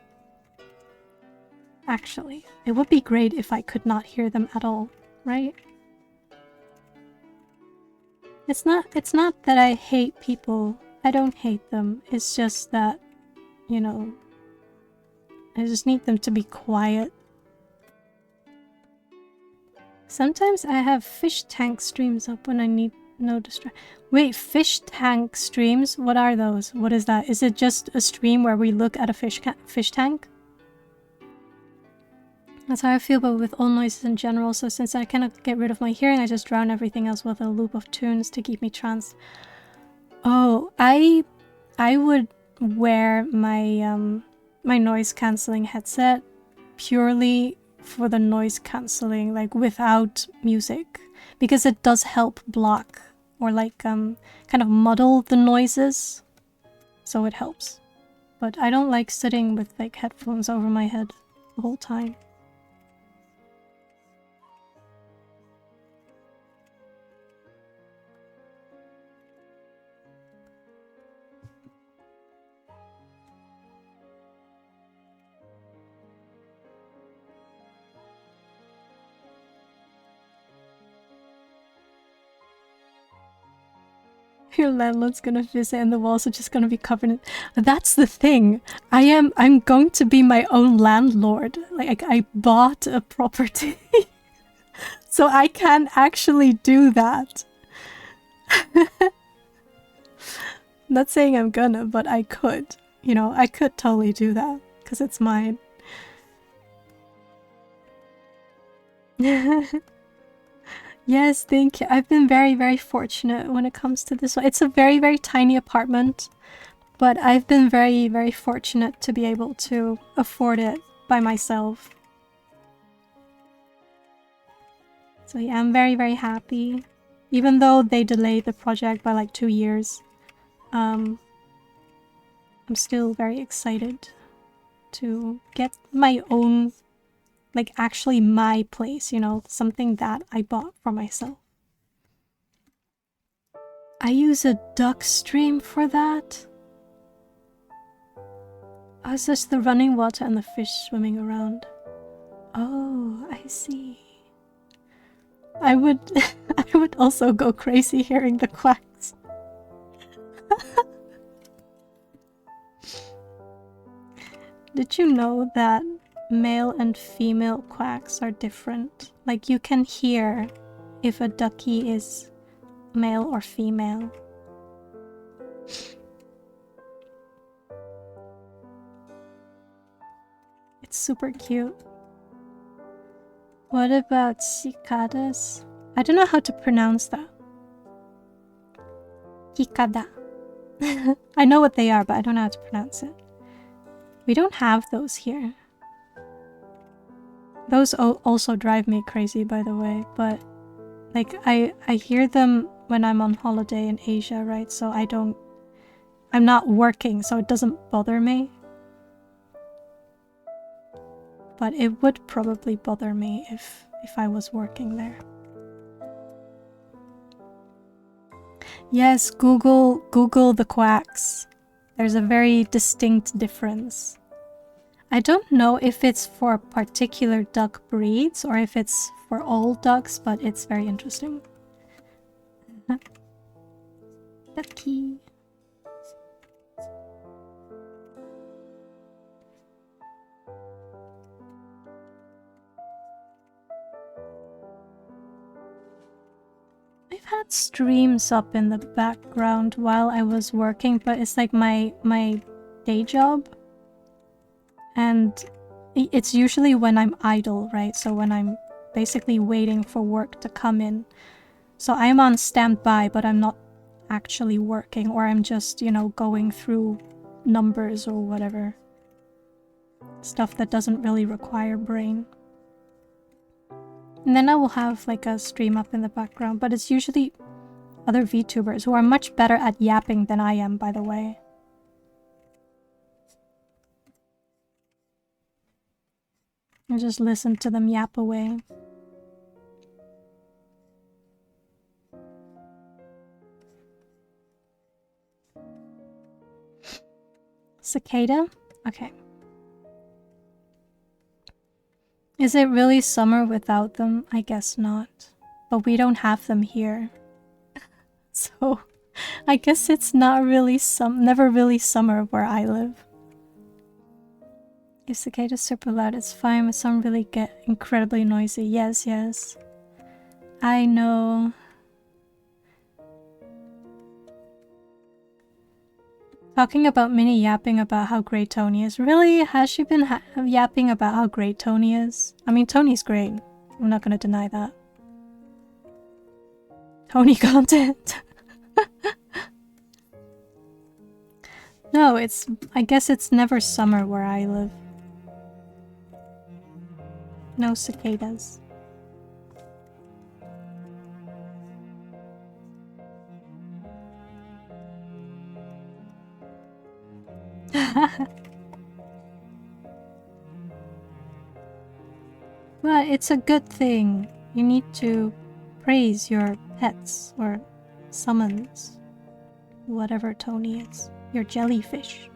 actually, it would be great if I could not hear them at all, right? It's not that I hate people. I don't hate them. It's just that, you know, I just need them to be quiet. Sometimes I have fish tank streams up when I need no distraction. Wait, fish tank streams? What are those? What is that? Is it just a stream where we look at a fish tank? That's how I feel, but with all noises in general. So since I cannot get rid of my hearing, I just drown everything else with a loop of tunes to keep me tranced. Oh, I would wear my my noise cancelling headset purely for the noise cancelling, like without music, because it does help block or like kind of muddle the noises, so it helps. But I don't like sitting with like headphones over my head the whole time. Your landlord's gonna visit and the walls are just gonna be covered in... That's the thing. I'm going to be my own landlord. Like, I bought a property. So I can actually do that. I'm not saying I'm gonna, but I could. You know, I could totally do that. Because it's mine. Yes, thank you. I've been very, very fortunate when it comes to this one. It's a very, very tiny apartment, but I've been very, very fortunate to be able to afford it by myself. So yeah, I'm very, very happy. Even though they delayed the project by like 2 years, I'm still very excited to get my own, like, actually my place, you know, something that I bought for myself. I use a duck stream for that. Oh, it's just the running water and the fish swimming around. Oh, I see. I would I would also go crazy hearing the quacks. Did you know that male and female quacks are different? Like, you can hear if a ducky is male or female. It's super cute. What about cicadas? I don't know how to pronounce that. Cicada. I know what they are, but I don't know how to pronounce it. We don't have those here. Those also drive me crazy, by the way, but like I hear them when I'm on holiday in Asia, right? So I'm not working, so it doesn't bother me. But it would probably bother me if I was working there. Yes, Google the quacks. There's a very distinct difference. I don't know if it's for particular duck breeds or if it's for all ducks, but it's very interesting. Ducky. I've had streams up in the background while I was working, but it's like my day job. And it's usually when I'm idle, right? So when I'm basically waiting for work to come in. So I'm on standby, but I'm not actually working, or I'm just, you know, going through numbers or whatever. Stuff that doesn't really require brain. And then I will have like a stream up in the background, but it's usually other VTubers who are much better at yapping than I am, by the way. I just listen to them yap away. Cicada? Okay. Is it really summer without them? I guess not. But we don't have them here. So, I guess it's not really never really summer where I live. If cicadas super loud, it's fine, but some really get incredibly noisy. Yes, yes. I know. Talking about Minnie yapping about how great Tony is. Really? Has she been yapping about how great Tony is? I mean, Tony's great. I'm not gonna deny that. Tony content. No, I guess it's never summer where I live. No cicadas. But it's a good thing. You need to praise your pets or summons. Whatever Tony is. Your jellyfish.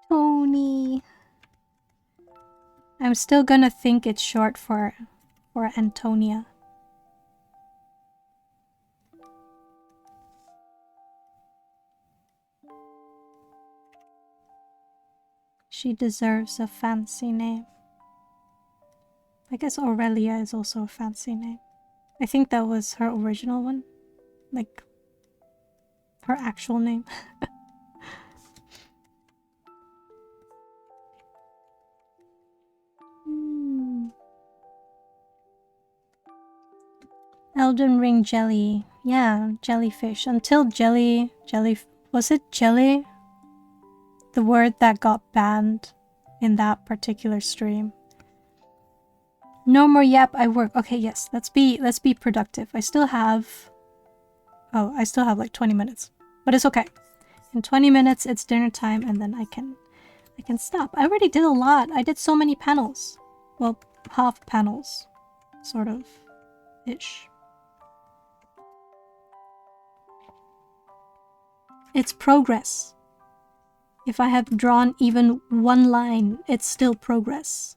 Tony. I'm still gonna think it's short for Antonia. She deserves a fancy name. I guess Aurelia is also a fancy name. I think that was her original one. Like, her actual name. Elden Ring jelly. Yeah, jellyfish. Until was it jelly? The word that got banned in that particular stream. No more yap, I work. Okay, yes, let's be productive. I still have like 20 minutes. But it's okay. In 20 minutes it's dinner time and then I can stop. I already did a lot. I did so many panels. Well, half panels. Sort of. Ish. It's progress. If I have drawn even one line, it's still progress.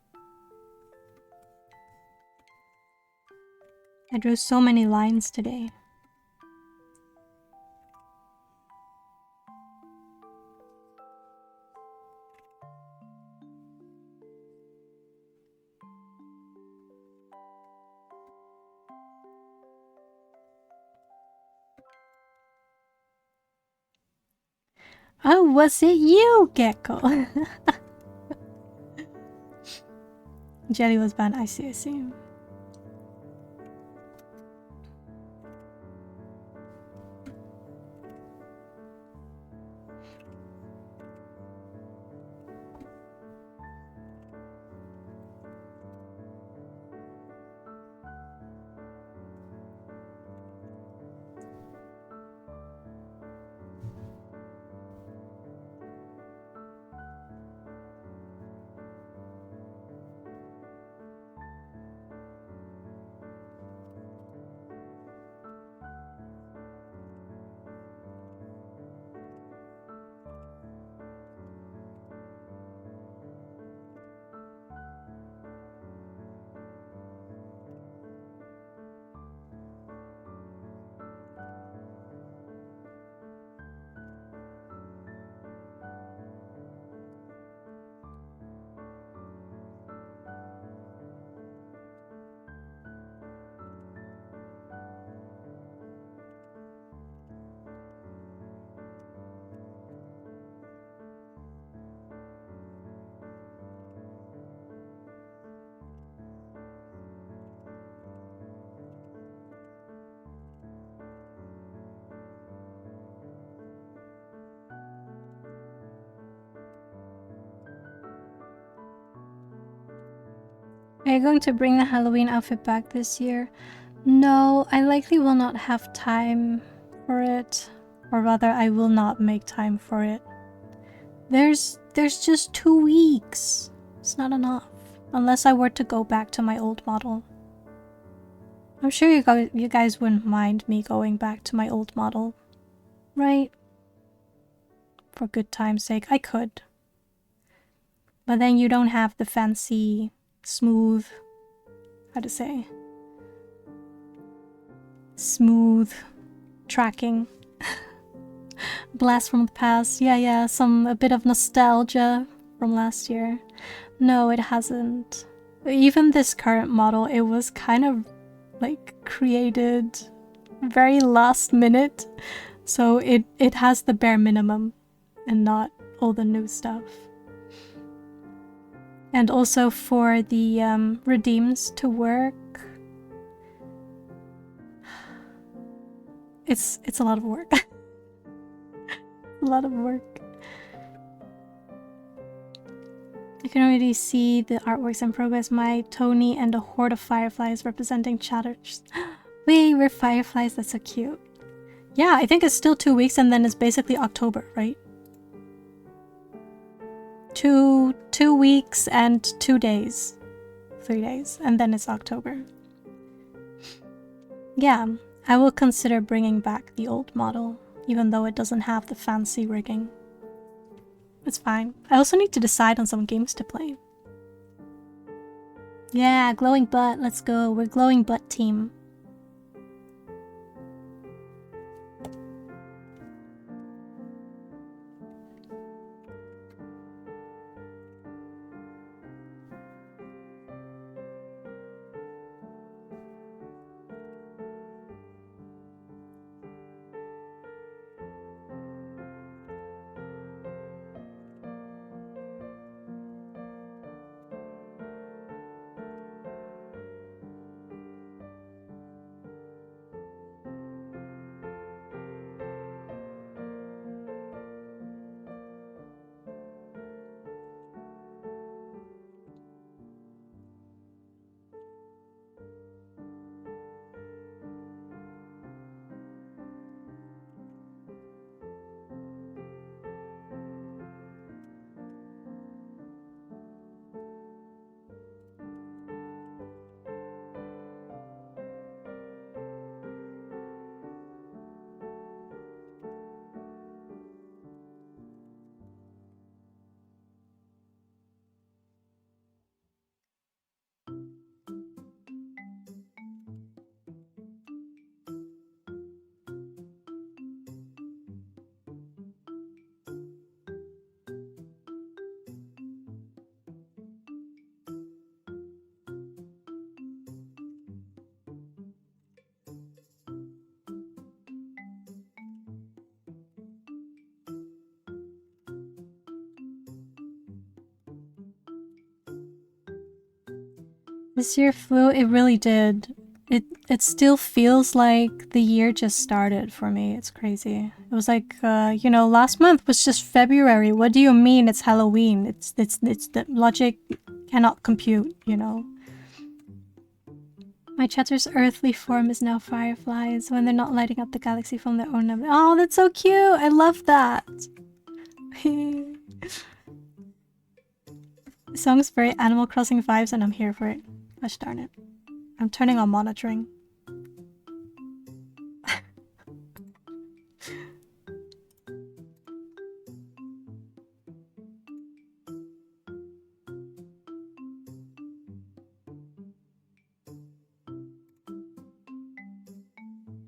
I drew so many lines today. Oh, was it you, Gecko? Jelly was banned. I see, I see. Are you going to bring the Halloween outfit back this year? No, I likely will not have time for it. Or rather, I will not make time for it. There's just 2 weeks. It's not enough. Unless I were to go back to my old model. I'm sure you guys wouldn't mind me going back to my old model. Right? For good time's sake, I could. But then you don't have the fancy, smooth... how to say? Smooth tracking. Blast from the past. Yeah, a bit of nostalgia from last year. No, it hasn't. Even this current model, it was kind of like created very last minute. So it has the bare minimum and not all the new stuff. And also for the redeems to work, it's a lot of work. A lot of work. You can already see the artworks in progress. My Tony and a horde of fireflies representing chatters. Wait, we're fireflies. That's so cute. Yeah, I think it's still 2 weeks and then it's basically October, right? 2 weeks and 2 days. 3 days. And then it's October. Yeah, I will consider bringing back the old model, even though it doesn't have the fancy rigging. It's fine. I also need to decide on some games to play. Yeah, glowing butt. Let's go. We're glowing butt team. This year flew, it really did. It still feels like the year just started for me. It's crazy. It was like, you know, last month was just February. What do you mean it's Halloween? It's the logic cannot compute, you know. My chatter's earthly form is now fireflies when they're not lighting up the galaxy from their own. Oh, that's so cute! I love that. The song's very Animal Crossing vibes, and I'm here for it. Gosh darn it. I'm turning on monitoring.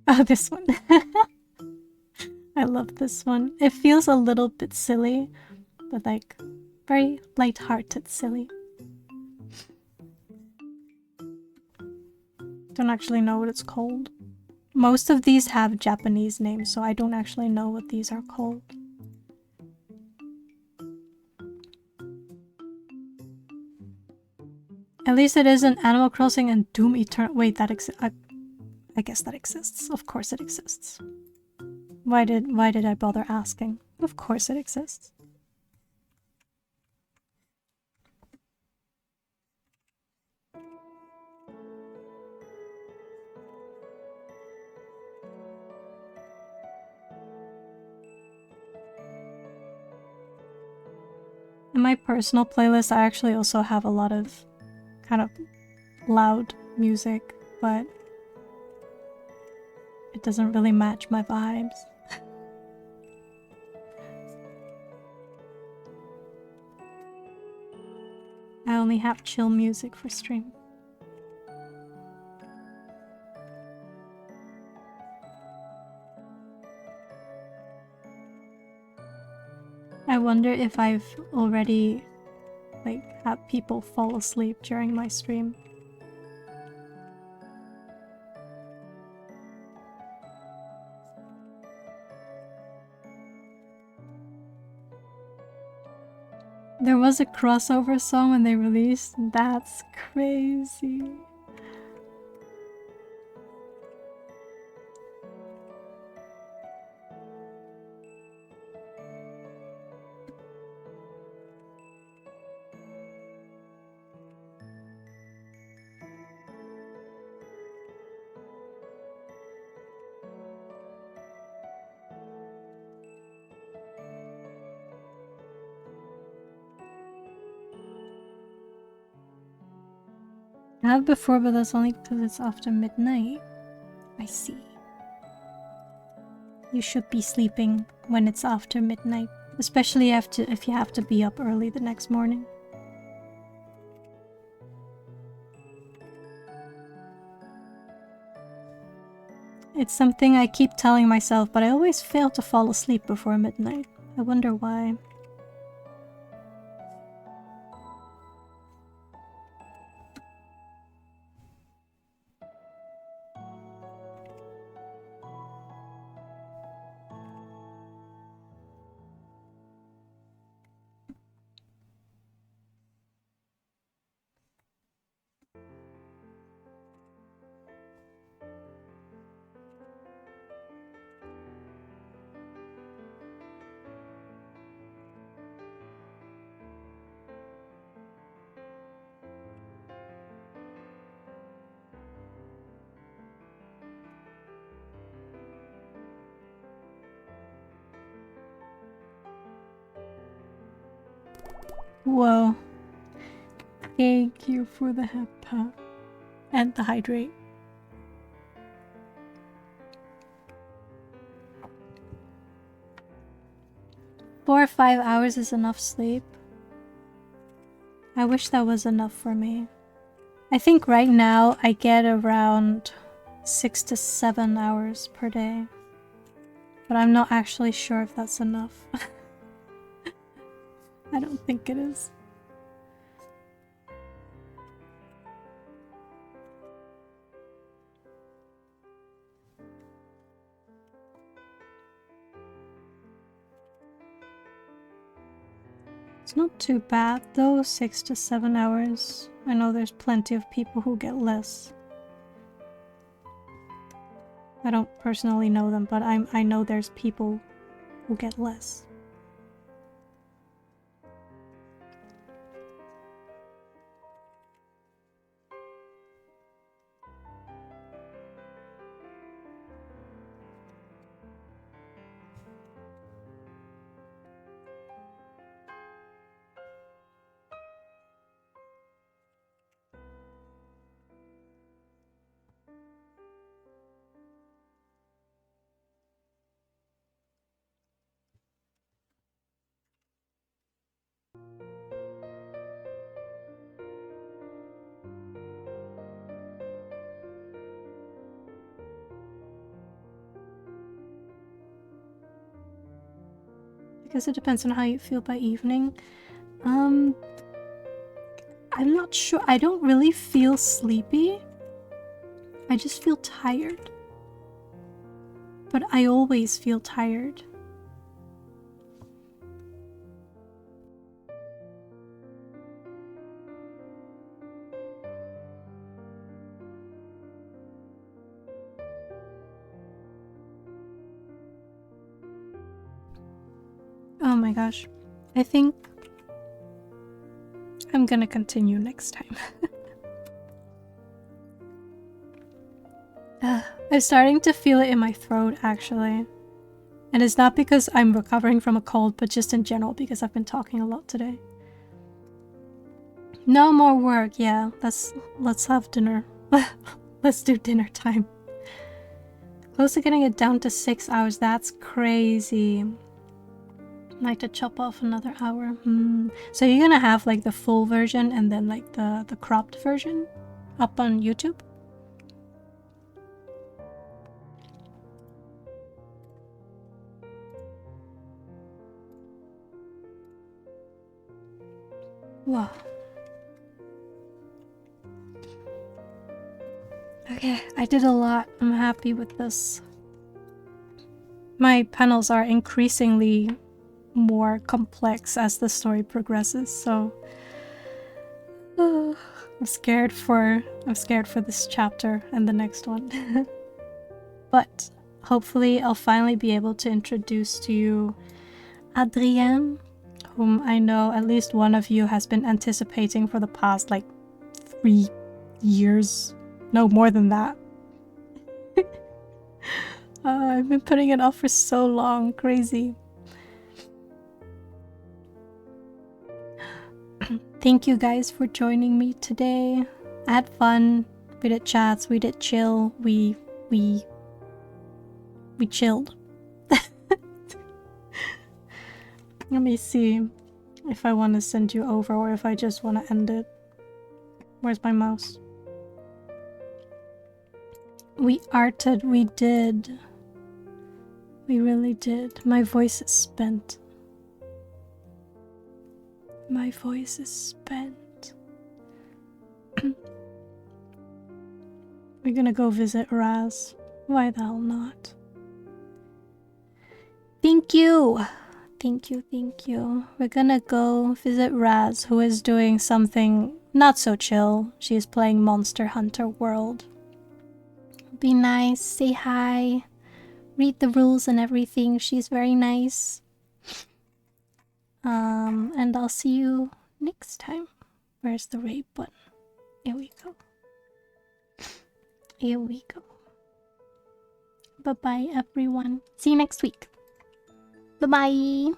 Oh, this one. I love this one. It feels a little bit silly, but like very light-hearted silly. Don't actually know what it's called. Most of these have Japanese names, so I don't actually know what these are called. At least it isn't Animal Crossing and Doom Eternal. Wait, that exists. I guess that exists. Of course it exists. Why did I bother asking? Of course it exists. In my personal playlist, I actually also have a lot of kind of loud music, but it doesn't really match my vibes. I only have chill music for stream. I wonder if I've already like had people fall asleep during my stream. There was a crossover song when they released. That's crazy. I have before, but that's only because it's after midnight. I see. You should be sleeping when it's after midnight, especially if you have to be up early the next morning. It's something I keep telling myself, but I always fail to fall asleep before midnight. I wonder why. Whoa. Thank you for the HEPA and the hydrate. Four or 5 hours is enough sleep. I wish that was enough for me. I think right now I get around 6 to 7 hours per day. But I'm not actually sure if that's enough. I don't think it is. It's not too bad though, 6 to 7 hours. I know there's plenty of people who get less. I don't personally know them, but I know there's people who get less. I guess it depends on how you feel by evening. I'm not sure. I don't really feel sleepy. I just feel tired. But I always feel tired. Oh my gosh. I think I'm gonna continue next time. I'm starting to feel it in my throat, actually. And it's not because I'm recovering from a cold, but just in general because I've been talking a lot today. No more work, yeah. Let's have dinner. Let's do dinner time. Close to getting it down to 6 hours. That's crazy. I'd like to chop off another hour. So you're gonna have like the full version and then like the cropped version up on YouTube? Wow. Okay, I did a lot. I'm happy with this. My panels are increasingly more complex as the story progresses, so I'm scared for this chapter and the next one. But hopefully I'll finally be able to introduce to you Adrienne, whom I know at least one of you has been anticipating for the past like 3 years. No, more than that. I've been putting it off for so long. Crazy. Thank you guys for joining me today. I had fun. We did chats, we did chill, we chilled. Let me see if I want to send you over or if I just want to end it. Where's my mouse? We arted, we did. We really did. My voice is spent. My voice is spent. We're gonna go visit Raz. Why the hell not? Thank you! Thank you, thank you. We're gonna go visit Raz, who is doing something not so chill. She is playing Monster Hunter World. Be nice, say hi, read the rules and everything. She's very nice. And I'll see you next time. Where's the raid button? Here we go. Here we go. Bye-bye, everyone. See you next week. Bye-bye.